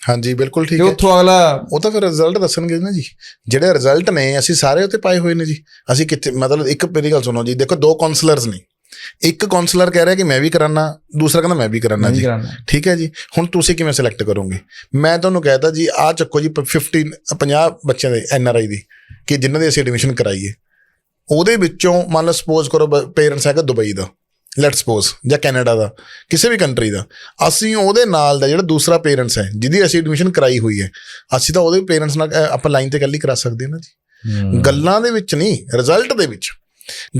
ਹਾਂਜੀ ਬਿਲਕੁਲ ਠੀਕ ਤੇ ਹੈ। ਉੱਥੋਂ ਅਗਲਾ ਉਹ ਤਾਂ ਫਿਰ ਰਿਜ਼ਲਟ ਦੱਸਣਗੇ ਨਾ ਜੀ, ਜਿਹੜੇ ਰਿਜ਼ਲਟ ਨੇ ਅਸੀਂ ਸਾਰੇ ਉੱਤੇ ਪਾਏ ਹੋਏ ਨੇ ਜੀ। ਅਸੀਂ ਕਿੱਥੇ ਮਤਲਬ ਇੱਕ ਮੇਰੀ ਗੱਲ ਸੁਣੋ ਜੀ, ਦੇਖੋ ਦੋ ਕਾਉਂਸਲਰਸ ਨੇ, ਇੱਕ ਕਾਉਂਸਲਰ ਕਹਿ ਰਿਹਾ ਕਿ ਮੈਂ ਵੀ ਕਰਾਨਾ, ਦੂਸਰਾ ਕਹਿੰਦਾ ਮੈਂ ਵੀ ਕਰਾਨਾ ਜੀ, ਠੀਕ ਹੈ ਜੀ। ਹੁਣ ਤੁਸੀਂ ਕਿਵੇਂ ਸਿਲੈਕਟ ਕਰੋਗੇ? ਮੈਂ ਤੁਹਾਨੂੰ ਕਹਿਤਾ ਜੀ ਆਹ ਚੱਕੋ ਜੀ 50 ਬੱਚਿਆਂ ਦੇ ਐਨਆਰਆਈ ਦੀ ਕਿ ਜਿਨ੍ਹਾਂ ਦੀ ਅਸੀਂ ਐਡਮਿਸ਼ਨ ਕਰਾਈਏ, ਉਹਦੇ ਵਿੱਚੋਂ ਮੰਨ ਲਓ ਸਪੋਜ਼ ਕਰੋ ਪੇਰੈਂਟਸ ਹੈਗਾ ਦੁਬਈ ਦਾ, ਲੈਟ ਸਪੋਜ਼, ਜਾਂ ਕੈਨੇਡਾ ਦਾ, ਕਿਸੇ ਵੀ ਕੰਟਰੀ ਦਾ, ਅਸੀਂ ਉਹਦੇ ਨਾਲ ਦਾ ਜਿਹੜਾ ਦੂਸਰਾ ਪੇਰੈਂਟਸ ਹੈ ਜਿਹਦੀ ਅਸੀਂ ਐਡਮਿਸ਼ਨ ਕਰਾਈ ਹੋਈ ਹੈ, ਅਸੀਂ ਤਾਂ ਉਹਦੇ ਪੇਰੈਂਟਸ ਨਾਲ ਆਪਾਂ ਲਾਈਨ ਤੇ ਗੱਲ ਹੀ ਕਰਾ ਸਕਦੇ ਹਾਂ ਨਾ ਜੀ। ਗੱਲਾਂ ਦੇ ਵਿੱਚ ਨਹੀਂ, ਰਿਜ਼ਲਟ ਦੇ ਵਿੱਚ।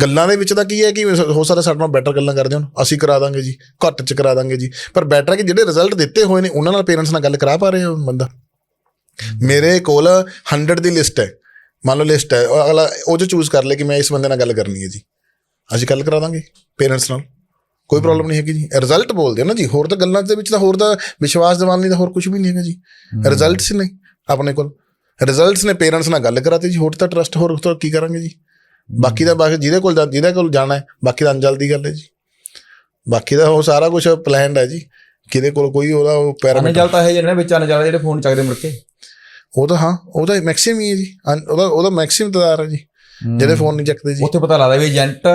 ਗੱਲਾਂ ਦੇ ਵਿੱਚ ਤਾਂ ਕੀ ਹੈ ਕਿ ਹੋ ਸਕਦਾ ਸਾਡੇ ਨਾਲ ਬੈਟਰ ਗੱਲਾਂ ਕਰਦੇ ਹੋਣ, ਅਸੀਂ ਕਰਾ ਦਾਂਗੇ ਜੀ, ਘੱਟ 'ਚ ਕਰਾ ਦਾਂਗੇ ਜੀ, ਪਰ ਬੈਟਰ ਹੈ ਕਿ ਜਿਹੜੇ ਰਿਜ਼ਲਟ ਦਿੱਤੇ ਹੋਏ ਨੇ ਉਹਨਾਂ ਨਾਲ ਪੇਰੈਂਟਸ ਨਾਲ ਗੱਲ ਕਰਾ ਪਾ ਰਹੇ ਹੋ ਬੰਦਾ। ਮੇਰੇ ਕੋਲ 100 ਦੀ ਲਿਸਟ ਹੈ, ਮੰਨ ਲਓ ਲਿਸਟ ਹੈ, ਅਗਲਾ ਉਹ 'ਚ ਚੂਜ਼ ਕਰ ਲੇ ਕਿ ਮੈਂ ਇਸ ਬੰਦੇ ਨਾਲ ਗੱਲ ਕਰਨੀ ਹੈ ਜੀ, ਅਸੀਂ ਗੱਲ ਕਰਾ ਦਾਂਗੇ ਪੇਰੈਂਟਸ ਨਾਲ, ਕੋਈ ਪ੍ਰੋਬਲਮ ਨਹੀਂ ਹੈਗੀ ਜੀ। ਰਿਜ਼ਲਟ ਬੋਲਦੇ ਨਾ ਜੀ, ਹੋਰ ਤਾਂ ਗੱਲਾਂ ਦੇ ਵਿੱਚ ਤਾਂ ਹੋਰ ਤਾਂ ਵਿਸ਼ਵਾਸ ਦਿਵਾਉਣ ਲਈ ਤਾਂ ਹੋਰ ਕੁਝ ਵੀ ਨਹੀਂ ਹੈਗਾ ਜੀ। ਰਿਜ਼ਲਟਸ ਨੇ ਆਪਣੇ ਕੋਲ, ਰਿਜ਼ਲਟਸ ਨੇ ਪੇਰੈਂਟਸ ਨਾਲ ਗੱਲ ਕਰਾਤੀ ਜੀ, ਹੋਰ ਤਾਂ ਟਰਸਟ, ਹੋਰ ਤਾਂ ਕੀ ਕਰਾਂਗੇ ਜੀ। ਬਾਕੀ ਦਾ ਜਿਹਦੇ ਕੋਲ ਜਾਣਾ ਹੈ, ਬਾਕੀ ਦਾ ਅਨਜਲ ਦੀ ਗੱਲ ਹੈ ਜੀ। ਬਾਕੀ ਦਾ ਉਹ ਸਾਰਾ ਕੁਛ ਪਲਾਨਡ ਹੈ ਜੀ, ਕਿਹਦੇ ਕੋਲ ਕੋਈ ਉਹਦਾ ਪੈਰਾਮੀਟਰ ਤਾਂ ਹੈ ਜਿਹੜੇ ਵਿੱਚ ਅਨਜਾਲ ਜਿਹੜੇ ਫੋਨ ਚੱਕਦੇ ਮੁੜ ਕੇ, ਉਹ ਤਾਂ ਹਾਂ ਉਹਦਾ ਮੈਕਸਿਮਮ ਹੀ ਹੈ ਜੀ, ਉਹਦਾ ਮੈਕਸਿਮਮ ਤਦਾਰ ਹੈ ਜੀ ਜਿਹੜੇ ਫੋਨ ਨਹੀਂ ਚੱਕਦੇ ਜੀ। ਉੱਥੇ ਪਤਾ ਲੱਗਦਾ ਵੀ ਏਜੰਟ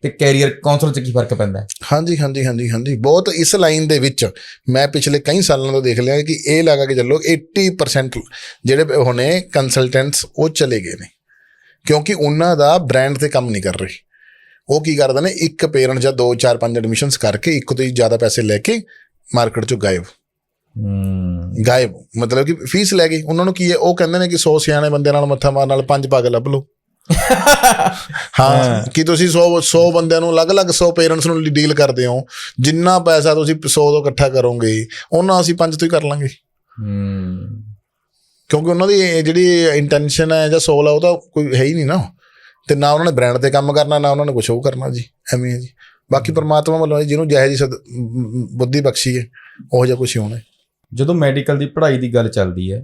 ਤੇ ਕੈਰੀਅਰ ਕਾਉਂਸਲਰ 'ਚ ਕੀ ਫਰਕ ਪੈਂਦਾ। ਹਾਂਜੀ ਹਾਂਜੀ ਹਾਂਜੀ ਹਾਂਜੀ, ਬਹੁਤ ਇਸ ਲਾਈਨ ਦੇ ਵਿੱਚ ਮੈਂ ਪਿਛਲੇ ਕਈ ਸਾਲਾਂ ਤੋਂ ਦੇਖ ਲਿਆ ਕਿ ਇਹ ਲਗਾ ਕੇ ਚੱਲੋ 80% ਜਿਹੜੇ ਹੁਣੇ ਕੰਸਲਟੈਂਟਸ ਉਹ ਚਲੇ ਗਏ ਨੇ, ਕਿਉਂਕਿ ਉਹਨਾਂ ਦਾ ਬ੍ਰਾਂਡ 'ਤੇ ਕੰਮ ਨਹੀਂ ਕਰ ਰਹੇ। ਉਹ ਕੀ ਕਰਦੇ ਨੇ, ਇੱਕ ਪੇਰੈਂਟ ਜਾਂ 2 4 5 ਐਡਮਿਸ਼ਨਸ ਕਰਕੇ ਇੱਕ ਤੋਂ ਜ਼ਿਆਦਾ ਪੈਸੇ ਲੈ ਕੇ ਮਾਰਕੀਟ 'ਚੋਂ ਗਾਇਬ, ਮਤਲਬ ਕਿ ਫੀਸ ਲੈ ਗਈ। ਉਹਨਾਂ ਨੂੰ ਕੀ ਹੈ, ਉਹ ਕਹਿੰਦੇ ਨੇ ਕਿ 100 ਸਿਆਣੇ ਬੰਦੇ ਨਾਲ ਮੱਥਾ ਮਾਰਨ ਨਾਲ 5 ਪਾਗਲ ਲੱਭ ਲਓ। ਹਾਂ, ਕਿ ਤੁਸੀਂ 100 ਬੰਦਿਆਂ ਨੂੰ ਅਲੱਗ-ਅਲੱਗ 100 ਪੇਰੈਂਟਸ ਨੂੰ ਡੀਲ ਕਰਦੇ ਹੋ, ਜਿੰਨਾ ਪੈਸਾ ਤੁਸੀਂ 100 ਤੋਂ ਇਕੱਠਾ ਕਰੋਗੇ ਉਹਨਾਂ ਅਸੀਂ 5 ਤੋਂ ਹੀ ਕਰ ਲਾਂਗੇ। ਕਿਉਂਕਿ ਉਹਨਾਂ ਦੀ ਜਿਹੜੀ ਇੰਟੈਂਸ਼ਨ ਹੈ ਜਾਂ ਸੋਲ ਹੈ ਉਹ ਤਾਂ ਕੋਈ ਹੈ ਹੀ ਨਹੀਂ ਨਾ, ਤੇ ਨਾ ਉਹਨਾਂ ਨੇ ਬ੍ਰਾਂਡ 'ਤੇ ਕੰਮ ਕਰਨਾ, ਨਾ ਉਹਨਾਂ ਨੇ ਕੁਛ ਉਹ ਕਰਨਾ ਜੀ, ਐਵੇਂ ਹੈ ਜੀ। ਬਾਕੀ ਪਰਮਾਤਮਾ ਵੱਲੋਂ ਜਿਹਨੂੰ ਜਿਹੋ ਜਿਹੀ ਬੁੱਧੀ ਬਖਸ਼ੀ ਹੈ ਉਹੋ ਜਿਹਾ ਕੁਛ ਹੋਣਾ। ਜਦੋਂ ਮੈਡੀਕਲ ਦੀ ਪੜ੍ਹਾਈ ਦੀ ਗੱਲ ਚੱਲਦੀ ਹੈ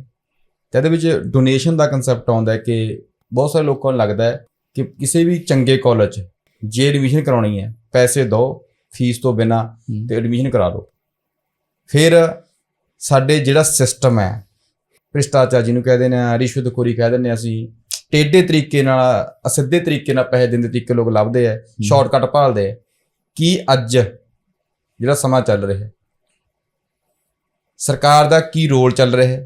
ਤਾਂ ਇਹਦੇ ਵਿੱਚ ਡੋਨੇਸ਼ਨ ਦਾ ਕੰਸੈਪਟ ਆਉਂਦਾ ਹੈ ਕਿ ਬਹੁਤ ਸਾਰੇ ਲੋਕਾਂ ਨੂੰ ਲੱਗਦਾ ਹੈ ਕਿ ਕਿਸੇ ਵੀ ਚੰਗੇ ਕਾਲਜ ਜੇ ਐਡਮਿਸ਼ਨ ਕਰਾਉਣੀ ਹੈ ਪੈਸੇ ਦਿਓ, ਫੀਸ ਤੋਂ ਬਿਨਾਂ ਤੇ ਐਡਮਿਸ਼ਨ ਕਰਾ ਦਿਓ। ਫਿਰ ਸਾਡੇ ਜਿਹੜਾ ਸਿਸਟਮ ਹੈ ਭ੍ਰਿਸ਼ਟਾਚਾਰ ਜਿਹਨੂੰ ਕਹਿੰਦੇ ਨੇ, ਰਿਸ਼ਵਤਖੋਰੀ ਕਹਿ ਦਿੰਦੇ ਅਸੀਂ, ਟੇਢੇ ਤਰੀਕੇ ਨਾਲ, ਅਸਿੱਧੇ ਤਰੀਕੇ ਨਾਲ ਪੈਸੇ ਦਿੰਦੇ ਤਰੀਕੇ ਲੋਕ ਲੱਭਦੇ ਆ, ਸ਼ਾਰਟਕਟ ਭਾਲਦੇ ਆ। ਕੀ ਅੱਜ ਜਿਹੜਾ ਸਮਾਂ ਚੱਲ ਰਿਹਾ ਸਰਕਾਰ ਦਾ ਕੀ ਰੋਲ ਚੱਲ ਰਿਹਾ?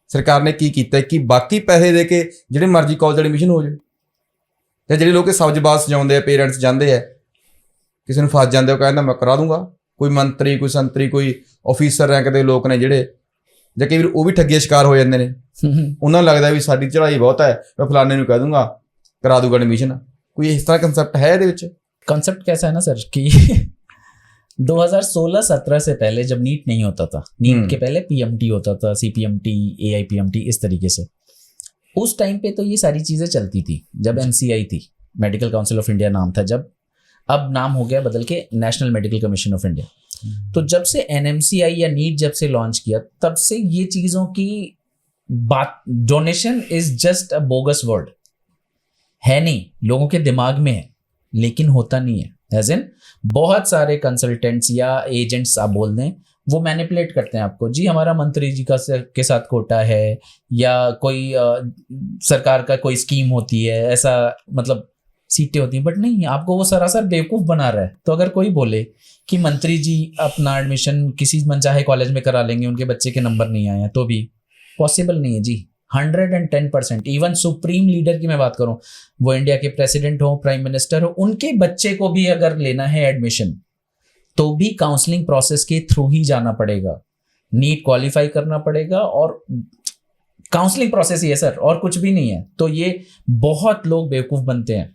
ਸਰਕਾਰ ਨੇ ਕੀ ਕੀਤਾ ਕਿ ਬਾਕੀ ਪੈਸੇ ਦੇ ਕੇ ਜਿਹੜੇ ਮਰਜ਼ੀ ਕਾਲਜ ਐਡਮਿਸ਼ਨ ਹੋ ਜਾਵੇ, ਜਾਂ ਜਿਹੜੇ ਲੋਕ ਸਬਜ਼ਬਾਜ਼ ਸਜਾਉਂਦੇ ਆ, ਪੇਰੈਂਟਸ ਜਾਂਦੇ ਆ, ਕਿਸੇ ਨੂੰ ਫਸ ਜਾਂਦੇ, ਉਹ ਕਹਿੰਦਾ ਮੈਂ ਕਰਾ ਦੂੰਗਾ। ਕੋਈ ਮੰਤਰੀ, ਕੋਈ ਸੰਤਰੀ, ਕੋਈ ਆਫੀਸਰ ਰੈਂਕ ਦੇ ਲੋਕ ਨੇ ਜਿਹੜੇ, ਜਾਂ ਕਈ ਵਾਰ ਉਹ ਵੀ ਠੱਗੀ ਦਾ ਸ਼ਿਕਾਰ ਹੋ ਜਾਂਦੇ ਨੇ। ਉਹਨਾਂ ਨੂੰ ਲੱਗਦਾ ਵੀ ਸਾਡੀ ਚੜ੍ਹਾਈ ਬਹੁਤ ਹੈ, ਮੈਂ ਫਲਾਣੇ ਨੂੰ ਕਹਿ ਦੂੰਗਾ ਕਰਾ ਦੂਗਾ ਐਡਮਿਸ਼ਨ, ਕੋਈ ਇਸ ਤਰ੍ਹਾਂ ਕੰਸੈप्ट है ਇਹਦੇ ਵਿੱਚ? कंसेप्ट कैसा है ना सर कि 2016-17 से पहले जब नीट नहीं होता था, नीट के पहले पीएमटी होता था, सीपीएमटी, एआईपीएमटी, इस तरीके से उस टाइम पे तो ये सारी चीज़ें चलती थी जब एमसीआई थी, मेडिकल काउंसिल ऑफ इंडिया नाम था जब, अब नाम हो गया बदल के national medical commission of India. तो जब से एनएमसीआई या नीट जब से लॉन्च किया तब से ये चीज़ों की बात, donation is just a bogus word है, नहीं लोगों के दिमाग में है लेकिन होता नहीं है। एज इन बहुत सारे कंसल्टेंट्स या एजेंट्स आप बोल दें, वो मैनिपुलेट करते हैं आपको, जी हमारा मंत्री जी का के साथ कोटा है या कोई सरकार का कोई स्कीम होती है, ऐसा मतलब सीटें होती हैं, बट नहीं, आपको वो सरासर बेवकूफ़ बना रहा है। तो अगर कोई बोले कि मंत्री जी अपना एडमिशन किसी मनचाहे कॉलेज में करा लेंगे, उनके बच्चे के नंबर नहीं आए हैं, तो भी पॉसिबल नहीं है जी। 110%। इवन सुप्रीम लीडर की मैं बात करूं, वो इंडिया के प्रेसिडेंट हो, प्राइम मिनिस्टर हो, उनके बच्चे को भी अगर लेना है एडमिशन तो भी काउंसलिंग प्रोसेस के थ्रू ही जाना पड़ेगा, नीट क्वालिफाई करना पड़ेगा, और काउंसलिंग प्रोसेस ही है सर, और कुछ भी नहीं है। तो ये बहुत लोग बेवकूफ़ बनते हैं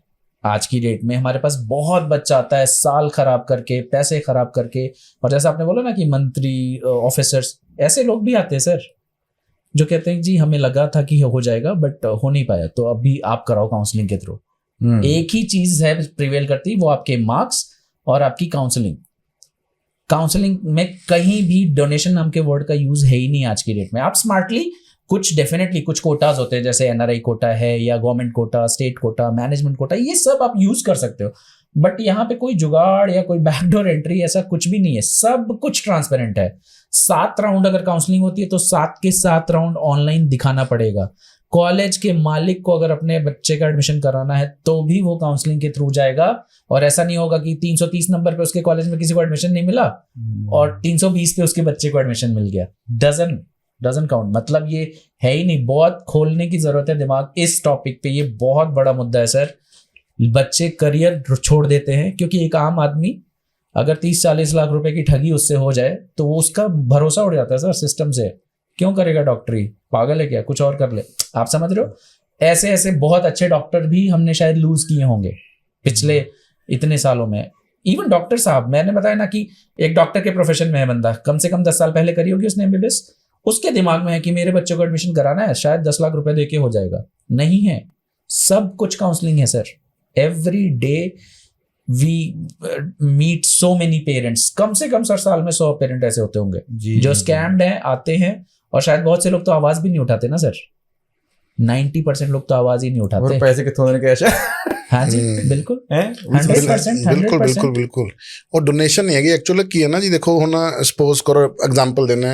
आज की डेट में। हमारे पास बहुत बच्चा आता है साल खराब करके, पैसे खराब करके, और जैसा आपने बोला ना कि मंत्री, ऑफिसर्स, ऐसे लोग भी आते हैं सर जो कहते हैं जी हमें लगा था कि हो जाएगा बट हो नहीं पाया, तो अभी आप कराओ काउंसलिंग के थ्रू। एक ही चीज है प्रिवेल करती, वो आपके मार्क्स और आपकी काउंसलिंग। काउंसलिंग में कहीं भी डोनेशन नाम के वर्ड का यूज है ही नहीं आज की डेट में। आप स्मार्टली कुछ, डेफिनेटली कुछ कोटाज होते हैं, जैसे एनआरआई कोटा है या government quota, state quota, management quota, ये सब आप यूज कर सकते हो, बट यहाँ पे कोई जुगाड़ या कोई बैकडोर एंट्री ऐसा कुछ भी नहीं है, सब कुछ ट्रांसपेरेंट है। 7 राउंड अगर काउंसलिंग होती है तो 7 के 7 राउंड ऑनलाइन दिखाना पड़ेगा। कॉलेज के मालिक को अगर अपने बच्चे का एडमिशन कराना है तो भी वो काउंसलिंग के थ्रू जाएगा, और ऐसा नहीं होगा कि 330 नंबर पे उसके कॉलेज में किसी को एडमिशन नहीं मिला और 320 पे उसके बच्चे को एडमिशन मिल गया। डजन काउंट, मतलब ये है ही नहीं। बहुत खोलने की जरूरत है दिमाग इस टॉपिक पे, ये बहुत बड़ा मुद्दा है सर। बच्चे करियर छोड़ देते हैं क्योंकि एक आम आदमी अगर 30-40 लाख रुपए की ठगी उससे हो जाए तो वो उसका भरोसा उड़ जाता है सर सिस्टम से। क्यों करेगा डॉक्टरी, पागल है क्या, कुछ और कर ले। आप समझ रहे हो, ऐसे ऐसे बहुत अच्छे डॉक्टर भी हमने शायद लूज किए होंगे पिछले इतने सालों में। इवन डॉक्टर साहब, मैंने बताया ना कि एक डॉक्टर के प्रोफेशन में है बंदा, कम से कम 10 साल पहले करी होगी उसने एमबीबीएस, उसके दिमाग में है कि मेरे बच्चे को एडमिशन कराना है, शायद 10 लाख रुपए देके हो जाएगा। नहीं है, सब कुछ काउंसलिंग है sir. Every day we meet so many parents, कम से कम सर साल में 100 पेरेंट ऐसे होते होंगे जो स्कैम्ड हैं, आते हैं, और शायद बहुत से लोग तो आवाज भी नहीं उठाते ना सर। 90% लोग तो आवाज ही नहीं उठाते। और पैसे कितों देने कैश? हाँ जी बिल्कुल, 100%। ਬਿਲਕੁਲ ਉਹ ਡੋਨੇਸ਼ਨ ਨਹੀਂ ਹੈਗੀ ਐਕਚੁਅਲੀ। ਕੀ ਹੈ ਨਾ ਜੀ, ਦੇਖੋ ਹੁਣ ਸਪੋਜ਼ ਕਰੋ ਐਗਜ਼ਾਮਪਲ ਦਿੰਦੇ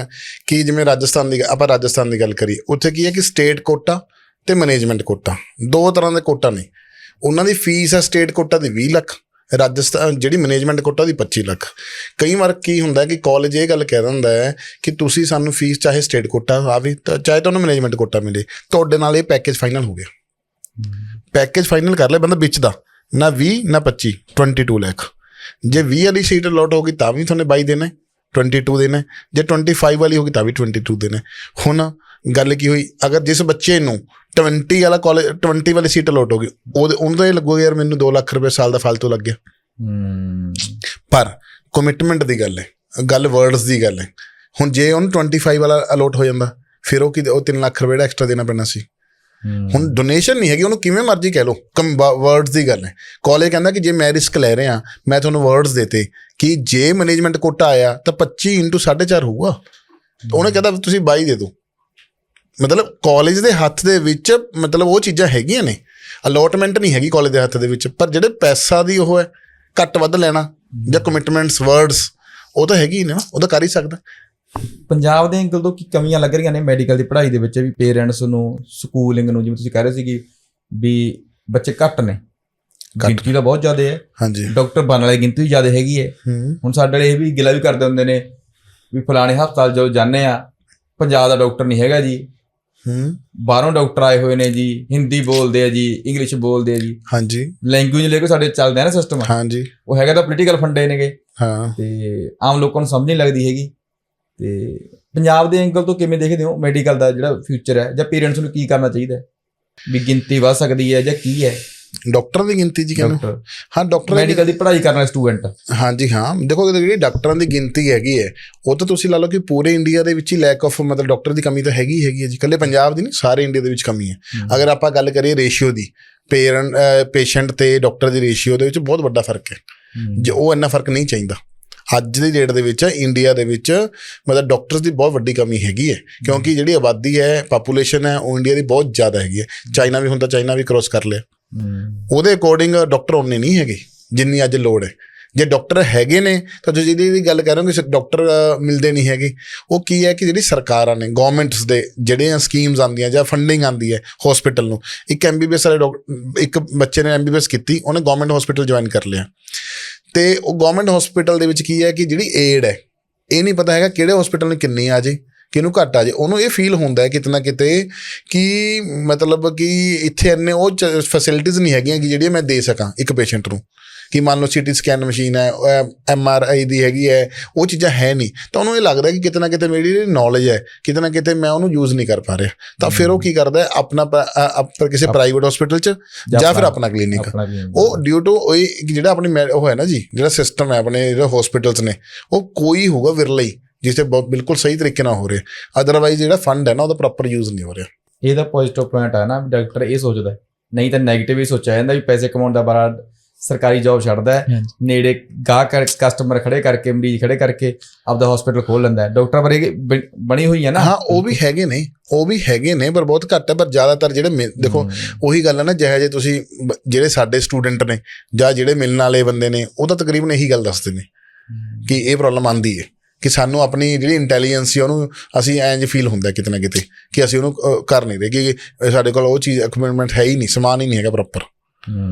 ਕਿ ਜਿਵੇਂ ਰਾਜਸਥਾਨ ਦੀ, ਆਪਾਂ ਰਾਜਸਥਾਨ ਦੀ ਗੱਲ ਕਰੀਏ, ਉੱਥੇ ਕੀ ਹੈ ਕਿ ਸਟੇਟ ਕੋਟਾ ਤੇ ਮੈਨੇਜਮੈਂਟ ਕੋਟਾ, 2 ਤਰ੍ਹਾਂ ਦੇ ਕੋਟਾ ਨੇ। ਉਹਨਾਂ ਦੀ ਫੀਸ ਹੈ ਸਟੇਟ ਕੋਟਾ ਦੀ 20 ਲੱਖ, ਰਾਜਸਥਾਨ ਜਿਹੜੀ ਮੈਨੇਜਮੈਂਟ ਕੋਟਾ ਦੀ 25 ਲੱਖ। ਕਈ ਵਾਰ ਕੀ ਹੁੰਦਾ ਕਿ ਕਾਲਜ ਇਹ ਗੱਲ ਕਹਿ ਦਿੰਦਾ ਹੈ ਕਿ ਤੁਸੀਂ ਸਾਨੂੰ ਫੀਸ ਚਾਹੇ ਸਟੇਟ ਕੋਟਾ ਆਵੇ ਚਾਹੇ ਤੁਹਾਨੂੰ ਮੈਨੇਜਮੈਂਟ ਕੋਟਾ ਮਿਲੇ, ਤੁਹਾਡੇ ਨਾਲ ਇਹ ਪੈਕੇਜ ਫਾਈਨਲ ਹੋ ਗਿਆ। ਪੈਕੇਜ ਫਾਈਨਲ ਕਰ ਲਿਆ ਬੰਦਾ ਵਿੱਚ ਦਾ, ਨਾ 20 ਨਾ 25, 22 ਲੱਖ। ਜੇ 20 ਵਾਲੀ ਸੀਟ ਅਲੋਟ ਹੋ ਗਈ ਤਾਂ ਵੀ ਤੁਹਾਨੂੰ 22 ਦੇਣਾ, 22 ਦੇਣਾ। ਜੇ 25 ਵਾਲੀ ਹੋ ਗਈ ਤਾਂ ਵੀ 22 ਦੇਣਾ। ਹੁਣ ਗੱਲ ਕੀ ਹੋਈ, ਅਗਰ ਜਿਸ ਬੱਚੇ ਨੂੰ 20 ਵਾਲਾ ਕਾਲਜ 20 ਵਾਲੀ ਸੀਟ ਅਲੋਟ ਹੋ ਗਈ, ਉਹਨੂੰ ਤਾਂ ਇਹ ਲੱਗੂਗਾ ਯਾਰ ਮੈਨੂੰ 2 ਲੱਖ ਰੁਪਏ ਸਾਲ ਦਾ ਫਾਲਤੂ ਲੱਗ ਗਿਆ। ਪਰ ਕਮਿਟਮੈਂਟ ਦੀ ਗੱਲ ਹੈ, ਗੱਲ ਵਰਡਸ ਦੀ ਗੱਲ ਹੈ। ਹੁਣ ਜੇ ਉਹਨੂੰ 25 ਵਾਲਾ ਅਲੋਟ ਹੋ ਜਾਂਦਾ, ਫਿਰ ਉਹ 3 ਲੱਖ ਰੁਪਏ ਐਕਸਟਰਾ ਦੇਣਾ ਪੈਣਾ ਸੀ। ਹੁਣ ਡੋਨੇਸ਼ਨ ਨਹੀਂ ਹੈਗੀ, ਉਹਨੂੰ ਕਿਵੇਂ ਮਰਜ਼ੀ ਕਹਿ ਲਓ, ਵਰਡਸ ਦੀ ਗੱਲ ਹੈ। ਕਾਲਜ ਕਹਿੰਦਾ ਕਿ ਜੇ ਮੈਂ ਰਿਸਕ ਲੈ ਰਿਹਾ, ਮੈਂ ਤੁਹਾਨੂੰ ਵਰਡਸ ਦੇਤੇ ਕਿ ਜੇ ਮੈਨੇਜਮੈਂਟ ਕੋਟਾ ਆਇਆ ਤਾਂ 25 × 4.5 ਹੋਊਗਾ। ਉਹਨੇ ਕਹਿੰਦਾ ਤੁਸੀਂ 22 ਦੇ ਦਿਓ। ਮਤਲਬ ਕਾਲਜ ਦੇ ਹੱਥ ਦੇ ਵਿੱਚ ਮਤਲਬ ਉਹ ਚੀਜ਼ਾਂ ਹੈਗੀਆਂ ਨੇ, ਅਲੋਟਮੈਂਟ ਨਹੀਂ ਹੈਗੀ ਕਾਲਜ ਦੇ ਹੱਥ ਦੇ ਵਿੱਚ, ਪਰ ਜਿਹੜੇ ਪੈਸਾ ਦੀ ਉਹ ਹੈ ਘੱਟ ਵੱਧ ਲੈਣਾ ਜਾਂ ਕਮਿਟਮੈਂਟਸ ਵਰਡਸ, ਉਹ ਤਾਂ ਹੈਗੀ ਨਾ, ਉਹ ਤਾਂ ਕਰ ਹੀ ਸਕਦਾ। ਪੰਜਾਬ ਦੇ ਐਂਗਲ ਤੋਂ ਕੀ ਕਮੀਆਂ ਲੱਗ ਰਹੀਆਂ ਨੇ ਮੈਡੀਕਲ ਦੀ ਪੜ੍ਹਾਈ ਦੇ ਵਿੱਚ ਵੀ? ਪੇਰੈਂਟਸ ਨੂੰ, ਸਕੂਲਿੰਗ ਨੂੰ, ਜਿਵੇਂ ਤੁਸੀਂ ਕਹਿ ਰਹੇ ਸੀ ਵੀ ਬੱਚੇ ਘੱਟ ਨੇ, ਗਿਣਤੀ ਤਾਂ ਬਹੁਤ ਜ਼ਿਆਦਾ ਹੈ। ਹਾਂਜੀ, ਡਾਕਟਰ ਬਣਨ ਵਾਲੀ ਗਿਣਤੀ ਵੀ ਜ਼ਿਆਦਾ ਹੈਗੀ ਹੈ। ਹੁਣ ਸਾਡੇ ਵਾਲੇ ਇਹ ਵੀ ਗਿਲਾ ਵੀ ਕਰਦੇ ਹੁੰਦੇ ਨੇ ਵੀ ਫਲਾਣੇ ਹਸਪਤਾਲ ਜਦੋਂ ਜਾਂਦੇ ਆ, ਪੰਜਾਬ ਦਾ ਡਾਕਟਰ ਨਹੀਂ ਹੈਗਾ ਜੀ, ਬਾਹਰੋਂ ਡਾਕਟਰ ਆਏ ਹੋਏ ਨੇ ਜੀ, ਹਿੰਦੀ ਬੋਲਦੇ ਆ ਜੀ, ਇੰਗਲਿਸ਼ ਬੋਲਦੇ ਆ ਜੀ। ਹਾਂਜੀ, ਲੈਂਗੁਏਜ ਲੈ ਕੇ ਸਾਡੇ ਚੱਲਦੇ ਆ ਨਾ ਸਿਸਟਮ। ਹਾਂਜੀ, ਉਹ ਹੈਗਾ ਤਾਂ ਪੋਲੀਟੀਕਲ ਫੰਡੇ ਨੇਗੇ। ਹਾਂ, ਤੇ ਆਮ ਲੋਕਾਂ ਨੂੰ ਸਮਝ ਨਹੀਂ ਲੱਗਦੀ ਹੈਗੀ। ਤੇ ਪੰਜਾਬ ਦੇ ਐਂਗਲ ਤੋਂ ਕਿਵੇਂ ਦੇਖਦੇ ਹੋ ਮੈਡੀਕਲ ਦਾ ਜਿਹੜਾ ਫਿਊਚਰ ਹੈ, ਜਾਂ ਪੇਰੈਂਟਸ ਨੂੰ ਕੀ ਕਰਨਾ ਚਾਹੀਦਾ ਹੈ ਵੀ ਗਿਣਤੀ ਵੱਧ ਸਕਦੀ ਹੈ ਜਾਂ ਕੀ ਹੈ? ਡਾਕਟਰਾਂ ਦੀ ਗਿਣਤੀ ਜੀ ਕਹਿੰਦੇ ਡਾਕਟਰ ਹਾਂ ਡਾਕਟਰ ਮੈਡੀਕਲ ਦੀ ਪੜ੍ਹਾਈ ਕਰਨ ਵਾਲੇ ਸਟੂਡੈਂਟ। ਹਾਂਜੀ ਹਾਂ, ਦੇਖੋ ਜਿਹੜੀ ਡਾਕਟਰਾਂ ਦੀ ਗਿਣਤੀ ਹੈਗੀ ਹੈ ਉਹ ਤਾਂ ਤੁਸੀਂ ਲਾ ਲਓ ਕਿ ਪੂਰੇ ਇੰਡੀਆ ਦੇ ਵਿੱਚ ਹੀ ਲੈਕ ਆਫ ਮਤਲਬ ਡਾਕਟਰ ਦੀ ਕਮੀ ਤਾਂ ਹੈਗੀ ਹੈ ਜੀ, ਇਕੱਲੇ ਪੰਜਾਬ ਦੀ ਨਹੀਂ ਸਾਰੇ ਇੰਡੀਆ ਦੇ ਵਿੱਚ ਕਮੀ ਹੈ। ਅਗਰ ਆਪਾਂ ਗੱਲ ਕਰੀਏ ਰੇਸ਼ੀਓ ਦੀ ਪੇਸ਼ੈਂਟ ਤੇ ਡਾਕਟਰ ਦੀ ਰੇਸ਼ੀਓ ਦੇ ਵਿੱਚ ਬਹੁਤ ਵੱਡਾ ਫਰਕ ਹੈ, ਜੋ ਉਹ ਇੰਨਾ ਫਰਕ ਨਹੀਂ ਚਾਹੀਦਾ। ਅੱਜ ਦੀ ਡੇਟ ਦੇ ਵਿੱਚ ਇੰਡੀਆ ਦੇ ਵਿੱਚ ਮਤਲਬ ਡਾਕਟਰਸ ਦੀ ਬਹੁਤ ਵੱਡੀ ਕਮੀ ਹੈਗੀ ਹੈ, ਕਿਉਂਕਿ ਜਿਹੜੀ ਆਬਾਦੀ ਹੈ ਪਾਪੂਲੇਸ਼ਨ ਹੈ ਉਹ ਇੰਡੀਆ ਦੀ ਬਹੁਤ ਜ਼ਿਆਦਾ ਹੈਗੀ ਹੈ। ਚਾਈਨਾ ਵੀ ਹੁੰਦਾ, ਚਾਈਨਾ ਵੀ ਕ੍ਰੋਸ ਕਰ ਲਿਆ, ਉਹਦੇ ਅਕੋਰਡਿੰਗ ਡਾਕਟਰ ਉਨੇ ਨਹੀਂ ਹੈਗੇ ਜਿੰਨੀ ਅੱਜ ਲੋੜ ਹੈ। ਜੇ ਡਾਕਟਰ ਹੈਗੇ ਨੇ ਤਾਂ ਜੋ ਜਿਹਦੀ ਗੱਲ ਕਹਿ ਰਹੇ ਹੋ ਕਿ ਡਾਕਟਰ ਮਿਲਦੇ ਨਹੀਂ ਹੈਗੇ, ਉਹ ਕੀ ਹੈ ਕਿ ਜਿਹੜੀ ਸਰਕਾਰਾਂ ਨੇ ਗੌਰਮੈਂਟਸ ਦੇ ਜਿਹੜੀਆਂ ਸਕੀਮਸ ਆਉਂਦੀਆਂ ਜਾਂ ਫੰਡਿੰਗ ਆਉਂਦੀ ਹੈ ਹੌਸਪੀਟਲ ਨੂੰ, ਇੱਕ MBBS ਵਾਲੇ ਇੱਕ ਬੱਚੇ ਨੇ MBBS ਕੀਤੀ, ਉਹਨੇ ਗੌਰਮੈਂਟ ਹੌਸਪੀਟਲ ਜੁਆਇਨ ਕਰ ਲਿਆ, ਤੇ ਉਹ ਗੌਰਮੈਂਟ ਹੌਸਪੀਟਲ ਦੇ ਵਿੱਚ ਕੀ ਹੈ ਕਿ ਜਿਹੜੀ ਏਡ ਹੈ ਇਹ ਨਹੀਂ ਪਤਾ ਹੈਗਾ ਕਿਹੜੇ ਹੌਸਪੀਟਲ ਨੂੰ ਕਿੰਨੀ ਆ ਜੇ, ਕਿਹਨੂੰ ਘੱਟ ਆ ਜੇ। ਉਹਨੂੰ ਇਹ ਫੀਲ ਹੁੰਦਾ ਹੈ ਕਿਤੇ ਨਾ ਕਿਤੇ ਕਿ ਮਤਲਬ ਕਿ ਇੱਥੇ ਇੰਨੇ ਉਹ ਫੈਸਿਲਿਟੀਜ਼ ਨਹੀਂ ਹੈਗੀਆਂ ਕਿ ਜਿਹੜੀਆਂ ਮੈਂ ਦੇ ਸਕਾਂ ਇੱਕ ਪੇਸ਼ੈਂਟ ਨੂੰ, ਕਿ ਮੰਨ ਲਓ CT ਸਕੈਨ ਮਸ਼ੀਨ ਹੈ, MRI ਦੀ ਹੈਗੀ ਹੈ, ਉਹ ਚੀਜ਼ਾਂ ਹੈ ਨਹੀਂ, ਤਾਂ ਉਹਨੂੰ ਇਹ ਲੱਗਦਾ ਕਿ ਕਿਤੇ ਨਾ ਕਿਤੇ ਮੇਰੀ ਜਿਹੜੀ ਨੌਲੇਜ ਹੈ ਕਿਤੇ ਨਾ ਕਿਤੇ ਮੈਂ ਉਹਨੂੰ ਯੂਜ਼ ਨਹੀਂ ਕਰ ਪਾ ਰਿਹਾ। ਤਾਂ ਫਿਰ ਉਹ ਕੀ ਕਰਦਾ ਆਪਣਾ ਕਿਸੇ ਪ੍ਰਾਈਵੇਟ ਹਸਪੀਟਲ 'ਚ ਜਾਂ ਫਿਰ ਆਪਣਾ ਕਲੀਨਿਕ, ਉਹ ਡਿਊ ਟੂ ਉਹ ਜਿਹੜਾ ਆਪਣੀ ਉਹ ਹੈ ਨਾ ਜੀ, ਜਿਹੜਾ ਸਿਸਟਮ ਹੈ ਆਪਣੇ ਜਿਹੜੇ ਹਸਪੀਟਲਸ ਨੇ, ਉਹ ਕੋਈ ਹੋਊਗਾ ਵਿਰਲਾ ਹੀ ਜਿੱਥੇ ਬਿਲਕੁਲ ਸਹੀ ਤਰੀਕੇ ਨਾਲ ਹੋ ਰਿਹਾ, ਅਦਰਵਾਈਜ਼ ਜਿਹੜਾ ਫੰਡ ਹੈ ਨਾ ਉਹਦਾ ਪ੍ਰੋਪਰ ਯੂਜ਼ ਨਹੀਂ ਹੋ ਰਿਹਾ। ਇਹਦਾ ਪੋਜ਼ਿਟਿਵ ਪੁਆਇੰਟ ਹੈ ਨਾ, ਡਾਕਟਰ ਇਹ ਸੋਚਦਾ, ਨਹੀਂ ਤਾਂ ਨੈਗੇਟਿਵ ਹੀ ਸੋਚਿਆ ਜਾਂਦਾ ਵੀ ਪੈਸੇ ਕਮਾਉਣ ਦਾ ਬੜਾ ਸਰਕਾਰੀ ਜੌਬ ਛੱਡਦਾ ਹੈ, ਨੇੜੇ ਗਾਹਕ ਕਸਟਮਰ ਖੜੇ ਕਰਕੇ ਮਰੀਜ਼ ਖੜੇ ਕਰਕੇ ਆਪਦਾ ਹਸਪੀਟਲ ਖੋਲ ਲੈਂਦਾ ਹੈ। ਡਾਕਟਰ ਬਾਰੇ ਬਣੀ ਹੋਈ ਹੈ ਨਾ, ਹਾਂ ਉਹ ਵੀ ਹੈਗੇ ਨੇ ਪਰ ਬਹੁਤ ਘੱਟ ਹੈ। ਪਰ ਜ਼ਿਆਦਾਤਰ ਜਿਹੜੇ ਦੇਖੋ ਉਹੀ ਗੱਲ ਹੈ ਨਾ, ਜਿਹੇ ਤੁਸੀਂ ਜਿਹੜੇ ਸਾਡੇ ਸਟੂਡੈਂਟ ਨੇ ਜਾਂ ਜਿਹੜੇ ਮਿਲਣ ਵਾਲੇ ਬੰਦੇ ਨੇ ਉਹ ਤਾਂ ਤਕਰੀਬਨ ਇਹੀ ਗੱਲ ਦੱਸਦੇ ਨੇ ਕਿ ਇਹ ਪ੍ਰੋਬਲਮ ਆਉਂਦੀ ਹੈ ਕਿ ਸਾਨੂੰ ਆਪਣੀ ਜਿਹੜੀ ਇੰਟੈਲੀਜੈਂਸ ਸੀ ਉਹਨੂੰ ਅਸੀਂ ਇੰਝ ਫੀਲ ਹੁੰਦਾ ਕਿਤੇ ਨਾ ਕਿਤੇ ਕਿ ਅਸੀਂ ਉਹਨੂੰ ਕਰ ਨਹੀਂ ਰਹੇ, ਕਿ ਸਾਡੇ ਕੋਲ ਉਹ ਚੀਜ਼ ਇਕਵਿਪਮੈਂਟ ਹੈ ਹੀ ਨਹੀਂ, ਸਮਾਨ ਹੀ ਨਹੀਂ ਹੈਗਾ ਪ੍ਰੋਪਰ,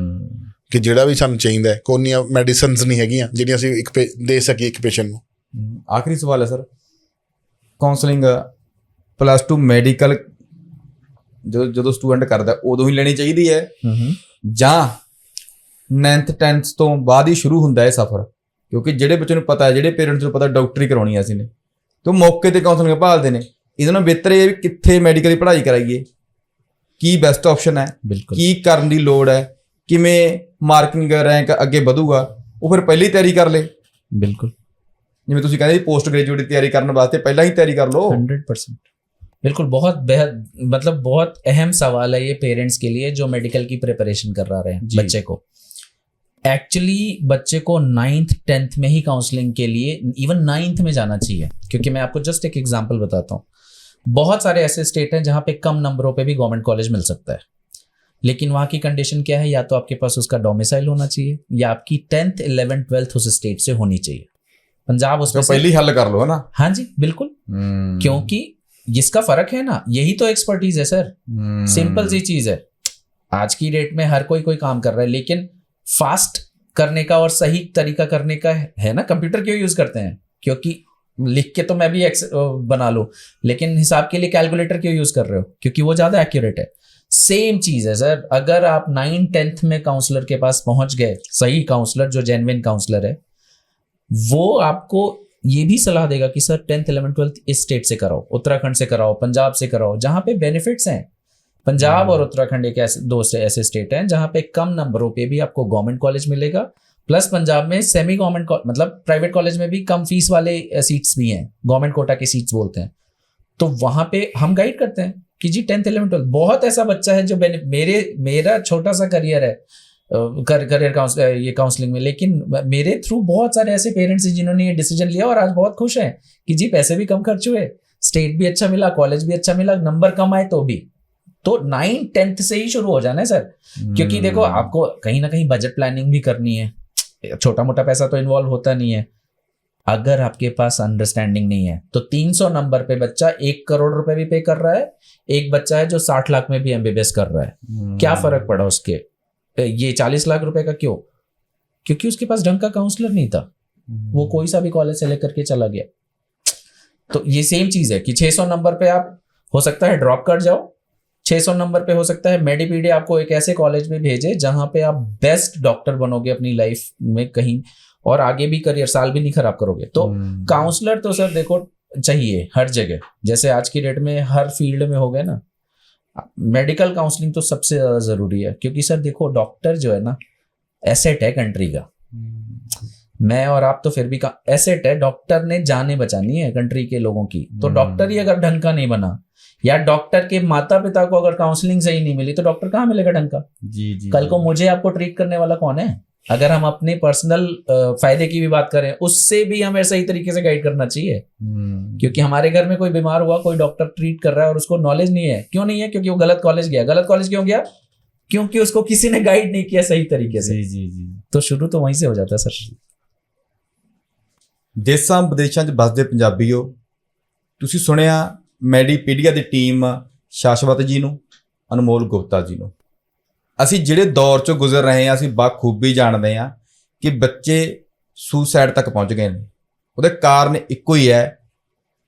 ਕਿ ਜਿਹੜਾ ਵੀ ਸਾਨੂੰ ਚਾਹੀਦਾ ਹੈ। ਕੋਨੀਆਂ ਮੈਡੀਸਨਸ ਨਹੀਂ ਹੈਗੀਆਂ ਜਿਹੜੀਆਂ ਅਸੀਂ ਦੇ ਸਕੀਏ ਇੱਕ ਪੇਸ਼ੈਂਟ ਨੂੰ। ਆਖਰੀ ਸਵਾਲ ਹੈ ਸਰ, ਕਾਉਂਸਲਿੰਗ +2 ਮੈਡੀਕਲ ਜਦੋਂ ਸਟੂਡੈਂਟ ਕਰਦਾ ਉਦੋਂ ਹੀ ਲੈਣੀ ਚਾਹੀਦੀ ਹੈ ਜਾਂ 9th 10th ਤੋਂ ਬਾਅਦ ਹੀ ਸ਼ੁਰੂ ਹੁੰਦਾ ਹੈ ਸਫ਼ਰ? ਕਿਉਂਕਿ ਜਿਹੜੇ ਬੱਚੇ ਨੂੰ ਪਤਾ ਹੈ, ਜਿਹੜੇ ਪੇਰੈਂਟਸ ਨੂੰ ਪਤਾ ਡਾਕਟਰੀ ਕਰਾਉਣੀ ਅਸੀਂ ਨੇ, ਤੇ ਮੌਕੇ ਤੇ ਕਾਉਂਸਲਿੰਗ ਭਾਲਦੇ ਨੇ। ਇਹਦੇ ਨਾਲ ਬਿਹਤਰ ਇਹ ਵੀ ਕਿੱਥੇ ਮੈਡੀਕਲ ਦੀ ਪੜ੍ਹਾਈ ਕਰਾਈਏ, ਕੀ ਬੈਸਟ ਆਪਸ਼ਨ ਹੈ, ਕੀ ਕਰਨ ਦੀ ਲੋੜ ਹੈ, ਕਿਵੇਂ ਮਾਰਕਿੰਗ ਰੈਂਕ ਅੱਗੇ ਵਧੂਗਾ, ਉਹ ਫਿਰ ਪਹਿਲਾਂ ਹੀ ਤਿਆਰੀ ਕਰ ਲੇ। ਬਿਲਕੁਲ, ਜਿਵੇਂ ਤੁਸੀਂ ਕਹਿੰਦੇ पोस्ट ग्रेजुएट ਦੀ ਤਿਆਰੀ ਕਰਨ ਵਾਸਤੇ ਪਹਿਲਾਂ ਹੀ ਤਿਆਰੀ ਕਰ ਲਓ। 100% बिल्कुल, बहुत बेहद मतलब बहुत अहम सवाल है ये पेरेंट्स के लिए जो मेडिकल की प्रिपरेशन कर रहे हैं बच्चे को। एक्चुअली बच्चे को 9th 10th में ही काउंसलिंग के लिए इवन 9th में जाना चाहिए, क्योंकि मैं आपको जस्ट एक एग्जांपल बताता हूँ। बहुत सारे ऐसे स्टेट हैं जहाँ पे कम नंबरों पे भी गवर्नमेंट कॉलेज मिल सकता है, लेकिन वहाँ की कंडीशन क्या है, या तो आपके पास उसका डोमिसाइल होना चाहिए या आपकी 10th 11th 12th उस स्टेट से होनी चाहिए। पंजाब उसमें तो पहले हल कर लो है ना। हाँ जी बिल्कुल, क्योंकि जिसका फर्क है ना, यही तो एक्सपर्टीज है सर। सिंपल सी चीज है, आज की डेट में हर कोई काम कर रहा है, लेकिन फास्ट करने का और सही तरीका करने का है ना। कंप्यूटर क्यों यूज करते हैं? क्योंकि लिख के तो मैं भी बना लूं, लेकिन हिसाब के लिए कैलकुलेटर क्यों यूज कर रहे हो? क्योंकि वो ज्यादा एक्यूरेट है। सेम चीज है सर, अगर आप 9th 10th में काउंसलर के पास पहुंच गए, सही काउंसलर जो जेन्युइन काउंसलर है, वो आपको ये भी सलाह देगा कि सर 10th 11th 12th इस स्टेट से कराओ, उत्तराखंड से कराओ, पंजाब से कराओ, जहां पे बेनिफिट्स हैं। पंजाब और उत्तराखंड एक ऐसे स्टेट हैं जहां पे कम नंबरों पे भी आपको गवर्नमेंट कॉलेज मिलेगा, प्लस पंजाब में सेमी गवर्नमेंट मतलब प्राइवेट कॉलेज में भी कम फीस वाले सीट्स भी हैं, गवर्नमेंट कोटा की सीट्स बोलते हैं। तो वहां पे हम गाइड करते हैं कि जी 10th 11th 12th बहुत ऐसा बच्चा है जो मेरा छोटा सा करियर है करियर ये काउंसलिंग में, लेकिन मेरे थ्रू बहुत सारे ऐसे पेरेंट्स हैं जिन्होंने ये डिसीजन लिया और आज बहुत खुश हैं कि जी पैसे भी कम खर्च हुए, स्टेट भी अच्छा मिला, कॉलेज भी अच्छा मिला, नंबर कम आए तो भी। तो 9th 10th से ही शुरू हो जाना है सर, क्योंकि देखो आपको कहीं ना कहीं बजट प्लानिंग भी करनी है, छोटा मोटा पैसा तो इन्वॉल्व होता नहीं है। अगर आपके पास अंडरस्टैंडिंग नहीं है तो 300 नंबर पे बच्चा 1 करोड़ रुपए भी पे कर रहा है, एक बच्चा है जो 60 लाख में भी MBBS कर रहा है। क्या फर्क पड़ा उसके? ये 40 लाख रुपए का क्यों? क्योंकि उसके पास ढंग का काउंसलर नहीं था, वो कोई सा भी कॉलेज से लेकर के चला गया। तो ये सेम चीज है कि 600 नंबर पे आप हो सकता है ड्रॉप कर जाओ, 600 नंबर पे हो सकता है मेडिपीडिया आपको एक ऐसे कॉलेज में भेजे जहां पे आप बेस्ट डॉक्टर बनोगे अपनी लाइफ में कहीं, और आगे भी करियर साल भी नहीं खराब करोगे। तो काउंसलर तो सर देखो चाहिए हर जगह, जैसे आज की डेट में हर फील्ड में हो गए ना, मेडिकल काउंसलिंग तो सबसे ज़्यादा ज़रूरी है, क्योंकि सर देखो डॉक्टर जो है ना एसेट है कंट्री का। मैं और आप तो फिर भी का एसेट है, डॉक्टर ने जानें बचानी है कंट्री के लोगों की। तो डॉक्टर ही अगर ढंग का नहीं बना, या डॉक्टर के माता पिता को अगर काउंसलिंग सही नहीं मिली, तो डॉक्टर कहाँ मिलेगा ढंग का? जी जी। कल को मुझे आपको ट्रीट करने वाला कौन है? अगर हम अपने पर्सनल फायदे की भी बात करें, उससे भी हमें सही तरीके से गाइड करना चाहिए। क्योंकि हमारे घर में कोई बीमार हुआ, कोई डॉक्टर ट्रीट कर रहा है और उसको नॉलेज नहीं है। क्यों नहीं है? क्योंकि वो गलत कॉलेज गया। गलत कॉलेज क्यों गया? क्योंकि उसको किसी ने गाइड नहीं किया सही तरीके से। जी जी जी। तो शुरू तो वहीं से हो जाता है सर। ਦੇਸ਼ਾਂ ਵਿਦੇਸ਼ਾਂ 'ਚ ਵੱਸਦੇ ਪੰਜਾਬੀਓ, ਤੁਸੀਂ ਸੁਣਿਆ ਮੈਡੀਪੀਡੀਆ ਦੀ ਟੀਮ ਸ਼ਾਸ਼ਵਤ ਜੀ ਨੂੰ, ਅਨਮੋਲ ਗੁਪਤਾ ਜੀ ਨੂੰ। ਅਸੀਂ ਜਿਹੜੇ ਦੌਰ 'ਚੋਂ ਗੁਜ਼ਰ ਰਹੇ ਹਾਂ, ਅਸੀਂ ਬਾਖੂਬੀ ਜਾਣਦੇ ਹਾਂ ਕਿ ਬੱਚੇ ਸੁਸਾਈਡ ਤੱਕ ਪਹੁੰਚ ਗਏ ਨੇ। ਉਹਦੇ ਕਾਰਨ ਇੱਕੋ ਹੀ ਹੈ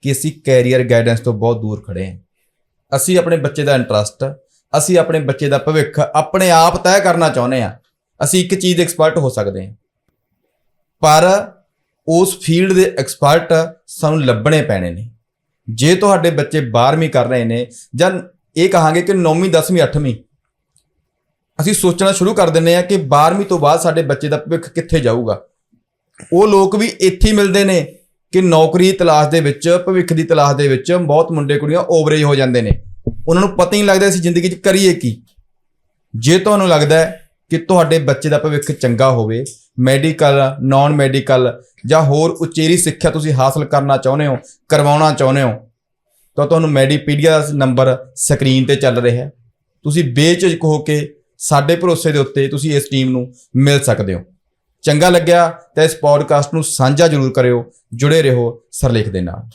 ਕਿ ਅਸੀਂ ਕੈਰੀਅਰ ਗਾਈਡੈਂਸ ਤੋਂ ਬਹੁਤ ਦੂਰ ਖੜੇ ਹਾਂ। ਅਸੀਂ ਆਪਣੇ ਬੱਚੇ ਦਾ ਇੰਟਰਸਟ, ਅਸੀਂ ਆਪਣੇ ਬੱਚੇ ਦਾ ਭਵਿੱਖ ਆਪਣੇ ਆਪ ਤੈਅ ਕਰਨਾ ਚਾਹੁੰਦੇ ਹਾਂ। ਅਸੀਂ ਇੱਕ ਚੀਜ਼ ਦੇ ਐਕਸਪਰਟ ਹੋ ਸਕਦੇ ਹਾਂ, ਪਰ ਉਸ ਫੀਲਡ ਦੇ ਐਕਸਪਰਟ ਸਾਨੂੰ ਲੱਭਣੇ ਪੈਣੇ ਨੇ। ਜੇ ਤੁਹਾਡੇ ਬੱਚੇ 12ਵੀਂ ਕਰ ਰਹੇ ਨੇ, ਜਾਂ ਇਹ ਕਹਾਂਗੇ ਕਿ 9ਵੀਂ 10ਵੀਂ 8ਵੀਂ, ਅਸੀਂ ਸੋਚਣਾ ਸ਼ੁਰੂ ਕਰ ਦਿੰਦੇ ਹਾਂ ਕਿ 12ਵੀਂ ਤੋਂ ਬਾਅਦ ਸਾਡੇ ਬੱਚੇ ਦਾ ਭਵਿੱਖ ਕਿੱਥੇ ਜਾਊਗਾ। ਉਹ ਲੋਕ ਵੀ ਇੱਥੇ ਹੀ ਮਿਲਦੇ ਨੇ ਕਿ ਨੌਕਰੀ ਦੀ ਤਲਾਸ਼ ਦੇ ਵਿੱਚ, ਭਵਿੱਖ ਦੀ ਤਲਾਸ਼ ਦੇ ਵਿੱਚ ਬਹੁਤ ਮੁੰਡੇ ਕੁੜੀਆਂ ਓਵਰੇਜ ਹੋ ਜਾਂਦੇ ਨੇ। ਉਹਨਾਂ ਨੂੰ ਪਤਾ ਹੀ ਨਹੀਂ ਲੱਗਦਾ ਅਸੀਂ ਜ਼ਿੰਦਗੀ 'ਚ ਕਰੀਏ ਕੀ। ਜੇ ਤੁਹਾਨੂੰ ਲੱਗਦਾ ਹੈ ਕਿ ਤੁਹਾਡੇ ਬੱਚੇ ਦਾ ਭਵਿੱਖ ਚੰਗਾ ਹੋਵੇ, ਮੈਡੀਕਲ, ਨਾਨ ਮੈਡੀਕਲ ਜਾਂ ਹੋਰ ਉਚੇਰੀ ਸਿੱਖਿਆ ਤੁਸੀਂ ਹਾਸਲ ਕਰਨਾ ਚਾਹੁੰਦੇ ਹੋ, ਕਰਵਾਉਣਾ ਚਾਹੁੰਦੇ ਹੋ, ਤਾਂ ਤੁਹਾਨੂੰ ਮੈਡੀਪੀਡੀਆ ਦਾ ਨੰਬਰ ਸਕਰੀਨ ਤੇ ਚੱਲ ਰਿਹਾ ਹੈ। ਤੁਸੀਂ ਬੇਝਿਜਕ ਹੋ ਕੇ ਸਾਡੇ ਭਰੋਸੇ ਦੇ ਉੱਤੇ ਤੁਸੀਂ ਇਸ ਟੀਮ ਨੂੰ ਮਿਲ ਸਕਦੇ ਹੋ। ਚੰਗਾ ਲੱਗਿਆ ਤਾਂ ਇਸ ਪੋਡਕਾਸਟ ਨੂੰ ਸਾਂਝਾ ਜ਼ਰੂਰ ਕਰਿਓ। ਜੁੜੇ ਰਹੋ ਸਰਲੇਖ ਦੇ ਨਾਲ।